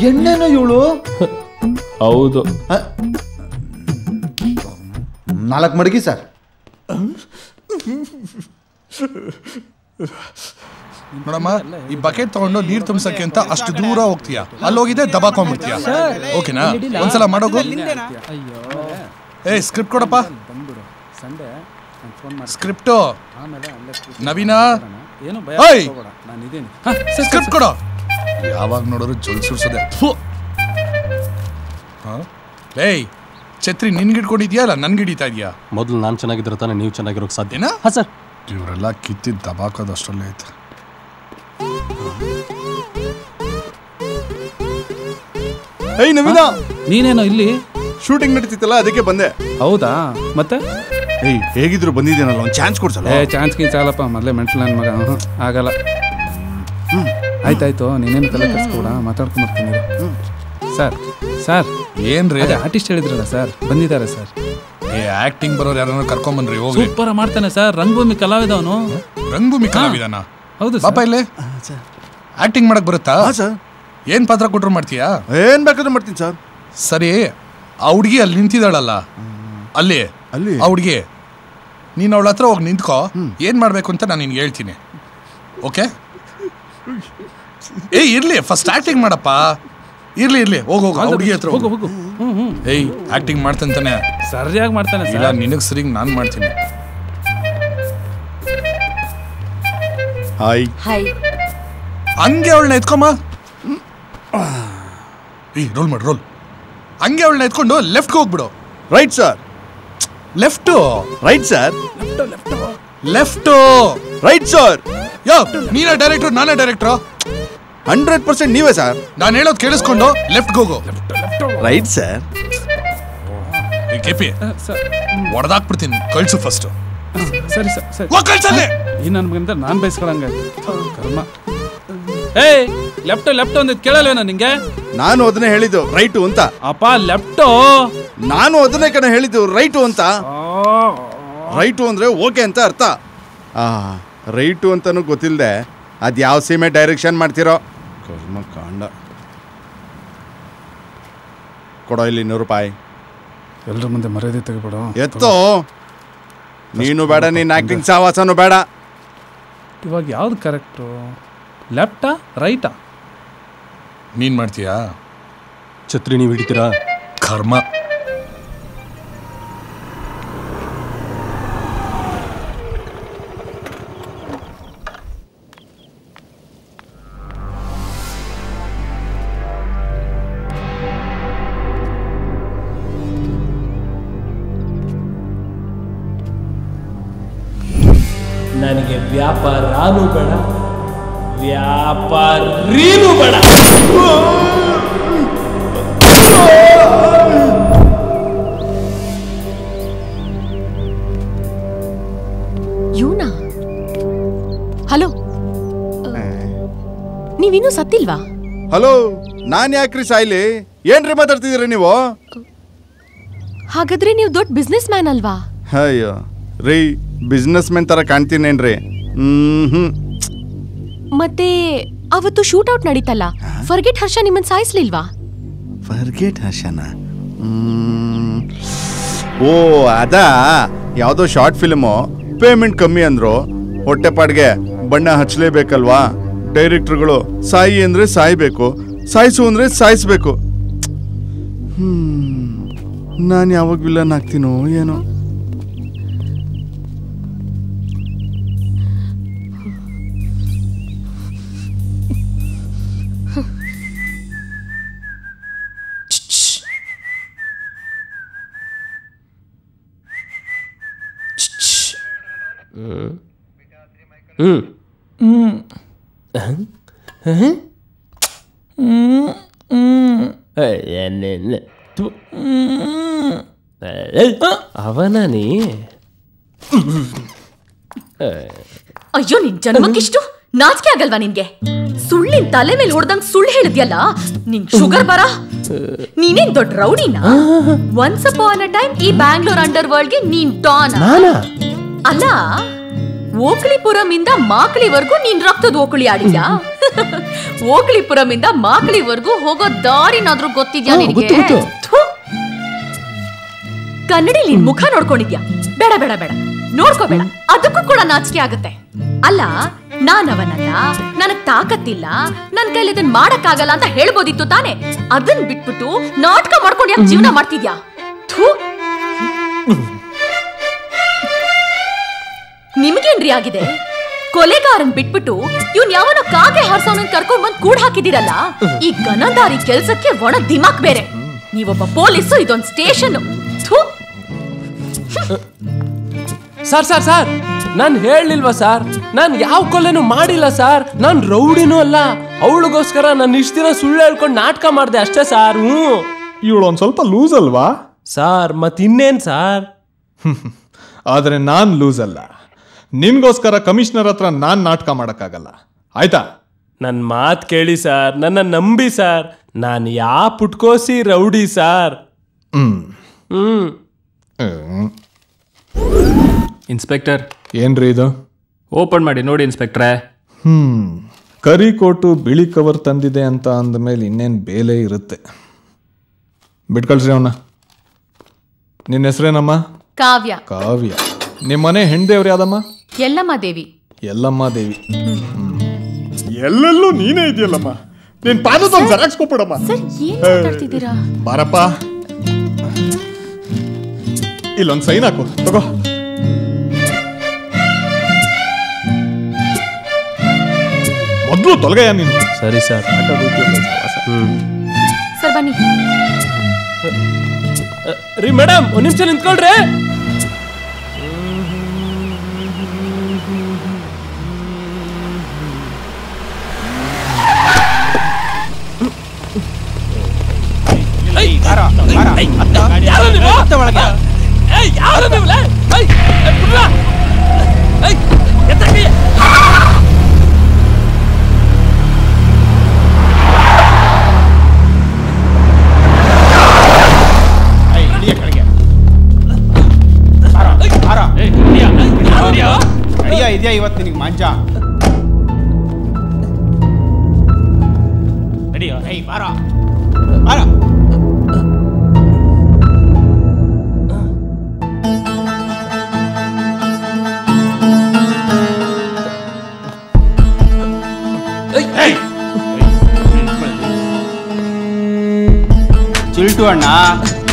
ಎಣ್ಣೆನೋ ಇವಳು. ಹೌದು. 4 ಮಡಗಿ ಸರ್. ನೋಡಮ್ಮ, ಈ ಬಕೆಟ್ ತಗೊಂಡು ನೀರ್ ತುಂಬಸಕ್ಕೆ ಅಂತ ಅಷ್ಟು ದೂರ ಹೋಗ್ತೀಯಾ? ಅಲ್ಲಿ ಹೋಗಿದ್ದೆ ದಬಾಕೊಂಡ್ಬಿಡ್ತೀಯಾ? ಓಕೆನಾ? ಒಂದ್ಸಲ ಮಾಡೋಗು. ಸ್ಕ್ರಿಪ್ಟ್ ಕೊಡಪ್ಪ. ಸ್ಕ್ರಿಪ್ಟು ನವೀನಾ, ಸ್ಕ್ರಿಪ್ಟ್ ಕೊಡೋ. ಯಾವಾಗ ನೋಡೋರು ಜೊಲ್ ಸುಡ್ಸೋದೆ. ಏಯ್ ಛತ್ರಿ ನಿನ್ಗಿಡ್ಕೊಂಡಿದ್ಯಾ ಅಲ್ಲ ನನ್ಗಿಡಿತಾ ಇದೆಯಾ? ಮೊದಲು ನಾನು ಚೆನ್ನಾಗಿದ್ರೆ ತಾನೇ ನೀವು ಚೆನ್ನಾಗಿರೋಕೆ ಸಾಧ್ಯನಾ? ಸರ್, ಇವರೆಲ್ಲ ಕಿತ್ತಿದ್ದು ದಬಾಕೋದು ಅಷ್ಟರಲ್ಲೇ ಐತೆ. ನವೀನಾ, ನೀನೇನೋ ಇಲ್ಲಿ ಶೂಟಿಂಗ್ ನಡೀತಿತ್ತಲ್ಲ, ಅದಕ್ಕೆ ಬಂದೆ. ಹೌದಾ? ಮತ್ತೆ ಹೇಗಿದ್ರು ಬಂದಿದ್ದೇನಲ್ಲ, ಒಂದು ಚಾನ್ಸ್ ಕೊಡ್ಸಲ್ಲ? ಚಾನ್ಸ್ ಚಾಲಪ್ಪ, ಮೊದಲೇ ಮೆಂಟಲ್ ನನ್ನ ಮಗ. ಆಗಲ್ಲ. ಆಯ್ತಾಯ್ತು, ನೀನೇನು ತಲೆ ಕೆಡಿಸ್ಕೊಬೇಡ, ಮಾತಾಡ್ಕೊಂಡ್ಬರ್ತೀನಿ. ಸರ್ ಏನ್ರಿ ಆರ್ಟಿಸ್ಟ್ ಹೇಳಿದ್ರಲ್ಲ ಸರ್, ಬಂದಿದ್ದಾರೆ ಸರ್. ಆಕ್ಟಿಂಗ್ ಬರೋರು ಯಾರನ್ನ ಕರ್ಕೊಂಬನ್ರಿ. ಸೂಪರ್ ಮಾಡ್ತಾನೆ ಸರ್. ರಂಗಭೂಮಿ ಕಲಾವಿದ ಅವನು. ರಂಗಭೂಮಿ ಕಲಾವಿದನ? ಹೌದು ಪಾಪ. ಇಲ್ಲಿ ಆಕ್ಟಿಂಗ್ ಮಾಡಕ್ ಬರುತ್ತಾ? ಏನ್ ಪಾತ್ರ ಕೊಟ್ರು ಮಾಡ್ತೀಯಾ? ಏನ್ ಬೇಕಾದ್ರೂ ಮಾಡ್ತೀನಿ ಸರ್. ಸರಿ, ಆ ಹುಡುಗಿ ಅಲ್ಲಿ ನಿಂತಿದ್ದಾಳಲ್ಲ, ಅಲ್ಲಿ ಆ ಹುಡುಗಿ, ನೀನು ಅವಳ ಹತ್ರ ಹೋಗಿ ನಿಂತ್ಕೋ. ಏನ್ ಮಾಡ್ಬೇಕು ಅಂತ ನಾನು ನಿನ್ಗೆ ಹೇಳ್ತೀನಿ. ಓಕೆ? ಇರ್ಲಿ, ಫಸ್ಟ್ ಆಕ್ಟಿಂಗ್ ಮಾಡಪ್ಪ. ಇರ್ಲಿ, ಹೋಗು ಹುಡುಗಿ ಹತ್ರ ಹೋಗು. ಆಕ್ಟಿಂಗ್ ಮಾಡ್ತಾನೆ. ಸರಿಯಾಗಿ ಮಾಡ್ತಾನೆ. ಇಲ್ಲ, ನಿನಗ್ ಸರಿ ನಾನು ಮಾಡ್ತೀನಿ. ಹಾಯ್. ಹಂಗೆ ಅವಳನ್ನ ಎತ್ಕೊಮ್ಮ. ರೋಲ್ ಮಾಡಿ, ರೋಲ್. ಹಂಗೆ ಅವಳನ್ನ ಎತ್ಕೊಂಡು ಲೆಫ್ಟ್ಗೆ ಹೋಗ್ಬಿಡು. Right sir. Left. Right sir. Left. Right sir. Yo, ನೀನೇ ಡೈರೆಕ್ಟ್ರು, ನಾನೇ ಡೈರೆಕ್ಟ್ರು? 100% ನೀವೇ ಸರ್. ನಾನು ಹೇಳೋದು ಕೇಳಿಸ್ಕೊಂಡು ಲೆಫ್ಟ್ಗೆ ಹೋಗು. Right sir. ಕೆಪಿ ಹೊಡೆದಾಕ್ಬಿಡ್ತೀನಿ, ಕಳ್ಸು ಫಸ್ಟ್. ಸರಿ ಸರ್. ಕಳ್ಸಲ್ಲೇ ಈ ನನ್ಗಿಂತ ನಾನು ಬಯಸ್ಕೊಳಂಗ ಕರ್ಮ. ಲೆಫ್ಟ್ ಅಂದಿದ್ ಕೇಳಲ್ವೇನ ನಿಂಗೆ? ನಾನು ಅದನ್ನೇ ಹೇಳಿದ್ದು ರೈಟು ಅಂತ. ಅಪ್ಪ ಲೆಫ್ಟು. ನಾನು ಅದನ್ನೇ ಕಣ ಹೇಳಿದ್ದು ರೈಟು ಅಂತ. ರೈಟು ಅಂದ್ರೆ ಓಕೆ ಅಂತ ಅರ್ಥ. ರೈಟು ಅಂತಾನು ಗೊತ್ತಿಲ್ಲದೆ ಅದು ಯಾವ ಸೀಮೆ ಡೈರೆಕ್ಷನ್ ಮಾಡ್ತಿರೋ ಕರ್ಮ ಕಾಂಡ. ಕೊಡೋ ಇಲ್ಲಿ 100 ರೂಪಾಯಿ. ಎಲ್ಲರ ಮುಂದೆ ಮರ್ಯಾದೆ ತೆಗಿಬೇಡ. ಎತ್ತೋ. ನೀನು ಬೇಡ, ನೀನು ಆ್ಯಕ್ಟಿಂಗ್ ಸಹವಾಸನೂ ಬೇಡ. ಇವಾಗ ಯಾವ್ದು ಕರೆಕ್ಟು? ಲೆಫ್ಟಾ ರೈಟಾ? ನೀನು ಮಾಡ್ತೀಯಾ? ಛತ್ರಿ ನೀವು ಹಿಡಿತೀರಾ? ಕರ್ಮ. ನನಗೆ ವ್ಯಾಪಾರನೂ ಬೇಡ, ವ್ಯಾಪಾರೀನೂ ಬೇಡ. ಯೂನಾ, ಹಲೋ, ನೀವಿನ್ನೂ ಸತ್ತಿಲ್ವಾ? ಹಲೋ, ನಾನು ಯಾಕ್ರಿ ಸಾಯ್ಲಿ? ಏನ್ರಿ ಮಾತಾಡ್ತಿದ್ದೀರಿ ನೀವು? ಹಾಗಾದ್ರೆ ನೀವು ದೊಡ್ಡ ಬಿಸ್ನೆಸ್ ಮ್ಯಾನ್ ಅಲ್ವಾ? ಅಯ್ಯೋ ರೀ, ಬಿಸ್ನೆಸ್ ಮೆನ್ ತರ ಕಾಣ್ತೀನೇನ್ರಿ? ಮತ್ತೆ ಅವತ್ತು ಶೂಟ್ಔಟ್ ನಡೀತಲ್ಲ, ಫರ್ಗೆಟ್ ಹರ್ಷ ನಿಮ್ಮನ್ನ ಸಾಯಿಸ್ಲಿಲ್ವಾ? ಫರ್ಗೆಟ್ ಹರ್ಷನ? ಓ ಅದಾ, ಯಾವುದೋ ಶಾರ್ಟ್ ಫಿಲ್ಮು. ಪೇಮೆಂಟ್ ಕಮ್ಮಿ ಅಂದ್ರು, ಹೊಟ್ಟೆಪಾಡ್ಗೆ ಬಣ್ಣ ಹಚ್ಚಲೇಬೇಕಲ್ವಾ? ಡೈರೆಕ್ಟರ್ಗಳು ಸಾಯಿ ಅಂದ್ರೆ ಸಾಯ್ಬೇಕು, ಸಾಯಿಸು ಅಂದ್ರೆ ಸಾಯಿಸ್ಬೇಕು. ನಾನು ಯಾವಾಗ ವಿಲನ್ ಆಗ್ತೀನೋ ಏನೋ. ಅವನಾನಿ. ಅಯ್ಯೋ, ನಿನ್ ಜನ್ಮಕ್ಕಿಷ್ಟು ನಾಚಿಕೆ ಆಗಲ್ವಾ ನಿನ್ಗೆ? ಸುಳ್ಳಿನ ತಲೆ ಮೇಲೆ ಹೊಡೆದಂಗ್ ಸುಳ್ಳು ಹೇಳಿದ್ಯಲ್ಲ, ನಿನ್ ಶುಗರ್ ಬರ. ನೀನೇನ್ ದೊಡ್ಡ ರೌಡಿನಾ? ಒನ್ಸ್ ಅಪಾನ್ ಅ ಟೈಮ್ ಈ ಬ್ಯಾಂಗ್ಳೂರ್ ಅಂಡರ್ ವರ್ಲ್ಡ್ಗೆ ನೀನ್ ಡಾನ್ ಅಲ್ಲ. ಓಕಳಿಪುರಂ ಇಂದ ಮಾಕಳಿವರೆಗೂ ನೀನ್ ರಕ್ತದ ಓಕಳಿ ಆಡಿದ್ಯಾ? ಓಕಳಿಪುರಂ ಇಂದ ಮಾಕಳಿವರೆಗೂ ಹೋಗೋ ದಾರಿನಾದ್ರೂ ಗೊತ್ತಿದ್ಯಾ ನಿನಗೆ? ಕನ್ನಡಿಲಿ ನಿನ್ ಮುಖ ನೋಡ್ಕೊಂಡಿದ್ಯಾ? ಬೇಡ ಬೇಡ ಬೇಡ, ನೋಡ್ಕೋಬೇಡ. ಅದಕ್ಕೂ ಕೂಡ ನಾಚಿಕೆ ಆಗತ್ತೆ. ಅಲ್ಲ, ನಾನವನಲ್ಲ, ನನಗ್ ತಾಕತ್ತಿಲ್ಲ, ನನ್ ಕೈಲಿ ಇದನ್ ಮಾಡಕ್ಕಾಗಲ್ಲ ಅಂತ ಹೇಳ್ಬೋದಿತ್ತು ತಾನೆ. ಅದನ್ ಬಿಟ್ಬಿಟ್ಟು ನಾಟಕ ಮಾಡ್ಕೊಂಡು ಯಾಕೆ ಜೀವನ ಮಾಡ್ತಿದ್ಯಾ? ನಿಮ್ಗೇನ್ರಿ ಆಗಿದೆ? ಕೊಲೆಗಾರನ್ ಬಿಟ್ಬಿಟ್ಟು ಇವ್ನ್ ಯಾವನೋ ಕಾಗೆ ಹಾರ್ಸೋನನ್ ಕರ್ಕೊಂಡ್ ಬಂದ್ ಕೂಡ್ ಹಾಕಿದಿರಲ್ಲ. ಈ ಗನಂದಾರಿ ಕೆಲ್ಸಕ್ಕೆ ಒಣ ದಿಮಾಕ್ ಬೇರೆ. ನೀವೊಬ್ಬ ಪೊಲೀಸು, ಇದೊಂದ್ ಸ್ಟೇಷನ್. ಸರ್ ಸರ್ ಸರ್, ನಾನ್ ಹೇಳಿಲ್ವಾ ಸರ್? ನಾನ್ ಯಾವ ಕೊಲೆನೂ ಮಾಡಿಲ್ಲ ಸರ್. ನಾನ್ ರೌಡಿನೂ ಅಲ್ಲ. ಅವಳಿಗೋಸ್ಕರ ನಾನು ಇಷ್ಟ ದಿನ ಸುಳ್ಳು ಹೇಳ್ಕೊಂಡು ನಾಟಕ ಮಾಡಿದೆ ಅಷ್ಟೇ ಸರ್. ಇವಳು ಒಂದ್ ಸ್ವಲ್ಪ ಲೂಸ್ ಅಲ್ವಾ ಸರ್? ಮತ್ತಿನ್ನೇನ್ ಸರ್? ಆದ್ರೆ ನಾನ್ ಲೂಸ್ ಅಲ್ಲ. ನಿಮ್ಗೋಸ್ಕರ ಕಮಿಷನರ್ ಹತ್ರ ನಾನ್ ನಾಟಕ ಮಾಡಕ್ಕಾಗಲ್ಲ, ಆಯ್ತಾ? ನನ್ನ ಮಾತು ಕೇಳಿ ಸರ್, ನನ್ನ ನಂಬಿ ಸರ್. ನಾನು ಯಾ ಪುಟ್ಕೋಸಿ ರೌಡಿ ಸರ್. ಇನ್ಸ್ಪೆಕ್ಟರ್, ಏನ್ರಿ ಇದು? ಓಪನ್ ಮಾಡಿ ನೋಡಿ ಇನ್ಸ್ಪೆಕ್ಟ್ರೆ. ಕರಿ ಕೋಟು ಬಿಳಿ ಕವರ್ ತಂದಿದೆ ಅಂತ ಅಂದಮೇಲೆ ಇನ್ನೇನು ಬೇಲೆ ಇರುತ್ತೆ. ಬಿಟ್ಕಳ್ಸ್ರಿ ಅವನ್ನ. ನಿನ್ನ ಹೆಸರೇನಮ್ಮ? ಕಾವ್ಯ. ಕಾವ್ಯ. ನಿಮ್ಮನೆ ಹೆಣ್ದೇವ್ರು ಯಾವ್ದಮ್ಮ? ಎಲ್ಲಮ್ಮ ದೇವಿ. ಎಲ್ಲಮ್ಮ ದೇವಿ. ಎಲ್ಲೆಲ್ಲೂ ನೀನೇ ಇದೆಯಲ್ಲಮ್ಮ. ನೀನ್ ಪಾದದೊಂದು ಜೆರಾಕ್ಸ್ ಕೊಟ್ಬಿಡಮ್ಮ. ಬಾರಪ್ಪ, ಇಲ್ಲೊಂದು ಸೈನ್ ಹಾಕು, ತಗೋ. ಮೊದಲು ತೊಲಗಯ್ಯ ನೀನು. ಸರಿ ಸರ್. ಸರ್ ಬನ್ನಿ. ರೀ ಮೇಡಮ್, ಒಂದ್ ನಿಮಿಷ ನಿಂತ್ಕೊಳ್ರಿ. ಇದೆಯಾ ಇವತ್ತು ನಿನಗೆ ಮಾಂಜ? ಬಾರೋ ಬಾರೋ. ಚಿಲ್ಟು ಅಣ್ಣ,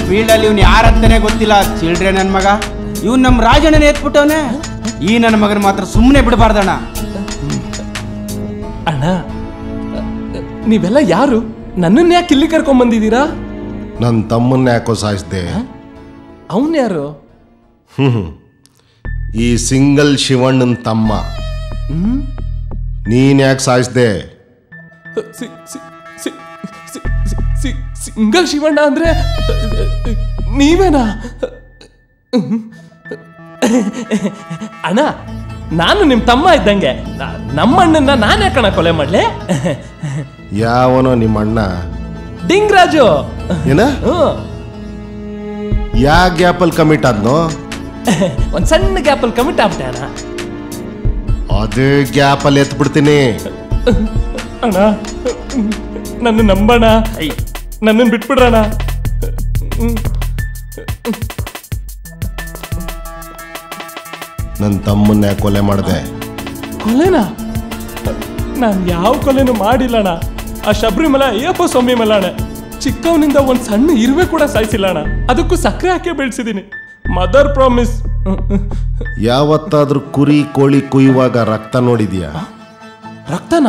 ಫೀಲ್ಡಲ್ಲಿ ಇವ್ನು ಯಾರಂತಾನೆ ಗೊತ್ತಿಲ್ಲ. ಚಿಲ್ಡ್ರೆ ನನ್ನ ಮಗ. ಇವ್ನು ನಮ್ಮ ರಾಜಣ್ಣನ ಎತ್ಬಿಟ್ಟವನೆ. ಈ ನನ್ನ ಮಗನ ಮಾತ್ರ ಸುಮ್ಮನೆ ಬಿಡಬಾರ್ದಣ್ಣ. ಅಣ್ಣ, ನೀವೆಲ್ಲ ಯಾರು? ನನ್ನನ್ನು ಯಾಕೆ ಇಲ್ಲಿ ಕರ್ಕೊಂಡ್ ಬಂದಿದ್ದೀರಾ? ನನ್ನ ತಮ್ಮನ್ನ ಯಾಕೋ ಸಾಯಿಸ್ದೆ? ಅವನ್ ಯಾರು? ಈ ಸಿಂಗಲ್ ಶಿವಣ್ಣನ ತಮ್ಮ. ನೀನ್ ಯಾಕೆ ಸಾಯಿಸ್ದೆ? ಸಿಂಗಲ್ ಶಿವಣ್ಣ ಅಂದ್ರೆ ನೀವೇನಾ? ಅಣ್ಣ, ನಾನು ನಿಮ್ ತಮ್ಮ ಇದ್ದಂಗೆ. ನಮ್ಮ ಅಣ್ಣನ ನಾನೇ ಕಣ ಕೊಲೆ ಮಾಡ್ಲೆ? ಯಾವನೋ ನಿಮ್ಮ ಅಣ್ಣ? ಡಿಂಗ್ರಾಜು. ಏನ? ಯಾ ಗ್ಯಾಪಲ್ ಕಮಿಟ್ ಆದ್ನೋ? ಒಂದ್ ಸಣ್ಣ ಗ್ಯಾಪಲ್ ಕಮಿಟ್ ಆಗ್ಬಿಟ್ಟೆ ಅಣ್ಣ. ಅದೇ ಗ್ಯಾಪಲ್ಲಿ ಎತ್ಬಿಡ್ತೀನಿ. ಅಣ್ಣ, ನನ್ನ ನಂಬಣ, ನನ್ನನ್ನು ಬಿಟ್ಬಿಡ್ರಣ. ನನ್ನ ತಮ್ಮನ್ನ ಕೊಲೆ ಮಾಡಿದೆ. ಕೊಲೆನಾ? ನಾನು ಯಾವ ಕೊಲೆನೂ ಮಾಡಿಲ್ಲಣ್ಣ. ಆ ಶಬರಿಮಲ ಅಯ್ಯಪ್ಪ ಸ್ವಾಮಿ ಮಲಾಣ ಚಿಕ್ಕವನಿಂದ ಒಂದ್ ಸಣ್ಣ ಇರುವೆ ಕೂಡ ಸಾಯಿಸಿಲ್ಲ ಅಣ್ಣ. ಅದಕ್ಕೂ ಸಕ್ಕರೆ ಹಾಕಿ ಬೆಳೆಸಿದೀನಿ. Mother promise. ಯಾವತ್ತಾದ್ರೂ ಕುರಿ ಕೋಳಿ ಕುಯ್ಯುವಾಗ ರಕ್ತ ನೋಡಿದ್ಯಾ? ರಕ್ತನ?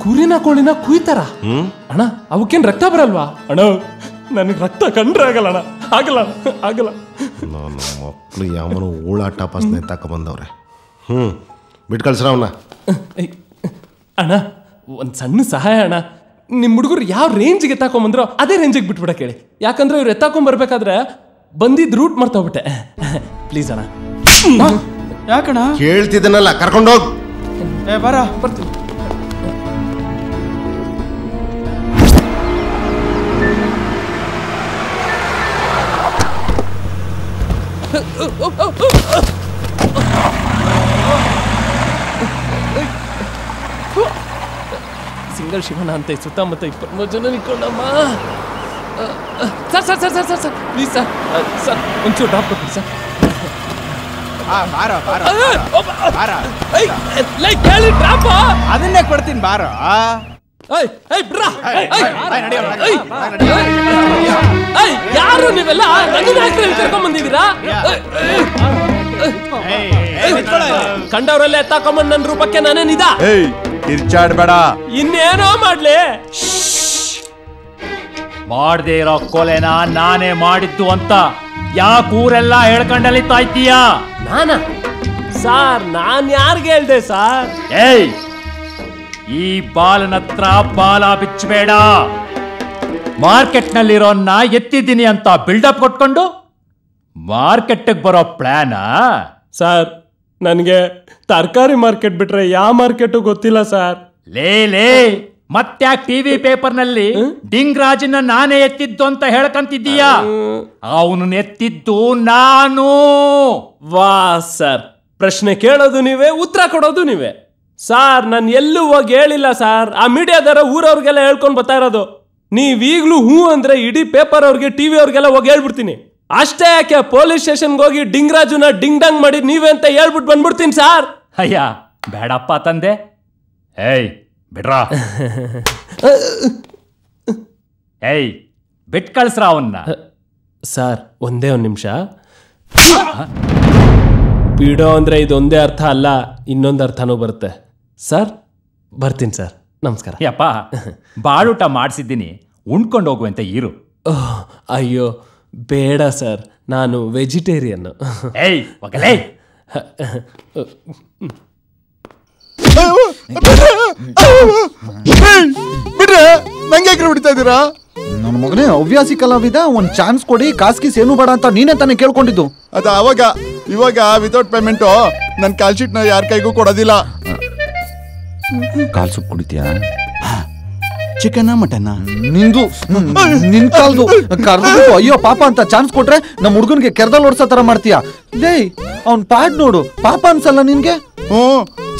ಕುರಿನ ಕೋಳಿನ ಕುಯ್ತಾರ ಅಣ್ಣ? ಅವಕ್ಕೇನ್ ರಕ್ತ ಬರಲ್ವಾ ಅಣ್ಣ? ನನಗೆ ರಕ್ತ ಕಂಡ್ರೆ ಆಗಲ್ಲ ಅಣ್ಣ. ಆಗಲ್ಲ. ನನ್ನ ಮಕ್ಕಳು ಯಾವನು ಊಳಾಟ ಪಾಸನೆ ತಕ ಬಂದವ್ರೆ. ಬಿಟ್ಟು ಕಳ್ಸ್ರ ಅವನ್ನ. ಅಣ್ಣ, ಒಂದ್ ಸಣ್ಣ ಸಹಾಯ ಅಣ್ಣ. ನಿಮ್ ಹುಡುಗರು ಯಾವ ರೇಂಜ್ಗೆ ಎತ್ತಾಕೊಂಬಂದ್ರೋ ಅದೇ ರೇಂಜಿಗೆ ಬಿಟ್ಬಿಡಕ್ ಹೇಳಿ. ಯಾಕಂದ್ರೆ ಇವ್ರು ಎತ್ತಾಕೊಂಡ್ ಬರ್ಬೇಕಾದ್ರೆ ಬಂದಿದ್ ರೂಟ್ ಮರ್ತೋಗ್ಬಿಟ್ಟೆ. ಪ್ಲೀಸ್ ಅಣ್ಣ. ಯಾಕಣ್ಣ? ಕೇಳ್ತಿದ್ದನಲ್ಲ, ಕರ್ಕೊಂಡೋಗ್. ಬರ ಬರ್ತೀನಿ. ಸಿಂಗಲ್ ಶಿವಣ್ಣ ಅಂತ ಸುತ್ತಮುತ್ತ 23 ಜನ ನಿಂತ್ಕೊಂಡಮ್ಮ. ಸರ್ ಪ್ಲೀಸ್ ಸರ್ ಒಂಚೂರು ಡ್ರಾಪ್ ಕೊಡ್ತೀನಿ ಸರ್. ಕೇಳಿ ಡ್ರಾಪ್ ಅದನ್ನೇ ಕೊಡ್ತೀನಿ ಬಾರೋ. ಯಾರು ನೀವೆಲ್ಲ? ಕರ್ಕೊಂಡ್ ಬಂದಿದ್ದೀರಾ? ಕಂಡವ್ರಲ್ಲೇ ಎತ್ತಾಕೊಂಬಂದ್ ನನ್ನ ರೂಪಕ್ಕೆ ನಾನೇನಿದ? ಕಿರ್ಚಾಡ್ಬೇಡ. ಇನ್ನೇನೋ ಮಾಡ್ಲಿ? ಮಾಡದೇ ಇರೋ ಕೊಲೆನ ನಾನೇ ಮಾಡಿದ್ದು ಅಂತ ಯಾಕೆ ಊರೆಲ್ಲ ಹೇಳ್ಕೊಂಡಲಿತಾ ಇದ್ದೀಯಾ? ನಾನಾ? ಸಾರ್, ನಾನ್ ಯಾರಿಗೆ ಹೇಳ್ದೆ ಸಾರ್? ಏಯ್, ಈ ಬಾಲನ ಹತ್ರ ಬಾಲ ಬಿಚ್ಚಬೇಡ. ಮಾರ್ಕೆಟ್ನಲ್ಲಿರೋನ್ನ ಎತ್ತಿದ್ದೀನಿ ಅಂತ ಬಿಲ್ಡಪ್ ಕೊಟ್ಕೊಂಡು ಮಾರ್ಕೆಟ್ಗೆ ಬರೋ ಪ್ಲಾನಾ? ಸರ್, ನನಗೆ ತರಕಾರಿ ಮಾರ್ಕೆಟ್ ಬಿಟ್ರೆ ಯಾವ ಮಾರ್ಕೆಟು ಗೊತ್ತಿಲ್ಲ ಸರ್. ಲೇ ಮತ್ತ್ಯಾಕ್ ಟಿವಿ ಪೇಪರ್ನಲ್ಲಿ ಡಿಂಗ್ರಾಜನ್ನ ನಾನೇ ಎತ್ತಿದ್ದು ಅಂತ ಹೇಳ್ಕಂತಿದ್ದೀಯಾ? ಅವನು ಎತ್ತಿದ್ದು ನಾನು. ವಾ ಸರ್, ಪ್ರಶ್ನೆ ಕೇಳೋದು ನೀವೇ, ಉತ್ತರ ಕೊಡೋದು ನೀವೇ. ಸಾರ್, ನಾನು ಎಲ್ಲೂ ಹೋಗಿ ಹೇಳಿಲ್ಲ ಸಾರ್. ಆ ಮೀಡಿಯಾದಾರ ಊರವ್ರಿಗೆಲ್ಲ ಹೇಳ್ಕೊಂಡು ಬರ್ತಾ ಇರೋದು. ನೀವೀಗ್ಲೂ ಹೂ ಅಂದ್ರೆ ಇಡೀ ಪೇಪರ್ ಅವ್ರಿಗೆ, ಟಿವಿ ಅವ್ರಿಗೆಲ್ಲ ಹೋಗಿ ಹೇಳ್ಬಿಡ್ತೀನಿ. ಅಷ್ಟೇ ಯಾಕೆ, ಪೊಲೀಸ್ ಸ್ಟೇಷನ್ಗೆ ಹೋಗಿ ಡಿಂಗ್ರಾಜುನ ಡಿಂಗ್ ಡಂಗ್ ಮಾಡಿ ನೀವೇ ಅಂತ ಹೇಳ್ಬಿಟ್ಟು ಬಂದ್ಬಿಡ್ತೀನಿ ಸಾರ್. ಅಯ್ಯ ಬೇಡಪ್ಪ ತಂದೆ. ಏಯ್ ಬಿಡ್ರಾ. ಏಯ್ ಬಿಟ್ ಕಳ್ಸ್ರ ಅವನ್ನ. ಸರ್, ಒಂದೇ ಒಂದು ನಿಮಿಷ. ಬಿಡೋ ಅಂದ್ರೆ ಇದೊಂದೇ ಅರ್ಥ ಅಲ್ಲ, ಇನ್ನೊಂದು ಅರ್ಥನೂ ಬರುತ್ತೆ ಸರ್. ಬರ್ತೀನಿ ಸರ್, ನಮಸ್ಕಾರ. ಯಪ್ಪ, ಬಾಳೂಟ ಮಾಡಿಸಿದ್ದೀನಿ, ಉಣ್ಕೊಂಡು ಹೋಗುವಂತ ಇರು. ಅಯ್ಯೋ ಬೇಡ ಸರ್, ನಾನು ವೆಜಿಟೇರಿಯನ್. ಏಯ್ ಹೋಗಲೇ. ಬಿಡ್ರೆ, ನಂಗೆ ಯಾಕೆ ಬಿಡ್ತಾ ಇದ್ದೀರಾ? ನನ್ನ ಮಗನೇ ಹವ್ಯಾಸಿ ಕಲಾವಿದ, ಒಂದ್ ಚಾನ್ಸ್ ಕೊಡಿ, ಕಾಸ್ಕೀಸ್ ಏನು ಬೇಡ ಅಂತ ನೀನೇ ತಾನೇ ಕೇಳ್ಕೊಂಡಿದ್ದು. ಅದು ಅವಾಗ. ಇವಾಗ ವಿತೌಟ್ ಪೇಮೆಂಟು ನನ್ನ ಕಾಲ್ ಶೀಟ್ನ ಯಾರ ಕೈಗೂ ಕೊಡೋದಿಲ್ಲ. ಕಾಲ್ ಸೂಪ್ ಕುಡಿತೀಯಾ? ಚಿಕನ್ ಮಟನ್ ನಿಂದು ನಿನ್ ಕಾಲ್ದು ಕರ್ದು ಅಯ್ಯೋ ಪಾಪ ಅಂತ ಚಾನ್ಸ್ ಕೊಟ್ರೆ ನಮ್ಮ ಹುಡುಗನ್ಗೆ ಕೆರ್ದಲ್ಲಿ ಓಡ್ಸೋ ತರ ಮಾಡ್ತೀಯಾ? ಲೇ, ಅವ್ನ್ ಪ್ಯಾಡ್ ನೋಡು, ಪಾಪ ಅನ್ಸಲ್ಲ ನಿನ್ಗೆ?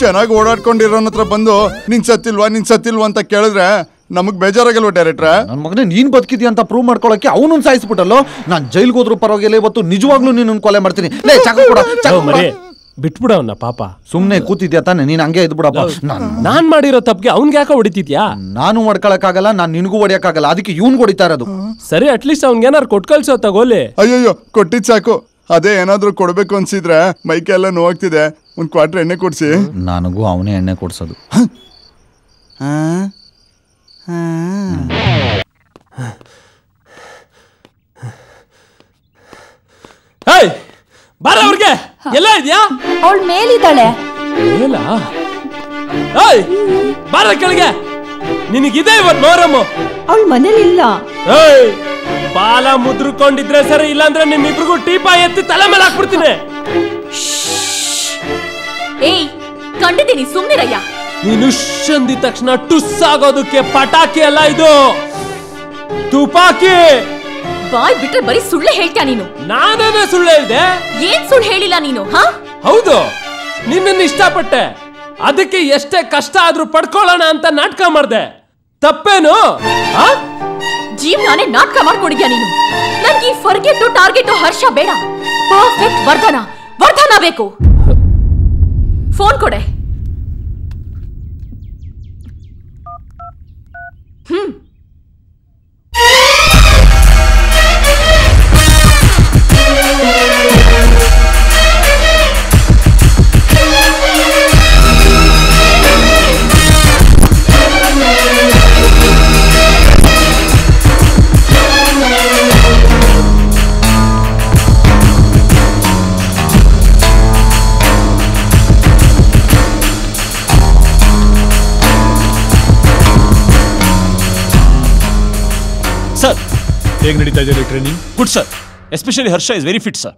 ಚೆನ್ನಾಗಿ ಓಡಾಡ್ಕೊಂಡಿರೋನ್ ಹತ್ರ ಬಂದು ನಿನ್ ಸತ್ತಿಲ್ವಾ ಅಂತ ಕೇಳಿದ್ರೆ ನಮಗ್ ಬೇಜಾರಾಗಲ್ವ ಡೈರೆಕ್ಟ್ರ? ನನ್ನ ಮಗನೇ ನೀನ್ ಬದುಕಿದ್ಯಾ ಅಂತ ಪ್ರೂವ್ ಮಾಡ್ಕೊಳಕ್ಕೆ ಅವನು ಸಾಯಿಸ್ಬಿಟ್ಟಲ್ಲೋ. ನಾನ್ ಜೈಲ್ಗೆ ಹೋದ್ರು ಪರವಾಗಿಲ್ಲ, ಇವತ್ತು ನಿಜವಾಗ್ಲೂ ನೀನು ಕೊಲೆ ಮಾಡ್ತೀನಿ. ಲೇ ಚಾಕು ಕೊಡ, ಚಾಕು ಕೊಡ. ಬಿಟ್ಬಿಡವನ್ನ ಪಾಪ. ಸುಮ್ನೆ ಕೂತಿದ್ಯಾ ತಾನೆ, ನೀನ್ ಹಂಗೆ ಇದ್ ಬಿಡಪ್ಪ. ನಾನ್ ಮಾಡಿರೋ ತಪ್ಪಿಗೆ ಅವ್ನ್ಗೆ ಯಾಕೆ ಹೊಡಿತಿದ್ಯಾ? ನಾನು ಹೊಡ್ಕೊಳಕ್ಕಾಗಲ್ಲ, ನಾನ್ ನಿನ್ಗೂ ಹೊಡಿಯಕ್ಕಾಗಲ್ಲ, ಅದಕ್ಕೆ ಇವ್ನ್ ಹೊಡಿತಾ ಇರೋದು. ಸರಿ, ಅಟ್ಲೀಸ್ಟ್ ಅವ್ನ್ಗೆ ಏನಾರು ಕೊಟ್ ಕಳ್ಸೋ ತಗೋಲಿ. ಅಯ್ಯಯ್ಯೋ ಕೊಟ್ಟಿದ್ ಸಾಕು. ಅದೇ ಏನಾದ್ರೂ ಕೊಡ್ಬೇಕು ಅನ್ಸಿದ್ರೆ ಮೈಕೆಲ್ಲ ನೋವಾಗ್ತಿದೆ, ಒಂದ್ ಕ್ವಾರ್ಟರ್ ಎಣ್ಣೆ ಕೊಡ್ಸಿ. ನನಗೂ ಅವನೇ ಎಣ್ಣೆ ಕೊಡ್ಸೋದು. ಬಾರ ಅವ್ರಿಗೆ ಎಲ್ಲ ಇದ್ಯಾ? ಅವಳ ಮೇಲಿದ್ದಾಳೆ. ಬಾರ ಕೆಳಗೆ. ನಿನಗಿದೆ ಇವತ್ ನೋರಮ್ಮ. ಅವಳ ಮನೇಲಿ ಇಲ್ಲ. ಬಾಲ ಮುದ್ರಕೊಂಡಿದ್ರೆ ಸರಿ, ಇಲ್ಲಾಂದ್ರೆ ನಿಮ್ಮಿಬ್ರಿಗೂ ಟೀಪಾ ಎತ್ತಿ ತಲೆ ಮೇಲೆ ಹಾಕ್ಬಿಡ್ತೀನಿ. ಏಯ್ ಕಂಡಿದ್ದೀನಿ, ಸುಮ್ನಿರಯ್ಯ. ನೀನು ಅಂದಿದ ತಕ್ಷಣ ಟುಸ್ ಆಗೋದಕ್ಕೆ ಪಟಾಕಿ ಅಲ್ಲ ಇದು, ತುಪಾಕಿ. ಬಾಯ್ ಬಿಟ್ರೆ ಬರೀ ಸುಳ್ಳೆ ಹೇಳ್ತೀಯ ನೀನು. ನಾನೇನೇ ಸುಳ್ಳು ಹೇಳ್ದೆ? ಏನ್ ಸುಳ್ಳು ಹೇಳಿಲ್ಲ ನೀನು. ಹೌದು, ನಿನ್ನನ್ನು ಇಷ್ಟಪಟ್ಟೆ, ಅದಕ್ಕೆ ಎಷ್ಟೇ ಕಷ್ಟ ಆದ್ರೂ ಪಡ್ಕೊಳ್ಳೋಣ ಅಂತ ನಾಟಕ ಮಾಡ್ದೆ. ತಪ್ಪೇನು? ಜೀವನಾನೇ ನಾಟಕ ಮಾಡ್ಕೊಂಡಿದ್ಯಾ ನೀನು. ನನ್ಗೆ ಈ ಫರ್ಗೆಟ್ ಟಾರ್ಗೆಟ್ ಹರ್ಷ ಬೇಡ, ಪರ್ಫೆಕ್ಟ್ ವರ್ಧನ ಬೇಕು. ಫೋನ್ ಕೊಡೆ. ಸರ್, ಹೇಗೆ ನಡೀತಾ ಇದೆ training? Good sir, especially Harsha is very fit sir.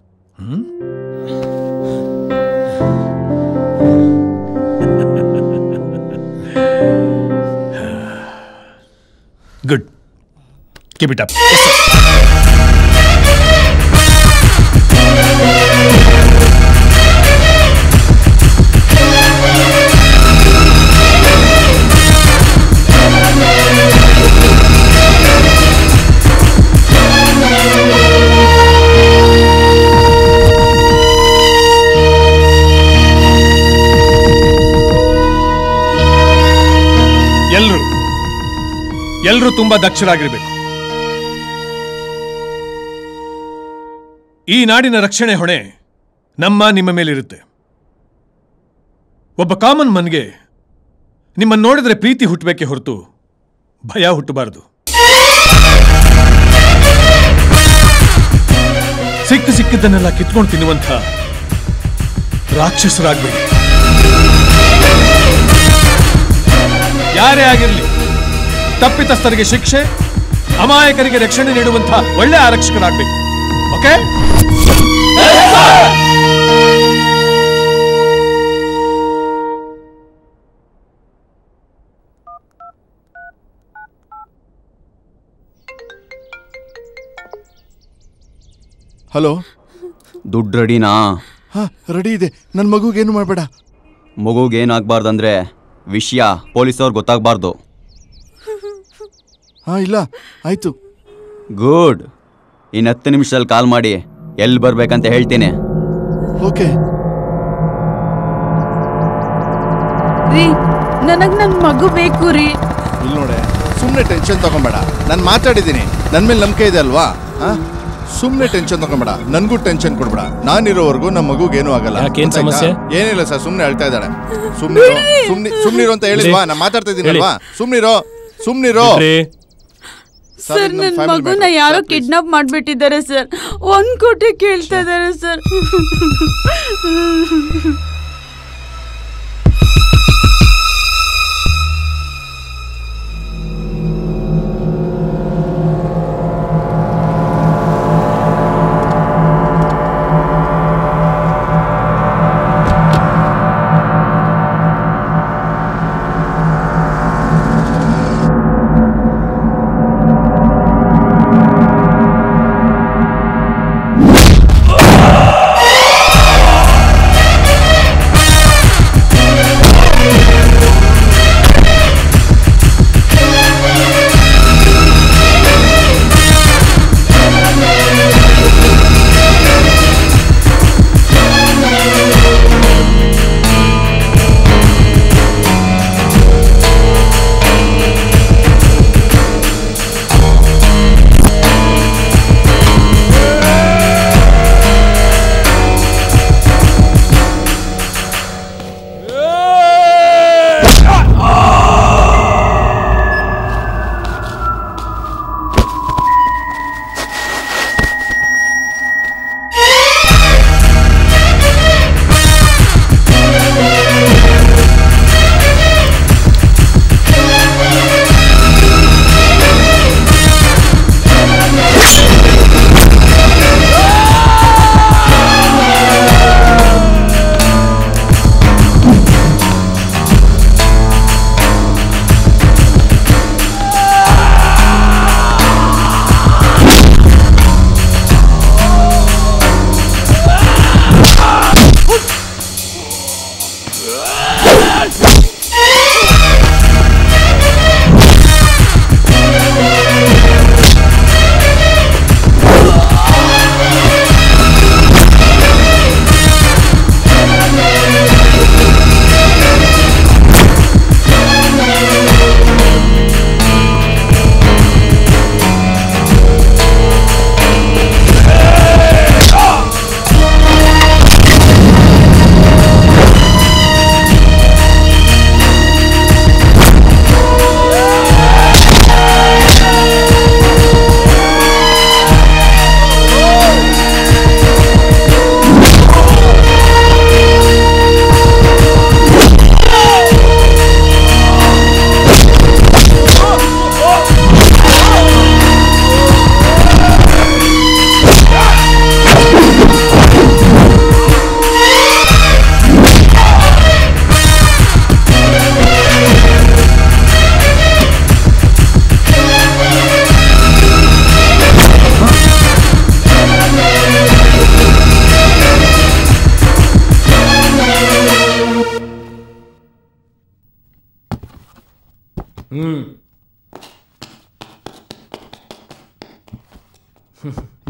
Good, keep it up. ಎಲ್ಲರೂ ತುಂಬಾ ದಕ್ಷರಾಗಿರ್ಬೇಕು. ಈ ನಾಡಿನ ರಕ್ಷಣೆ ಹೊಣೆ ನಿಮ್ಮ ಮೇಲಿರುತ್ತೆ. ಒಬ್ಬ ಕಾಮನ್ ಮನ್ಗೆ ನಿಮ್ಮನ್ನು ನೋಡಿದ್ರೆ ಪ್ರೀತಿ ಹುಟ್ಟಬೇಕೆ ಹೊರತು ಭಯ ಹುಟ್ಟಬಾರದು. ಸಿಕ್ಕಿದ್ದನ್ನೆಲ್ಲ ಕಿತ್ಕೊಂಡು ತಿನ್ನುವಂಥ ರಾಕ್ಷಸರಾಗಬೇಡಿ. ಯಾರೇ ಆಗಿರಲಿ, ತಪ್ಪಿತಸ್ಥರಿಗೆ ಶಿಕ್ಷೆ, ಅಮಾಯಕರಿಗೆ ರಕ್ಷಣೆ ನೀಡುವಂಥ ಒಳ್ಳೆ ಆರಕ್ಷಕರಾಗಬೇಕು. ಓಕೆ? ಹಲೋ, ದುಡ್ಡು ರೆಡಿನಾ? ರೆಡಿ ಇದೆ. ನನ್ನ ಮಗುಗೇನು ಮಾಡಬೇಡ. ಮಗುಗೇನಾಗಬಾರ್ದಂದ್ರೆ ವಿಷಯ ಪೊಲೀಸವ್ರು ಗೊತ್ತಾಗಬಾರ್ದು. ಇಲ್ಲ, ಆಯ್ತು. ಗುಡ್. ಇನ್ನು 10 ನಿಮಿಷದಲ್ಲಿ ಕಾಲ್ ಮಾಡಿ ಎಲ್ಲಿ ಬರ್ಬೇಕಂತ ಹೇಳ್ತೀನಿ. ಓಕೆ. ರೀ, ನನಗ್ ನನ್ ಮಗು ಬೇಕು ರೀ. ಇಲ್ಲಿ ನೋಡೆ, ಸುಮ್ಮನೆ ಟೆನ್ಷನ್ ತಗೊಂಬೇಡ. ನಾನು ಮಾತಾಡಿದ್ದೀನಿ, ನನ್ನ ಮೇಲೆ ನಂಬಿಕೆ ಇದೆ ಅಲ್ವಾ? ಸುಮ್ಮನೆ ಟೆನ್ಷನ್ ತಗೊಂಬೇಡ, ನನ್ಗೂ ಟೆನ್ಷನ್ ಕೊಡ್ಬೇಡ. ನಾನಿರೋವರೆಗೂ ನಮ್ಮ ಮಗುಗೇನು ಆಗಲ್ಲ. ಸಮಸ್ಯೆ? ಏನಿಲ್ಲ ಸರ್, ಸುಮ್ಮನೆ ಅಳ್ತಾ ಇದ್ದಾಳೆ. ಸುಮ್ನಿರೋ ಅಂತ ಹೇಳಿಲ್ವಾ? ನಾನು ಮಾತಾಡ್ತಾ ಇದ್ದೀನಲ್ವಾ? ಸುಮ್ನಿರೋ. ಸರ್, ನನ್ನ ಮಗುನ ಯಾರೋ ಕಿಡ್ನಾಪ್ ಮಾಡ್ಬಿಟ್ಟಿದ್ದಾರೆ ಸರ್. 1 ಕೋಟಿ ಕೇಳ್ತಾ ಇದ್ದಾರೆ ಸರ್.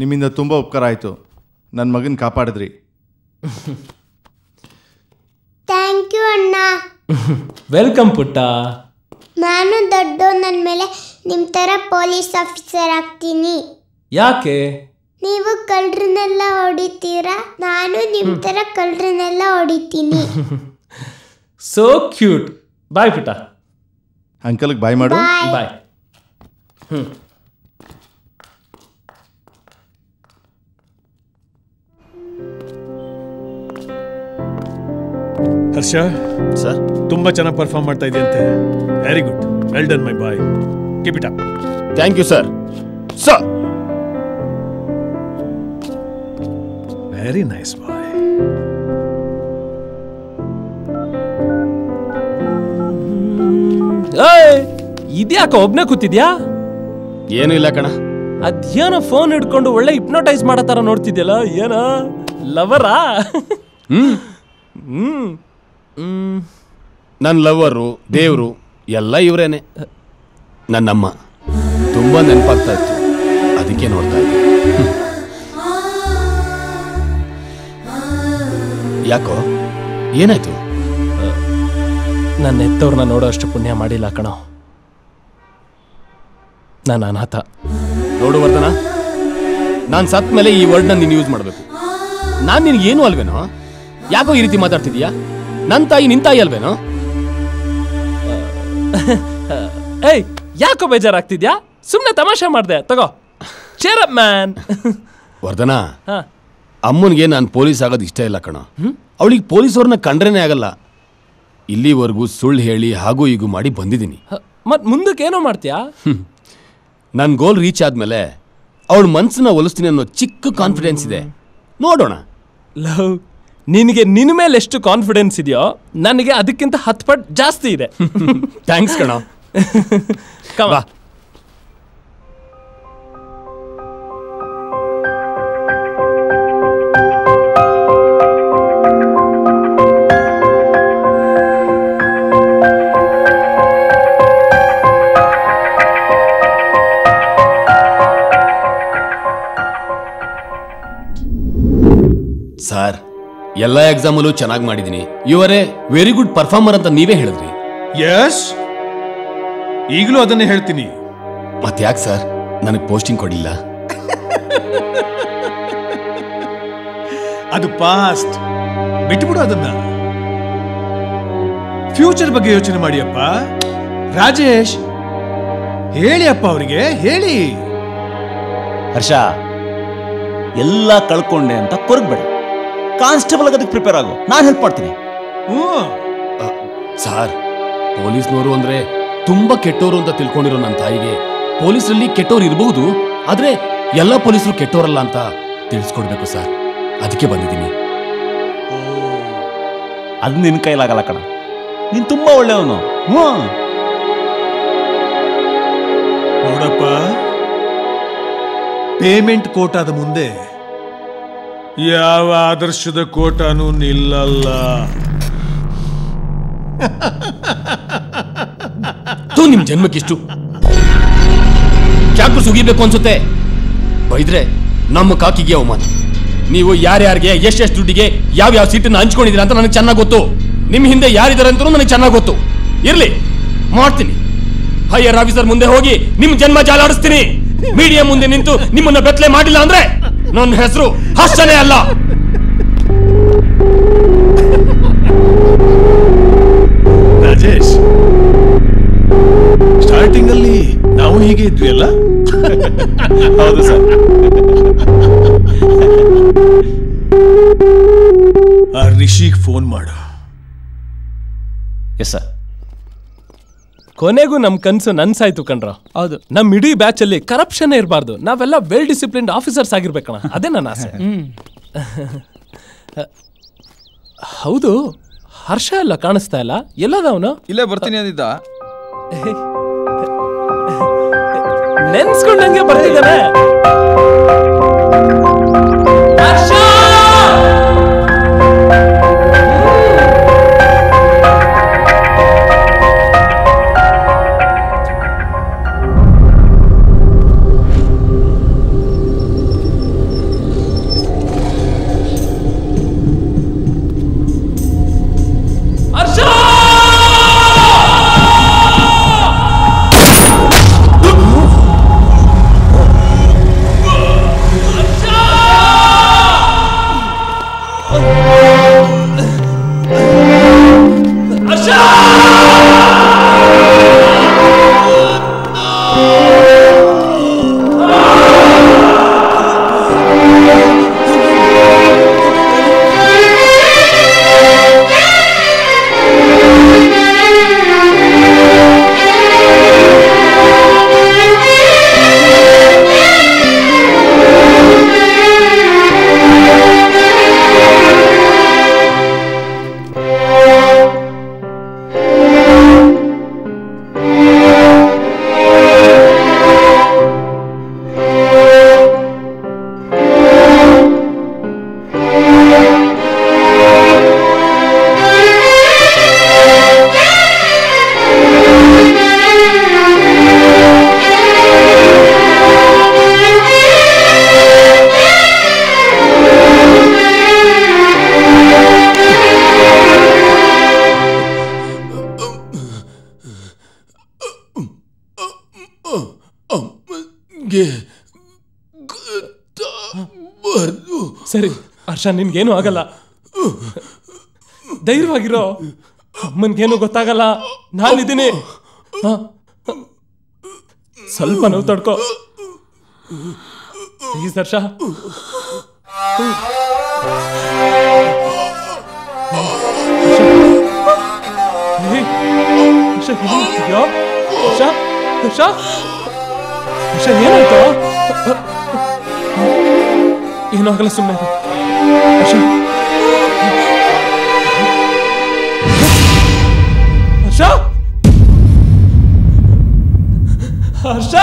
ನಿಮ್ಮಿಂದ ತುಂಬ ಉಪಕಾರ ಆಯಿತು. ನನ್ನ ಮಗನ ಕಾಪಾಡಿದ್ರಿ. ಥ್ಯಾಂಕ್ ಯು ಅಣ್ಣ. ವೆಲ್ಕಮ್ ಪುಟ್ಟ. ನಾನು ದೊಡ್ಡವನ ಮೇಲೆ ನಿಮ್ಮ ಥರ ಪೊಲೀಸ್ ಆಫೀಸರ್ ಆಗ್ತೀನಿ. ಯಾಕೆ? ನೀವು ಕಳ್ಳರನ್ನೆಲ್ಲ ಹೊಡಿತೀರಾ, ನಾನು ನಿಮ್ಮ ಥರ ಕಳ್ಳರನ್ನೆಲ್ಲ ಹೊಡಿತೀನಿ. So cute. ಬಾಯ್ ಪುಟ್ಟ. ಅಂಕಲ್ಗೆ ಬಾಯ್ ಮಾಡು. ಬಾಯ್. ಹರ್ಷ ಸರ್, ತುಂಬಾ ಚೆನ್ನಾಗಿ ಪರ್ಫಾರ್ಮ್ ಮಾಡ್ತಾ ಇದೆಯಂತೆ. Very good, well done my boy. Keep it up. Thank you sir. Sir, very nice boy. ಇದ್ಯಾಕ ಒಬ್ನೇ ಕೂತಿದ್ಯಾ? ಏನು ಇಲ್ಲ ಕಣ. ಅದೇನೋ ಫೋನ್ ಹಿಡ್ಕೊಂಡು ಒಳ್ಳೆ ಹಿಪ್ನೋಟೈಸ್ ಮಾಡೋ ತರ ನೋಡ್ತಿದ್ಯಲ್ಲ, ಏನ ಲವರಾ? ನನ್ನ ಲವರು, ದೇವರು ಎಲ್ಲ ಇವರೇನೆ. ನನ್ನಮ್ಮ ತುಂಬಾ ನೆನಪಾಗ್ತಾ ಇತ್ತು, ಅದಕ್ಕೆ ನೋಡ್ತಾ ಇದ್ದೆ. ಯಾಕೋ, ಏನಾಯ್ತು? ನನ್ನ ಎತ್ತವ್ರನ್ನ ನೋಡೋ ಅಷ್ಟು ಪುಣ್ಯ ಮಾಡಿಲ್ಲ ಕಣೋ. ನಾನು ಅನಾಥ. ನೋಡು ವರ್ಧನ, ನಾನು ಸತ್ ಮೇಲೆ ಈ ವರ್ಡ್ನ ನೀನು ಯೂಸ್ ಮಾಡಬೇಕು. ನಾನು ನಿನಗೇನು ಅಲ್ವೇನೋ? ಯಾಕೋ ಈ ರೀತಿ ಮಾತಾಡ್ತಿದ್ಯಾ? ನನ್ನ ತಾಯಿ ನಿನ್ ತಾಯಿ ಅಲ್ವೇನೋ? ಏಯ್, ಯಾಕೋ ಬೇಜಾರಾಗ್ತಿದ್ಯಾ? ಸುಮ್ಮನೆ ತಮಾಷೆ ಮಾಡ್ದೆ, ತಗೋ. Cheer up man. ವರ್ಧನ, ಅಮ್ಮನಿಗೆ ನಾನು ಪೊಲೀಸ್ ಆಗೋದು ಇಷ್ಟ ಇಲ್ಲ ಕಣೋ. ಅವಳಿಗೆ ಪೊಲೀಸವ್ರನ್ನ ಕಂಡ್ರೇನೆ ಆಗಲ್ಲ. ಇಲ್ಲಿವರೆಗೂ ಸುಳ್ಳು ಹೇಳಿ ಹಾಗೂ ಹೀಗೂ ಮಾಡಿ ಬಂದಿದ್ದೀನಿ. ಮತ್ ಮುಂದಕ್ಕೆ ಏನೋ ಮಾಡ್ತೀಯಾ? ನನ್ನ ಗೋಲ್ ರೀಚ್ ಆದ್ಮೇಲೆ ಅವಳ ಮನ್ಸನ್ನ ಒಲಿಸ್ತೀನಿ ಅನ್ನೋ ಚಿಕ್ಕ ಕಾನ್ಫಿಡೆನ್ಸ್ ಇದೆ. ನೋಡೋಣ. ಲವ್, ನಿನಗೆ ನಿನ್ನ ಮೇಲೆ ಎಷ್ಟು ಕಾನ್ಫಿಡೆನ್ಸ್ ಇದೆಯೋ ನನಗೆ ಅದಕ್ಕಿಂತ 10 ಪಟ್ಟು ಜಾಸ್ತಿ ಇದೆ. ಥ್ಯಾಂಕ್ಸ್ ಕಣೋ. ಕವಾ. ಸರ್, ಎಲ್ಲ ಎಕ್ಸಾಮಲ್ಲೂ ಚೆನ್ನಾಗಿ ಮಾಡಿದ್ದೀನಿ. ಇವರೇ ವೆರಿ ಗುಡ್ ಪರ್ಫಾರ್ಮರ್ ಅಂತ ನೀವೇ ಹೇಳಿದ್ರಿ. ಎಸ್, ಈಗಲೂ ಅದನ್ನೇ ಹೇಳ್ತೀನಿ. ಮತ್ತೆ ಯಾಕೆ ಸರ್ ನನಗೆ ಪೋಸ್ಟಿಂಗ್ ಕೊಡಲಿಲ್ಲ? ಅದು ಪಾಸ್ಟ್, ಬಿಟ್ಬಿಡು ಅದನ್ನ. ಫ್ಯೂಚರ್ ಬಗ್ಗೆ ಯೋಚನೆ ಮಾಡಿಯಪ್ಪ. ರಾಜೇಶ್, ಹೇಳಿ ಅಪ್ಪ ಅವರಿಗೆ, ಹೇಳಿ. ಹರ್ಷ, ಎಲ್ಲ ಕಳ್ಕೊಂಡೆ ಅಂತ ಕೊರಗಬೇಡ. ಕಾನ್ಸ್ಟೇಬಲ್ ಆಗೋದಕ್ಕೆ ಪ್ರಿಪೇರ್ ಆಗು, ನಾನು ಹೆಲ್ಪ್ ಮಾಡ್ತೀನಿ. ಸರ್, ಪೊಲೀಸ್ನವರು ಅಂದ್ರೆ ತುಂಬಾ ಕೆಟ್ಟೋರು ಅಂತ ತಿಳ್ಕೊಂಡಿರೋ ನನ್ನ ತಾಯಿಗೆ ಪೊಲೀಸರಲ್ಲಿ ಕೆಟ್ಟೋರು ಇರಬಹುದು, ಆದ್ರೆ ಎಲ್ಲ ಪೊಲೀಸರು ಕೆಟ್ಟೋರಲ್ಲ ಅಂತ ತಿಳಿಸ್ಕೊಡ್ಬೇಕು ಸರ್. ಅದಕ್ಕೆ ಬಂದಿದ್ದೀನಿ. ಅದು ನಿನ್ನ ಕೈಲಾಗಲ್ಲ ಕಣ, ನೀನ್ ತುಂಬಾ ಒಳ್ಳೆಯವನು. ನೋಡಪ್ಪ, ಪೇಮೆಂಟ್ ಕೋಟಾದ ಮುಂದೆ ಯಾವ ಆದರ್ಶದ ಕೋಟಾನು ನಿಲ್ಲಲ್ಲ. ನಿಮ್ ಜನ್ಮಕ್ಕಿಷ್ಟು ಚಾಕು ಸುಗಿಬೇಕು ಅನ್ಸುತ್ತೆ. ಬೈದ್ರೆ ನಮ್ಮ ಕಾಕಿಗೆ ಅವಮಾನ. ನೀವು ಯಾರ್ಯಾರಿಗೆ ಎಷ್ಟೆಷ್ಟು ದುಡ್ಡಿಗೆ ಯಾವ ಸೀಟನ್ನು ಹಂಚ್ಕೊಂಡಿದ್ದೀರಾ ಅಂತ ನನಗೆ ಚೆನ್ನಾಗಿ ಗೊತ್ತು. ನಿಮ್ ಹಿಂದೆ ಯಾರಿದ್ದಾರೆ ಅಂತ ನನಗೆ ಚೆನ್ನಾಗಿ ಗೊತ್ತು. ಇರ್ಲಿ, ಮಾಡ್ತೀನಿ. ಹೈಯರ್ ಆಫೀಸರ್ ಮುಂದೆ ಹೋಗಿ ನಿಮ್ ಜನ್ಮ ಜಾಲಾಡಿಸ್ತೀನಿ. ಮೀಡಿಯಾ ಮುಂದೆ ನಿಂತು ನಿಮ್ಮನ್ನ ಬೆತ್ತಲೆ ಮಾಡಿಲ್ಲ ಅಂದ್ರೆ ನನ್ನ ಹೆಸರು ಹರ್ಷನೇ ಅಲ್ಲ. ರಾಜೇಶ್, ಸ್ಟಾರ್ಟಿಂಗ್ ಅಲ್ಲಿ ನಾವು ಹೀಗೆ ಇದ್ವಿ ಅಲ್ಲ? ಹೌದು ಸರ್. ಆ ರಿಷಿಗ್ ಫೋನ್ ಮಾಡು. Yes sir. ಕೊನೆಗೂ ನಮ್ ಕನ್ಸು ನನ್ಸಾಯ್ತು ಕಣ್ರ. ಹೌದು, ನಮ್ ಇಡೀ ಬ್ಯಾಚ್ ಅಲ್ಲಿ ಕರಪ್ಷನ್ ಇರಬಾರ್ದು. ನಾವೆಲ್ಲ ವೆಲ್ ಡಿಸಿಪ್ಲಿನ್ಡ್ ಆಫೀಸರ್ಸ್ ಆಗಿರ್ಬೇಕಣ. ಅದೇ ನನ್ನ ಆಸೆ. ಹೌದು, ಹರ್ಷ ಎಲ್ಲ ಕಾಣಿಸ್ತಾ ಇಲ್ಲ. ಎಲ್ಲದವನು? ಇಲ್ಲೇ ಬರ್ತೀನಿ ಅಂದಿದ್ದ. ನೆನ್ಸ್ಕೊಂಡಂಗೆ ಬರ್ತಿದ್ದಾನೆ. ನನಗೆ ಸರಿ ಹರ್ಷ, ನಿನ್ಗೇನು ಆಗಲ್ಲ, ಧೈರ್ಯವಾಗಿರೋ. ಅಮ್ಮನ್ಗೇನು ಗೊತ್ತಾಗಲ್ಲ, ನಾನಿದ್ದೀನಿ. ಸ್ವಲ್ಪ ನೋವು ತಡ್ಕೋ ಪ್ಲೀಸ್ ಹರ್ಷ. ಏನಾಯ್ತು? ಏನೂ ಆಗಲ್ಲ, ಸುಮ್ಮನೆ ಹರ್ಷ. ಹರ್ಷ ಹರ್ಷ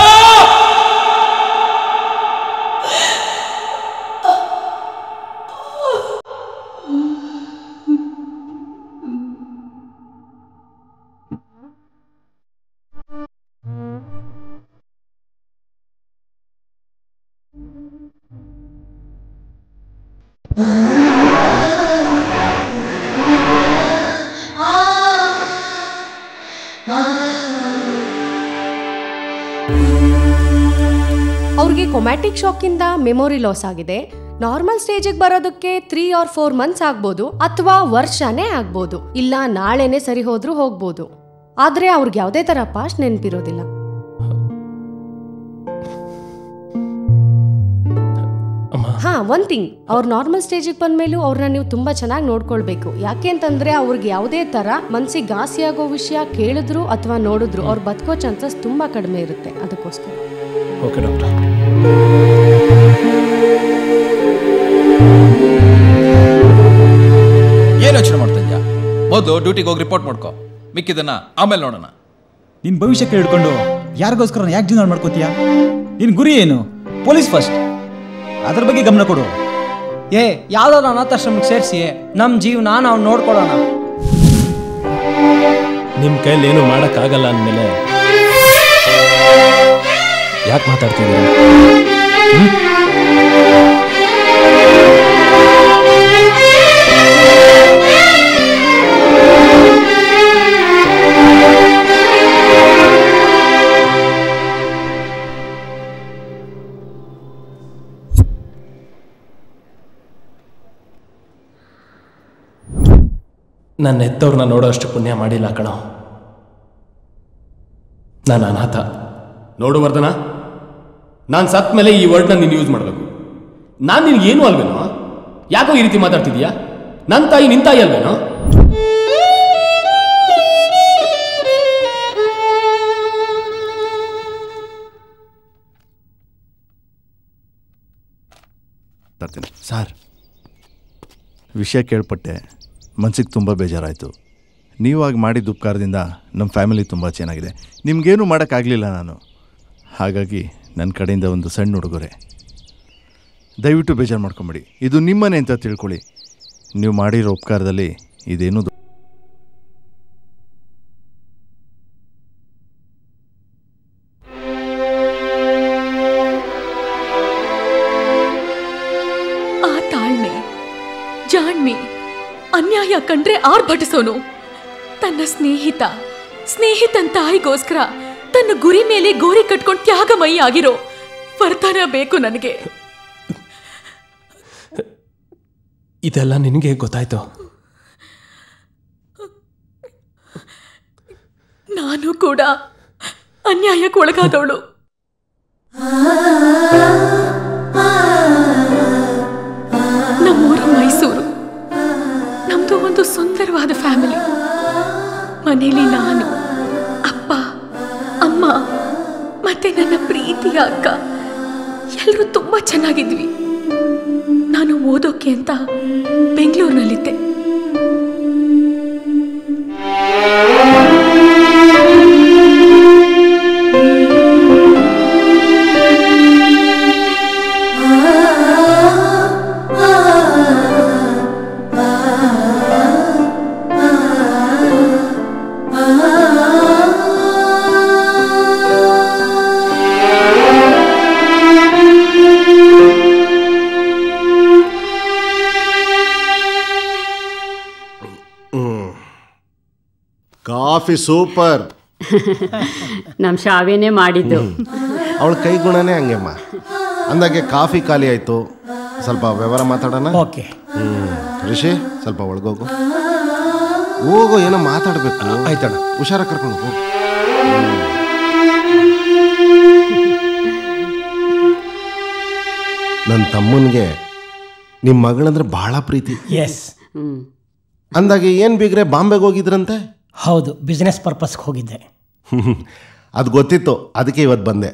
ಅವ್ರಿಗೆ ಕೊಮ್ಯಾಟಿಕ್ ಶಾಕಿಂದ ಮೆಮೊರಿ ಲಾಸ್ ಆಗಿದೆ. ನಾರ್ಮಲ್ ಸ್ಟೇಜಿಗೆ ಬರೋದಕ್ಕೆ 3 or 4 months ಆಗ್ಬೋದು, ಅಥವಾ ವರ್ಷನೇ ಆಗ್ಬೋದು, ಇಲ್ಲ ನಾಳೆನೆ ಸರಿ ಹೋದ್ರೂ ಹೋಗ್ಬೋದು. ಆದ್ರೆ ಅವ್ರಿಗೆ ಯಾವುದೇ ತರ ಪಾಸ್ಟ್ ನೆನಪಿರೋದಿಲ್ಲ. ಹಾ, ಒನ್ ಥಿಂಗ್, ಅವ್ರು ನಾರ್ಮಲ್ ಸ್ಟೇಜಿಗೆ ಬಂದ್ಮೇಲೂ ಅವ್ರನ್ನ ನೀವು ತುಂಬಾ ಚೆನ್ನಾಗಿ ನೋಡ್ಕೊಳ್ಬೇಕು. ಯಾಕೆ ಅಂತಂದ್ರೆ ಅವ್ರಿಗೆ ಯಾವುದೇ ತರ ಮನ್ಸಿಗೆ ಘಾಸಿ ಆಗೋ ವಿಷಯ ಕೇಳಿದ್ರು ಅಥವಾ ನೋಡಿದ್ರು ಅವ್ರು ಬದುಕೋ ಚಾನ್ಸಸ್ ತುಂಬಾ ಕಡಿಮೆ ಇರುತ್ತೆ. ಅದಕ್ಕೋಸ್ಕರ. Okay doctor. ಏನು ಯೋಚನೆ ಮಾಡ್ತಾ ಇದ್ಯಾ? ಮೊದಲು ಡ್ಯೂಟಿಗೆ ಹೋಗಿ ರಿಪೋರ್ಟ್ ಮಾಡ್ಕೊ, ಮಿಕ್ಕಿದನ್ನ ಆಮೇಲೆ ನೋಡೋಣ. ನಿನ್ ಭವಿಷ್ಯಕ್ಕೆ ಹಿಡ್ಕೊಂಡು ಯಾರಿಗೋಸ್ಕರ ಯಾಕೆ ಜೀವನ ಮಾಡ್ಕೋತೀಯ? ನಿನ್ ಗುರಿ ಏನು? ಪೊಲೀಸ್ ಫಸ್ಟ್, ಅದ್ರ ಬಗ್ಗೆ ಗಮನ ಕೊಡು. ಯಾವ್ದಾದ್ರು ಅನಾಥಾಶ್ರಮಕ್ಕೆ ಸೇರಿಸಿ ನಮ್ಮ ಜೀವನ ನಾವು ನೋಡ್ಕೊಳ್ಳೋಣ. ನಿಮ್ ಕೈಲಿ ಏನು ಮಾಡಕ್ಕಾಗಲ್ಲ ಅಂದಮೇಲೆ ಯಾಕೆ ಮಾತಾಡ್ತಿದ್ದೀರಾ? ನನ್ನ ಹೆತ್ತವ್ರನ್ನ ನೋಡೋ ಅಷ್ಟು ಪುಣ್ಯ ಮಾಡಿಲ್ಲ ಕಣೋ. ನಾನು ಅನಾಥ. ನೋಡು ವರ್ಧನ, ನಾನು ಸತ್ ಮೇಲೆ ಈ ವರ್ಡ್ನ ನೀನು ಯೂಸ್ ಮಾಡಬೇಕು. ನಾನು ನಿನಗೇನು ಅಲ್ವೇನೋ? ಯಾಕೋ ಈ ರೀತಿ ಮಾತಾಡ್ತಿದ್ಯಾ? ನನ್ನ ತಾಯಿ ನಿನ್ನ ತಾಯಿ ಅಲ್ವೇನೋ? ತರ್ತೀನಿ ಸರ್. ವಿಷಯ ಕೇಳ್ಪಟ್ಟೆ, ಮನ್ಸಿಗೆ ತುಂಬ ಬೇಜಾರಾಯಿತು. ನೀವಾಗಿ ಮಾಡಿದ ಉಪಕಾರದಿಂದ ನಮ್ಮ ಫ್ಯಾಮಿಲಿ ತುಂಬ ಚೆನ್ನಾಗಿದೆ. ನಿಮಗೇನು ಮಾಡೋಕ್ಕಾಗಲಿಲ್ಲ ನಾನು, ಹಾಗಾಗಿ ನನ್ನ ಕಡೆಯಿಂದ ಒಂದು ಸಣ್ಣ ಉಡುಗೊರೆ. ದಯವಿಟ್ಟು ಬೇಜಾರು ಮಾಡ್ಕೊಂಬಿಡಿ, ಇದು ನಿಮ್ಮನೆ ಅಂತ ತಿಳ್ಕೊಳ್ಳಿ. ನೀವು ಮಾಡಿರೋ ಉಪಕಾರದಲ್ಲಿ ಇದೇನು ಆ ತಾಳ್ಮೆ, ಜಾಣ್ಮೆ, ಅನ್ಯಾಯ ಕಂಡ್ರೆ ಆರ್ಭಟಿಸೋನು. ತನ್ನ ಸ್ನೇಹಿತನ ತಾಯಿಗೋಸ್ಕರ ತನ್ನ ಗುರಿ ಮೇಲೆ ಗೋರಿ ಕಟ್ಕೊಂಡು ತ್ಯಾಗಮಯಿ ಆಗಿರೋ ವರ್ಧನ ಬೇಕು ನನಗೆ. ಇದೆಲ್ಲ ನಿನಗೆ ಗೊತ್ತಾಯ್ತು? ನಾನು ಕೂಡ ಅನ್ಯಾಯಕ್ಕೆ ಒಳಗಾದವಳು. ನಮ್ಮೂರು ಮೈಸೂರು. ನಮ್ದು ಒಂದು ಸುಂದರವಾದ ಫ್ಯಾಮಿಲಿ. ಮನೇಲಿ ನಾನು, ಅಪ್ಪ, ಅಮ್ಮ ಮತ್ತೆ ನನ್ನ ಪ್ರೀತಿಯ ಅಕ್ಕ ಎಲ್ಲರೂ ತುಂಬಾ ಚೆನ್ನಾಗಿದ್ವಿ. ನಾನು ಓದೋಕೆ ಅಂತ ಬೆಂಗಳೂರಿನಲ್ಲಿದ್ದೆ. Coffee super. ನಮ್ಮ ಶಾವೇನೆ ಮಾಡಿದ್ದು. ಅವಳ ಕೈ ಗುಣನೇ ಹಂಗೆಮ್ಮ. ಅಂದಾಗೆ ಕಾಫಿ ಖಾಲಿ ಆಯಿತು, ಸ್ವಲ್ಪ ವ್ಯವಹಾರ ಮಾತಾಡೋಣ. ಓಕೆ. ರಿಷಿ ಸ್ವಲ್ಪ ಒಳಗೋಗು. ಹೋಗೋ, ಏನೋ ಮಾತಾಡಬೇಕು. ಆಯ್ತಣ್ಣ. ಹುಷಾರ ಕರ್ಕೊಂಡು ಹೋಗು. ನನ್ನ ತಮ್ಮನಿಗೆ ನಿಮ್ಮ ಮಗಳಂದ್ರೆ ಬಹಳ ಪ್ರೀತಿ. ಎಸ್. ಅಂದಾಗೆ ಏನು ಬೀಗ್ರೆ ಬಾಂಬೆಗೆ ಹೋಗಿದ್ರಂತೆ? ಹೌದು, ಬಿಸ್ನೆಸ್ ಪರ್ಪಸ್ಗೆ ಹೋಗಿದ್ದೆ. ಅದು ಗೊತ್ತಿತ್ತು, ಅದಕ್ಕೆ ಇವತ್ತು ಬಂದೆ.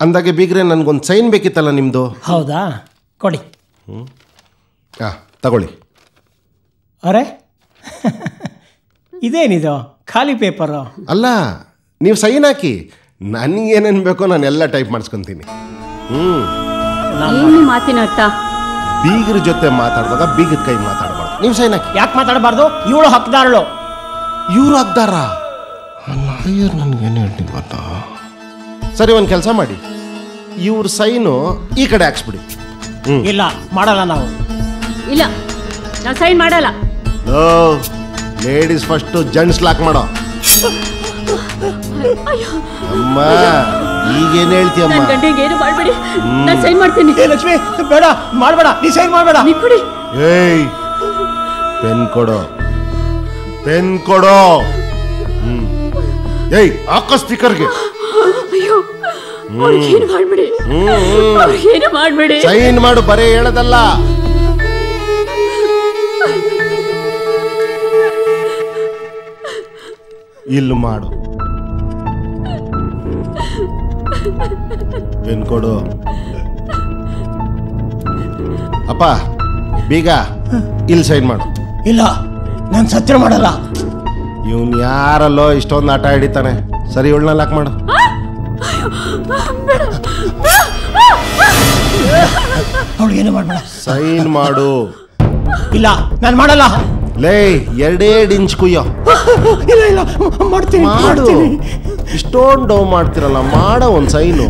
ಅಂದಾಗೆ ಬೀಗ್ರೆ ನನಗೊಂದು ಸೈನ್ ಬೇಕಿತ್ತಲ್ಲ ನಿಮ್ಮದು. ಹೌದಾ, ಕೊಡಿ. ತಗೊಳ್ಳಿ. ಅರೆ ಇದೇನಿದು ಖಾಲಿ ಪೇಪರು? ಅಲ್ಲ, ನೀವು ಸೈನ್ ಹಾಕಿ, ನನಗೇನೇನು ಬೇಕೋ ನಾನೆಲ್ಲ ಟೈಪ್ ಮಾಡಿಸ್ಕೊತೀನಿ. ಮಾತಿನ ಅರ್ಥ? ಬೀಗ್ರ ಜೊತೆ ಮಾತಾಡುವಾಗ ಬೀಗದ ಕೈ ಮಾತಾಡಬಾರ್ದು. ನೀವು ಸೈನ್ ಹಾಕಿ. ಯಾಕೆ ಮಾತಾಡಬಾರ್ದು? ಇವಳು ಹಕ್ದಾರಳು. ಇವ್ರು ಹಕ್ದಾರ? ಲಾಯರ್ ನನಗೇನು ಹೇಳ್ತೀನಿ ಗೊತ್ತಾ? ಸರಿ, ಒಂದು ಕೆಲಸ ಮಾಡಿ, ಇವ್ರ ಸೈನು ಈ ಕಡೆ ಹಾಕ್ಸ್ಬಿಡಿ. ಇಲ್ಲ, ಮಾಡಲ್ಲ ನಾವು. ಇಲ್ಲ, ನಾವು ಸೈನ್ ಮಾಡಲ್ಲ. ಲೇಡೀಸ್ ಫಸ್ಟ್, ಜೆಂಟ್ಸ್ ಲಾಕ್ ಮಾಡೋ. ಅಮ್ಮ, ಈಗೇನು ಹೇಳ್ತೀಯಮ್ಮ? ಏನು ಮಾಡಬೇಡಿ, ನಾನು ಸೈನ್ ಮಾಡ್ತೀನಿ. ಲಕ್ಷ್ಮಿ, ಬೇಡ, ಮಾಡಬೇಡ, ನೀ ಸೈನ್ ಮಾಡಬೇಡ. ಏಯ್, ಪೆನ್ ಕೊಡೋ, ಪೆನ್ ಕೊಡೋ. ಏಯ್, ಹಾಕೋ ಸ್ಪೀಕರ್ಗೆ. ಏನು ಮಾಡಬೇಡಿ, ಏನು ಮಾಡಬೇಡಿ. ಸೈನ್ ಮಾಡು, ಬರೀ ಹೇಳದಲ್ಲ. ಇಲ್ಲಿ ಮಾಡು. ಪೆನ್ ಕೊಡು. ಅಪ್ಪ, ಬೀಗ ಇಲ್ಲಿ ಸೈನ್ ಮಾಡು. ಇಲ್ಲ, ನಾನು ಸತ್ಯ ಮಾಡಲ್ಲ. ಇವನ್ ಯಾರಲ್ಲೋ ಇಷ್ಟೊಂದು ಆಟ ಹಿಡಿತಾನೆ. ಸರಿ, ಇವಳನ್ನ ಲಾಕ್ ಮಾಡು. ಅವಳಿಗೇನು ಮಾಡಬೇಡ. ಸೈನ್ ಮಾಡು. ಇಲ್ಲ, ನಾನು ಮಾಡಲ್ಲ. ಲೇ, 2 ಇಂಚ್ ಕುಯ್ಯೋ. ಇಲ್ಲ ಇಲ್ಲ, ಮಾಡ್ತೀನಿ. ಮಾಡು. ಇಷ್ಟೊಂದು ಡೌ ಮಾಡ್ತಿರಲ್ಲ, ಮಾಡೋ ಒಂದು ಸೈನು.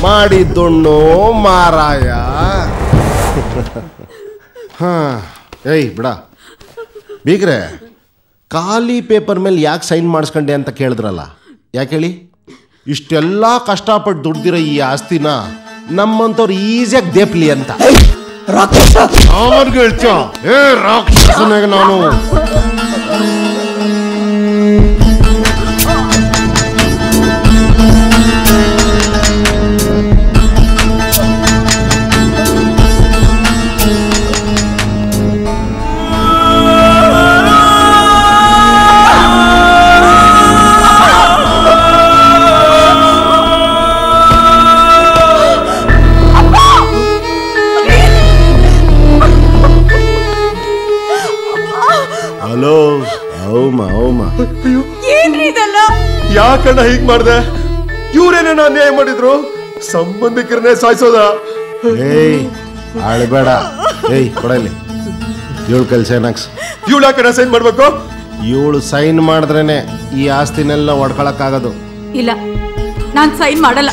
ಮಾಡಿದ್ದೊಣ್ಣು ಮಾರಾಯ. ಏಯ್ ಬಿಡ. ಬೀಗ್ರೆ, ಖಾಲಿ ಪೇಪರ್ ಮೇಲೆ ಯಾಕೆ ಸೈನ್ ಮಾಡಿಸ್ಕೊಂಡೆ ಅಂತ ಕೇಳಿದ್ರಲ್ಲ, ಯಾಕೆ ಹೇಳಿ? ಇಷ್ಟೆಲ್ಲ ಕಷ್ಟಪಟ್ಟು ದುಡ್ದಿರೋ ಈ ಆಸ್ತಿನ ನಮ್ಮಂಥವ್ರು ಈಸಿಯಾಗಿ ದೇಪ್ಲಿ ಅಂತ. ಅವ್ರಿಗೆ ಹೇಳ್ತೀಯ? ಏ ರಾಕ್ಷಸನಾಗ ನಾನು. ಹಲೋ, ಯಾಕಣ್ಣ ಹೀಗ್ ಮಾಡ್ದೆ? ಇವ್ರೇನೇನ ಅನ್ಯಾಯ ಮಾಡಿದ್ರು? ಸಂಬಂಧಿಕರನ್ನೇ ಸಾಯಿಸೋದ? ಏಯ್, ಆಳ್ಬೇಡ. ಏಯ್, ಕೊಡಲಿ. ಇವಳು ಕೈಲಿ ಸೈನ್ ಹಾಕ್ಸ್. ಇವಳು ಯಾಕಣ್ಣ ಸೈನ್ ಮಾಡ್ಬೇಕು? ಇವಳು ಸೈನ್ ಮಾಡಿದ್ರೇನೆ ಈ ಆಸ್ತಿನೆಲ್ಲ ಹೊಡ್ಕೊಳಕ್ಕಾಗೋದು. ಇಲ್ಲ, ನಾನ್ ಸೈನ್ ಮಾಡಲ್ಲ.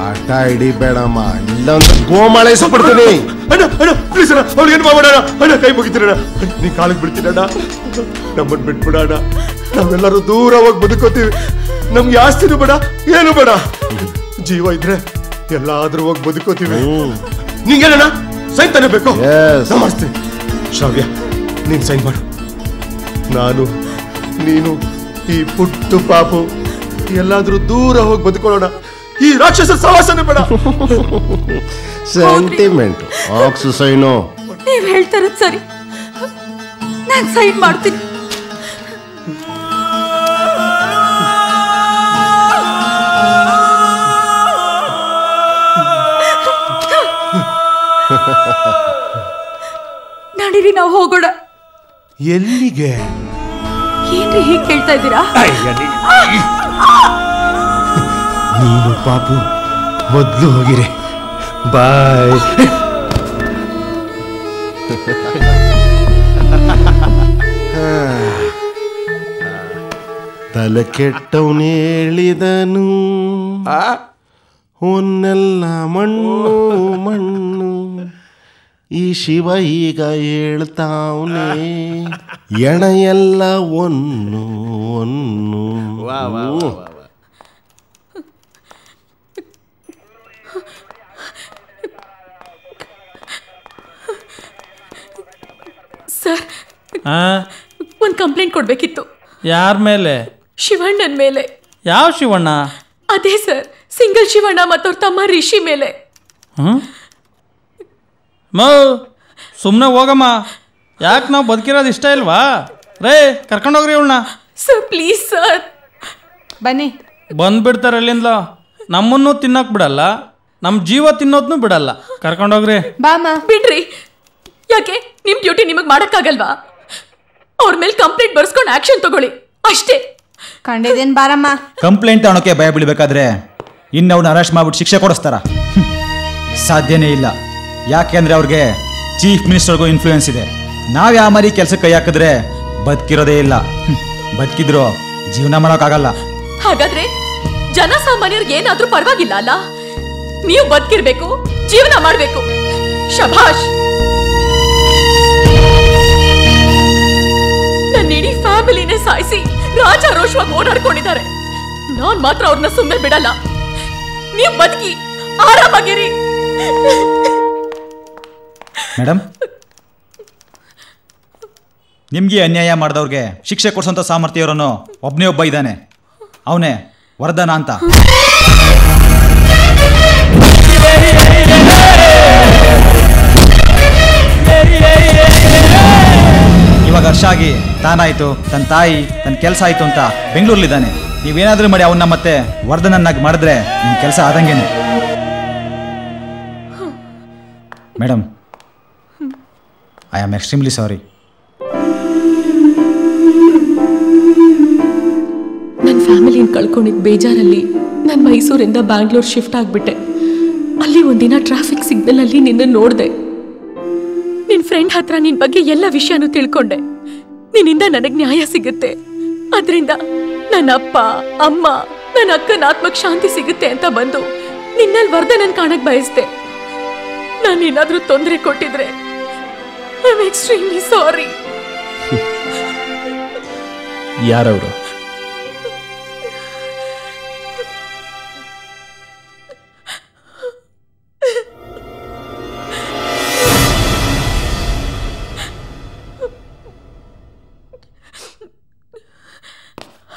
ಆಟ ಹಿಡಿಬೇಡಮ್ಮ, ಇಲ್ಲ ಅಂತ ಗೋಮಾಳೆ ಇಸ್ಬಿಡ್ತೀನಿ. ಅಣ್ಣ ಅಣ್ಣ ಪ್ಲೀಸ್ ಅಣ್ಣ, ಅವ್ಳು ಏನು ಮಾಡ್ಬೇಡ ಅಣ್ಣ, ಕೈ ಮುಗಿತೀರಣ್ಣ, ನೀ ಕಾಲಿಗೆ ಬಿಡ್ತೀನಣ್ಣ. ನಮ್ಮನ್ನು ಬಿಟ್ಬಿಡಣ್ಣ, ನಾವೆಲ್ಲರೂ ದೂರವಾಗಿ ಬದುಕೋತೀವಿ. ನಮ್ಗೆ ಆಸ್ತಿನೂ ಬೇಡ, ಏನು ಬೇಡ. ಜೀವ ಇದ್ರೆ ಎಲ್ಲಾದ್ರೂ ಹೋಗಿ ಬದುಕೋತೀವಿ. ನಿಂಗೇನಣ್ಣ ಸೈನ್ ತಾನೇ ಬೇಕು? ನಮಸ್ತೆ ಶ್ರಾವ್ಯ, ನೀನ್ ಸೈನ್ ಮಾಡು. ನಾನು ನೀನು ಈ ಪುಟ್ಟು ಪಾಪು ಎಲ್ಲಾದ್ರೂ ದೂರ ಹೋಗಿ ಬದುಕೊಳ್ಳೋಣ. ಈ ರಾಕ್ಷಸ ಸವಾಸನೆ ಬೇಡ. ಸೆಂಟಿಮೆಂಟ್ ಆಕ್ಸು ಸೈನು. ನೀವ್ ಹೇಳ್ತಾರದ್ ಸರಿ, ನಾನ್ ಸೈನ್ ಮಾಡ್ತೀನಿ. ನಡೀರಿ, ನಾವು ಹೋಗೋಣ. ಎಲ್ಲಿಗೆ? ಏನ್ರಿ ಹೀಗೆ ಕೇಳ್ತಾ ಇದ್ದೀರಾ? ನೀನು ಪಾಪು ಮೊದ್ಲು ಹೋಗಿರೆ. ಬಾಯ್. ತಲೆ ಕೆಟ್ಟವನು ಹೇಳಿದನು, ಹೊನ್ನೆಲ್ಲ ಮಣ್ಣು ಮಣ್ಣು, ಈ ಶಿವ ಈಗ ಹೇಳ್ತಾವ್ನೆ ಎಣ ಎಲ್ಲ ಒನ್ನು ಒನ್ನು. ಸರ್ ಒಂದು ಕಂಪ್ಲೇಂಟ್ ಕೊಡ್ಬೇಕಿತ್ತು. ಯಾರ ಮೇಲೆ? ಶಿವಣ್ಣನ ಮೇಲೆ. ಯಾವ ಶಿವಣ್ಣ? ಅದೇ ಸರ್, ಸಿಂಗಲ್ ಶಿವಣ್ಣ ಮತ್ತವ್ರ ತಮ್ಮ ರಿಷಿ ಮೇಲೆ. ಸುಮ್ಮನೆ ಹೋಗಮ್ಮ, ಯಾಕೆ ನಾವು ಬದುಕಿರೋದು ಇಷ್ಟ ಇಲ್ವಾ? ರೇ ಕರ್ಕೊಂಡೋಗ್ರಿ ಇವಳನ್ನ. Sir please sir. ಬನ್ನಿ. ಬಂದ್ಬಿಡ್ತಾರೆ ಅಲ್ಲಿಂದ. ನಮ್ಮನ್ನು ತಿನ್ನಕ್ ಬಿಡಲ್ಲ, ನಮ್ಮ ಜೀವ ತಿನ್ನೋದ್ನು ಬಿಡಲ್ಲ. ಕರ್ಕೊಂಡೋಗ್ರಿ. ಬಾಮ. ಬಿಡ್ರಿ. ಯಾಕೆ ನಿಮ್ ಡ್ಯೂಟಿ ನಿಮಗ್ ಮಾಡಕ್ಕಾಗಲ್ವಾ? ಅವ್ರ ಮೇಲೆ ಕಂಪ್ಲೇಂಟ್ ಬರ್ಸ್ಕೊಂಡು ಆಕ್ಷನ್ ತಗೊಳ್ಳಿ ಅಷ್ಟೇ. ಕಂಡಿದ್ದೇನ್ ಬಾರಮ್ಮ. ಕಂಪ್ಲೇಂಟ್ ತಗೊಳಕ್ಕೆ ಭಯ ಬೀಳ್ಬೇಕಾದ್ರೆ ಇನ್ನವ್ನ ಅರೆಸ್ಟ್ ಮಾಡ್ಬಿಟ್ಟು ಶಿಕ್ಷೆ ಕೊಡಿಸ್ತಾರ? ಸಾಧ್ಯನೇ ಇಲ್ಲ. ಯಾಕೆಂದ್ರೆ ಅವ್ರಿಗೆ ಚೀಫ್ ಮಿನಿಸ್ಟರ್ಗೂ ಇನ್ಫ್ಲೂಯೆನ್ಸ್ ಇದೆ. ನಾವ್ ಯಾವ ಮಾರಿ ಕೆಲ್ಸಕ್ಕೆ ಕೈ ಹಾಕಿದ್ರೆ ಬದುಕಿರೋದೇ ಇಲ್ಲ. ಬದುಕಿದ್ರು ಜೀವನ ಮಾಡೋಕ್ಕಾಗಲ್ಲ. ಹಾಗಾದ್ರೆ ಜನಸಾಮಾನ್ಯರಿಗೆ ಏನಾದ್ರೂ ಪರವಾಗಿಲ್ಲ ಅಲ್ಲ? ನೀವು ಬದುಕಿರ್ಬೇಕು, ಜೀವನ ಮಾಡ್ಬೇಕು. ಶಭಾಷ್. ನನ್ನ ಇಡೀ ಫ್ಯಾಮಿಲಿನೇ ಸಾಯಿಸಿ ರಾಜಾರೋಷವಾಗಿ ಓಡಾಡ್ಕೊಂಡಿದ್ದಾರೆ. ನಾನ್ ಮಾತ್ರ ಅವ್ರನ್ನ ಸುಮ್ಮನೆ ಬಿಡಲ್ಲ. ನೀವು ಬದುಕಿ ಆರಾಮಾಗಿರಿ. ಮೇಡಮ್, ನಿಮ್ಗೆ ಅನ್ಯಾಯ ಮಾಡಿದವ್ರಿಗೆ ಶಿಕ್ಷೆ ಕೊಡಿಸೋಂಥ ಸಾಮರ್ಥ್ಯ ಇರೋನು ಒಬ್ಬನೇ ಒಬ್ಬ ಇದ್ದಾನೆ. ಅವನೇ ವರದಾನ ಅಂತ. ಇವಾಗ ವರ್ಷ ಆಗಿ ತಾನಾಯ್ತು, ತನ್ನ ತಾಯಿ, ತನ್ನ ಕೆಲಸ ಆಯ್ತು ಅಂತ ಬೆಂಗಳೂರಲ್ಲಿದ್ದಾನೆ. ನೀವೇನಾದ್ರೂ ಮಾಡಿ ಅವನ್ನ ಮತ್ತೆ ವರ್ಧನನ್ನಾಗಿ ಮಾಡಿದ್ರೆ ನಿಮ್ಮ ಕೆಲಸ ಆದಂಗೆನೆ. Madam, I am extremely sorry. ನನ್ನ ಫ್ಯಾಮಿಲಿನ ಕಳ್ಕೊಂಡಿದ್ದ ಬೇಜಾರಲ್ಲಿ ನಾನು ಮೈಸೂರಿಂದ ಬ್ಯಾಂಗ್ಳೂರ್ ಶಿಫ್ಟ್ ಆಗಿಬಿಟ್ಟೆ. ಅಲ್ಲಿ ಒಂದಿನ ಟ್ರಾಫಿಕ್ ಸಿಗ್ನಲ್ ಅಲ್ಲಿ ನಿನ್ನ ನೋಡಿದೆ. ನಿನ್ನ ಫ್ರೆಂಡ್ ಹತ್ರ ನಿನ್ನ ಬಗ್ಗೆ ಎಲ್ಲ ವಿಷಯನೂ ತಿಳ್ಕೊಂಡೆ. ನಿನ್ನಿಂದ ನನಗೆ ನ್ಯಾಯ ಸಿಗುತ್ತೆ, ಅದರಿಂದ ನನ್ನ ಅಪ್ಪ ಅಮ್ಮ ನನ್ನ ಅಕ್ಕನ ಆತ್ಮಕ್ಕೆ ಶಾಂತಿ ಸಿಗುತ್ತೆ ಅಂತ ಬಂದು ನಿನ್ನಲ್ಲಿ ವರ್ಧನನ್ ಕಾಣಕ್ ಬಯಸ್ದೆ. ನಾನು ಏನಾದ್ರೂ ತೊಂದರೆ ಕೊಟ್ಟಿದ್ರೆ ಐ ಆಮ್ ಎಕ್ಸ್ಟ್ರೀಮ್ಲಿ ಸಾರಿ. ಯಾರವರು?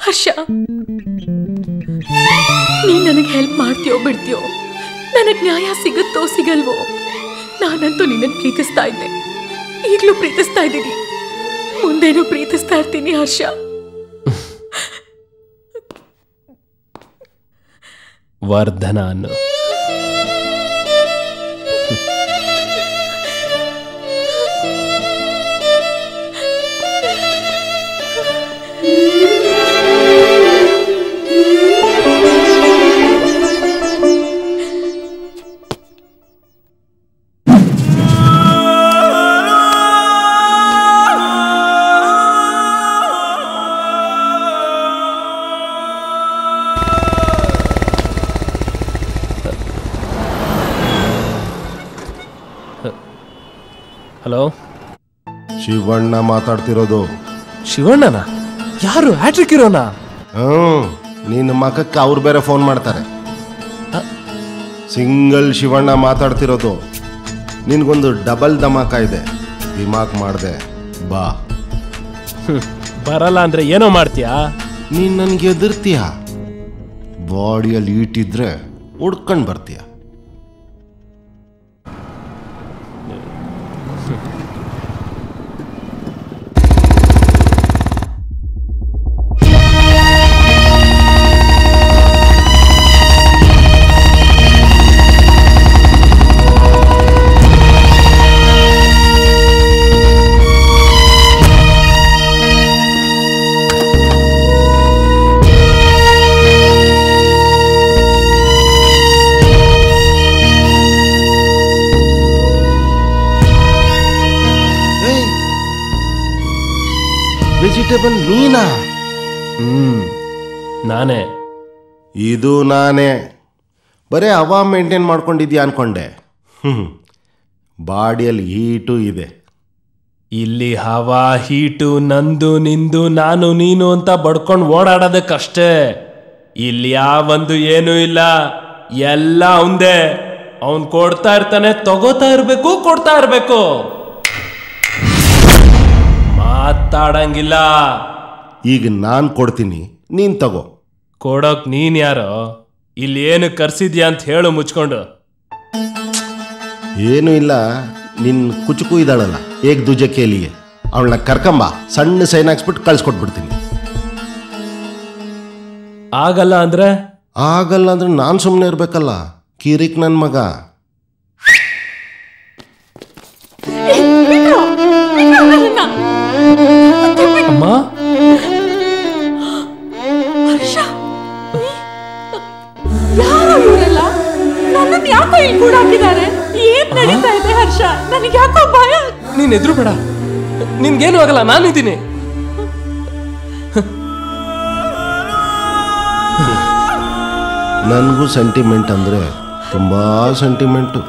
ಹರ್ಷ, ನೀನ್ ನನಗೆ ಹೆಲ್ಪ್ ಮಾಡ್ತೀಯೋ ಬಿಡ್ತೀಯೋ, ನನಗ್ ನ್ಯಾಯ ಸಿಗುತ್ತೋ ಸಿಗಲ್ವೋ, ನಾನಂತೂ ನಿನ್ನನ್ನು ಪ್ರೀತಿಸ್ತಾ ಇದ್ದೆ. ಈಗಲೂ ಪ್ರೀತಿಸ್ತಾ ಇದ್ದೀನಿ, ಮುಂದೇನೂ ಪ್ರೀತಿಸ್ತಾ ಇರ್ತೀನಿ ಹರ್ಷ. ವರ್ಧನ ಅನ್ನು ಹಲೋ, ಶಿವಣ್ಣ ಮಾತಾಡ್ತಿರೋದು. ಶಿವಣ್ಣನ? ಯಾರು? ಹ್ಯಾಟ್ರಿಕ್ ಇರೋನಾ? ನಿನ್ನ ಮಖಕ್ಕೆ ಅವ್ರು ಬೇರೆ ಫೋನ್ ಮಾಡ್ತಾರೆ. ಸಿಂಗಲ್ ಶಿವಣ್ಣ ಮಾತಾಡ್ತಿರೋದು. ನಿನ್ಗೊಂದು ಡಬಲ್ ಧಮಾಕ ಇದೆ, ದಿಮಾಕ್ ಮಾಡ್ದೆ ಬಾ. ಬರಲ್ಲ ಅಂದ್ರೆ ಏನೋ ಮಾಡ್ತೀಯಾ? ನೀನ್ ನನ್ಗೆ ಎದುರ್ತೀಯ, ಬಾಡಿಯಲ್ಲಿ ಈಟಿದ್ರೆ ಹುಡ್ಕೊಂಡ್ ಬರ್ತೀಯ. ವೆಜಿಟೇಬಲ್ ನೀನಾ? ನಾನೇ. ಇದು ನಾನೇ. ಬರೇ ಹವಾ ಮೇಂಟೈನ್ ಮಾಡ್ಕೊಂಡಿದ್ಯಾ ಅನ್ಕೊಂಡೆ. ಬಾಡಿಯಲ್ಲಿ ಹೀಟು ಇದೆ. ಇಲ್ಲಿ ಹವಾ ಹೀಟು ನಂದು ನಿಂದು ನಾನು ನೀನು ಅಂತ ಬಡ್ಕೊಂಡು ಓಡಾಡೋದಕ್ಕಷ್ಟೇ. ಇಲ್ಲಿ ಯಾವೊಂದು ಏನೂ ಇಲ್ಲ, ಎಲ್ಲ ಅವಂದೇ. ಅವನ್ ಕೊಡ್ತಾ ಇರ್ತಾನೆ, ತಗೋತಾ ಇರ್ಬೇಕು, ಕೊಡ್ತಾ ಇರ್ಬೇಕು. ಮಾತಾಡಂಗಿಲ್ಲ. ಈಗ ನಾನು ಕೊಡ್ತೀನಿ, ನೀನ್ ತಗೋ. ಕೊಡೋಕ್ ನೀನ್ ಯಾರೋ? ಇಲ್ಲಿ ಏನು ಕರ್ಸಿದ್ಯಾ ಅಂತ ಹೇಳು ಮುಚ್ಕೊಂಡು. ಏನೂ ಇಲ್ಲ, ನಿನ್ ಕುಚುಕು ಇದ್ದಾಳಲ್ಲ ಏಕ್ ದೂಜೆ ಕೇಲಿಗೆ, ಅವಳನ್ನ ಕರ್ಕಂಬ, ಸಣ್ಣ ಸೈನ್ ಹಾಕ್ಸ್ಬಿಟ್ಟು ಕಳ್ಸ್ಕೊಟ್ಬಿಡ್ತೀನಿ. ಆಗಲ್ಲ ಅಂದ್ರೆ? ಆಗಲ್ಲ ಅಂದ್ರೆ ನಾನು ಸುಮ್ಮನೆ ಇರ್ಬೇಕಲ್ಲ, ಕಿರಿಕ್ ನನ್ನ ಮಗ. ಅಮ್ಮ, ಯಾರೋ ಇವರೆಲ್ಲ ನನ್ನನ್ನು ಯಾಕೋ ಇಲ್ಲಿ ಕೂಡ ಹಾಕಿದ್ದಾರೆ? ಏನ್ ನಡೀತಾ ಇದೆ ಹರ್ಷ? ನನಗೆ ಯಾಕೋ ಭಯ. ನೀನ್ ಎದುರು ಬೇಡ, ನಿನ್ಗೇನು ಆಗಲ್ಲ, ನಾನಿದ್ದೀನಿ. ನನಗೂ ಸೆಂಟಿಮೆಂಟ್ ಅಂದ್ರೆ ತುಂಬಾ ಸೆಂಟಿಮೆಂಟು.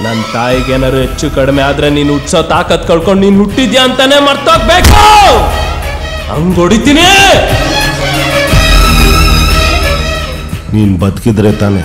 ನನ್ನ ತಾಯಿಗೇನಾರು ಹೆಚ್ಚು ಕಡಿಮೆ ಆದ್ರೆ ನೀನು ಉತ್ಸವ ತಾಕತ್ ಕಳ್ಕೊಂಡು ನೀನ್ ಹುಟ್ಟಿದ್ಯಾ ಅಂತಾನೆ ಮರ್ತೋಗ್ಬೇಕು. ಹಂಗ್ ಹೊಡಿತೀನಿ. ನೀನ್ ಬದುಕಿದ್ರೆ ತಾನೆ.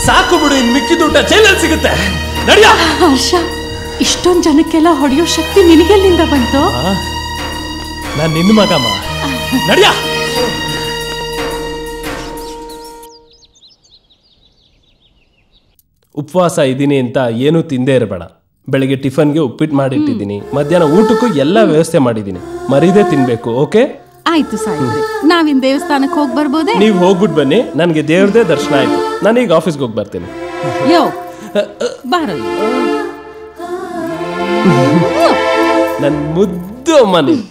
ಸಾಕು ಬಿಡು, ಇನ್ ಮಿಕ್ಕಿದ ಊಟ ಜೈಲಲ್ಲಿ ಸಿಗುತ್ತೆ. ನಡಿಯ. ಹರ್ಷ, ಇಷ್ಟೊಂದು ಜನಕ್ಕೆಲ್ಲ ಹೊಡೆಯೋ ಶಕ್ತಿ ನಿನಗೆಲ್ಲಿಂದ ಬಂತು? ನಾನು ನಿನ್ನ ಮಗಮ್ಮ. ನಡಿಯ. ಉಪವಾಸ ಇದ್ದೀನಿ ಅಂತ ಏನೂ ತಿಂದೇ ಇರಬೇಡ. ಬೆಳಿಗ್ಗೆ ಟಿಫನ್ಗೆ ಉಪ್ಪಿಟ್ಟು ಮಾಡಿಟ್ಟಿದ್ದೀನಿ, ಮಧ್ಯಾಹ್ನ ಊಟಕ್ಕೂ ಎಲ್ಲ ವ್ಯವಸ್ಥೆ ಮಾಡಿದ್ದೀನಿ. ಮರೀದೇ ತಿನ್ಬೇಕು, ಓಕೆ? ಆಯ್ತು ಸಾಯಿತ್ರಿ, ನಾವಿನ್ ದೇವಸ್ಥಾನಕ್ಕೆ ಹೋಗಿ ಬರ್ಬೋದೇ? ನೀವು ಹೋಗ್ಬಿಟ್ಟು ಬನ್ನಿ, ನನಗೆ ದೇವ್ರದೇ ದರ್ಶನ ಆಯ್ತು. ನಾನೀಗ ಆಫೀಸ್ಗೆ ಹೋಗಿ ಬರ್ತೀನಿ. ಯೋ ಬಾರಲ್ಲ, ನನ್ನ ಮುದ್ದು ಅಮ್ಮ ನೀನು.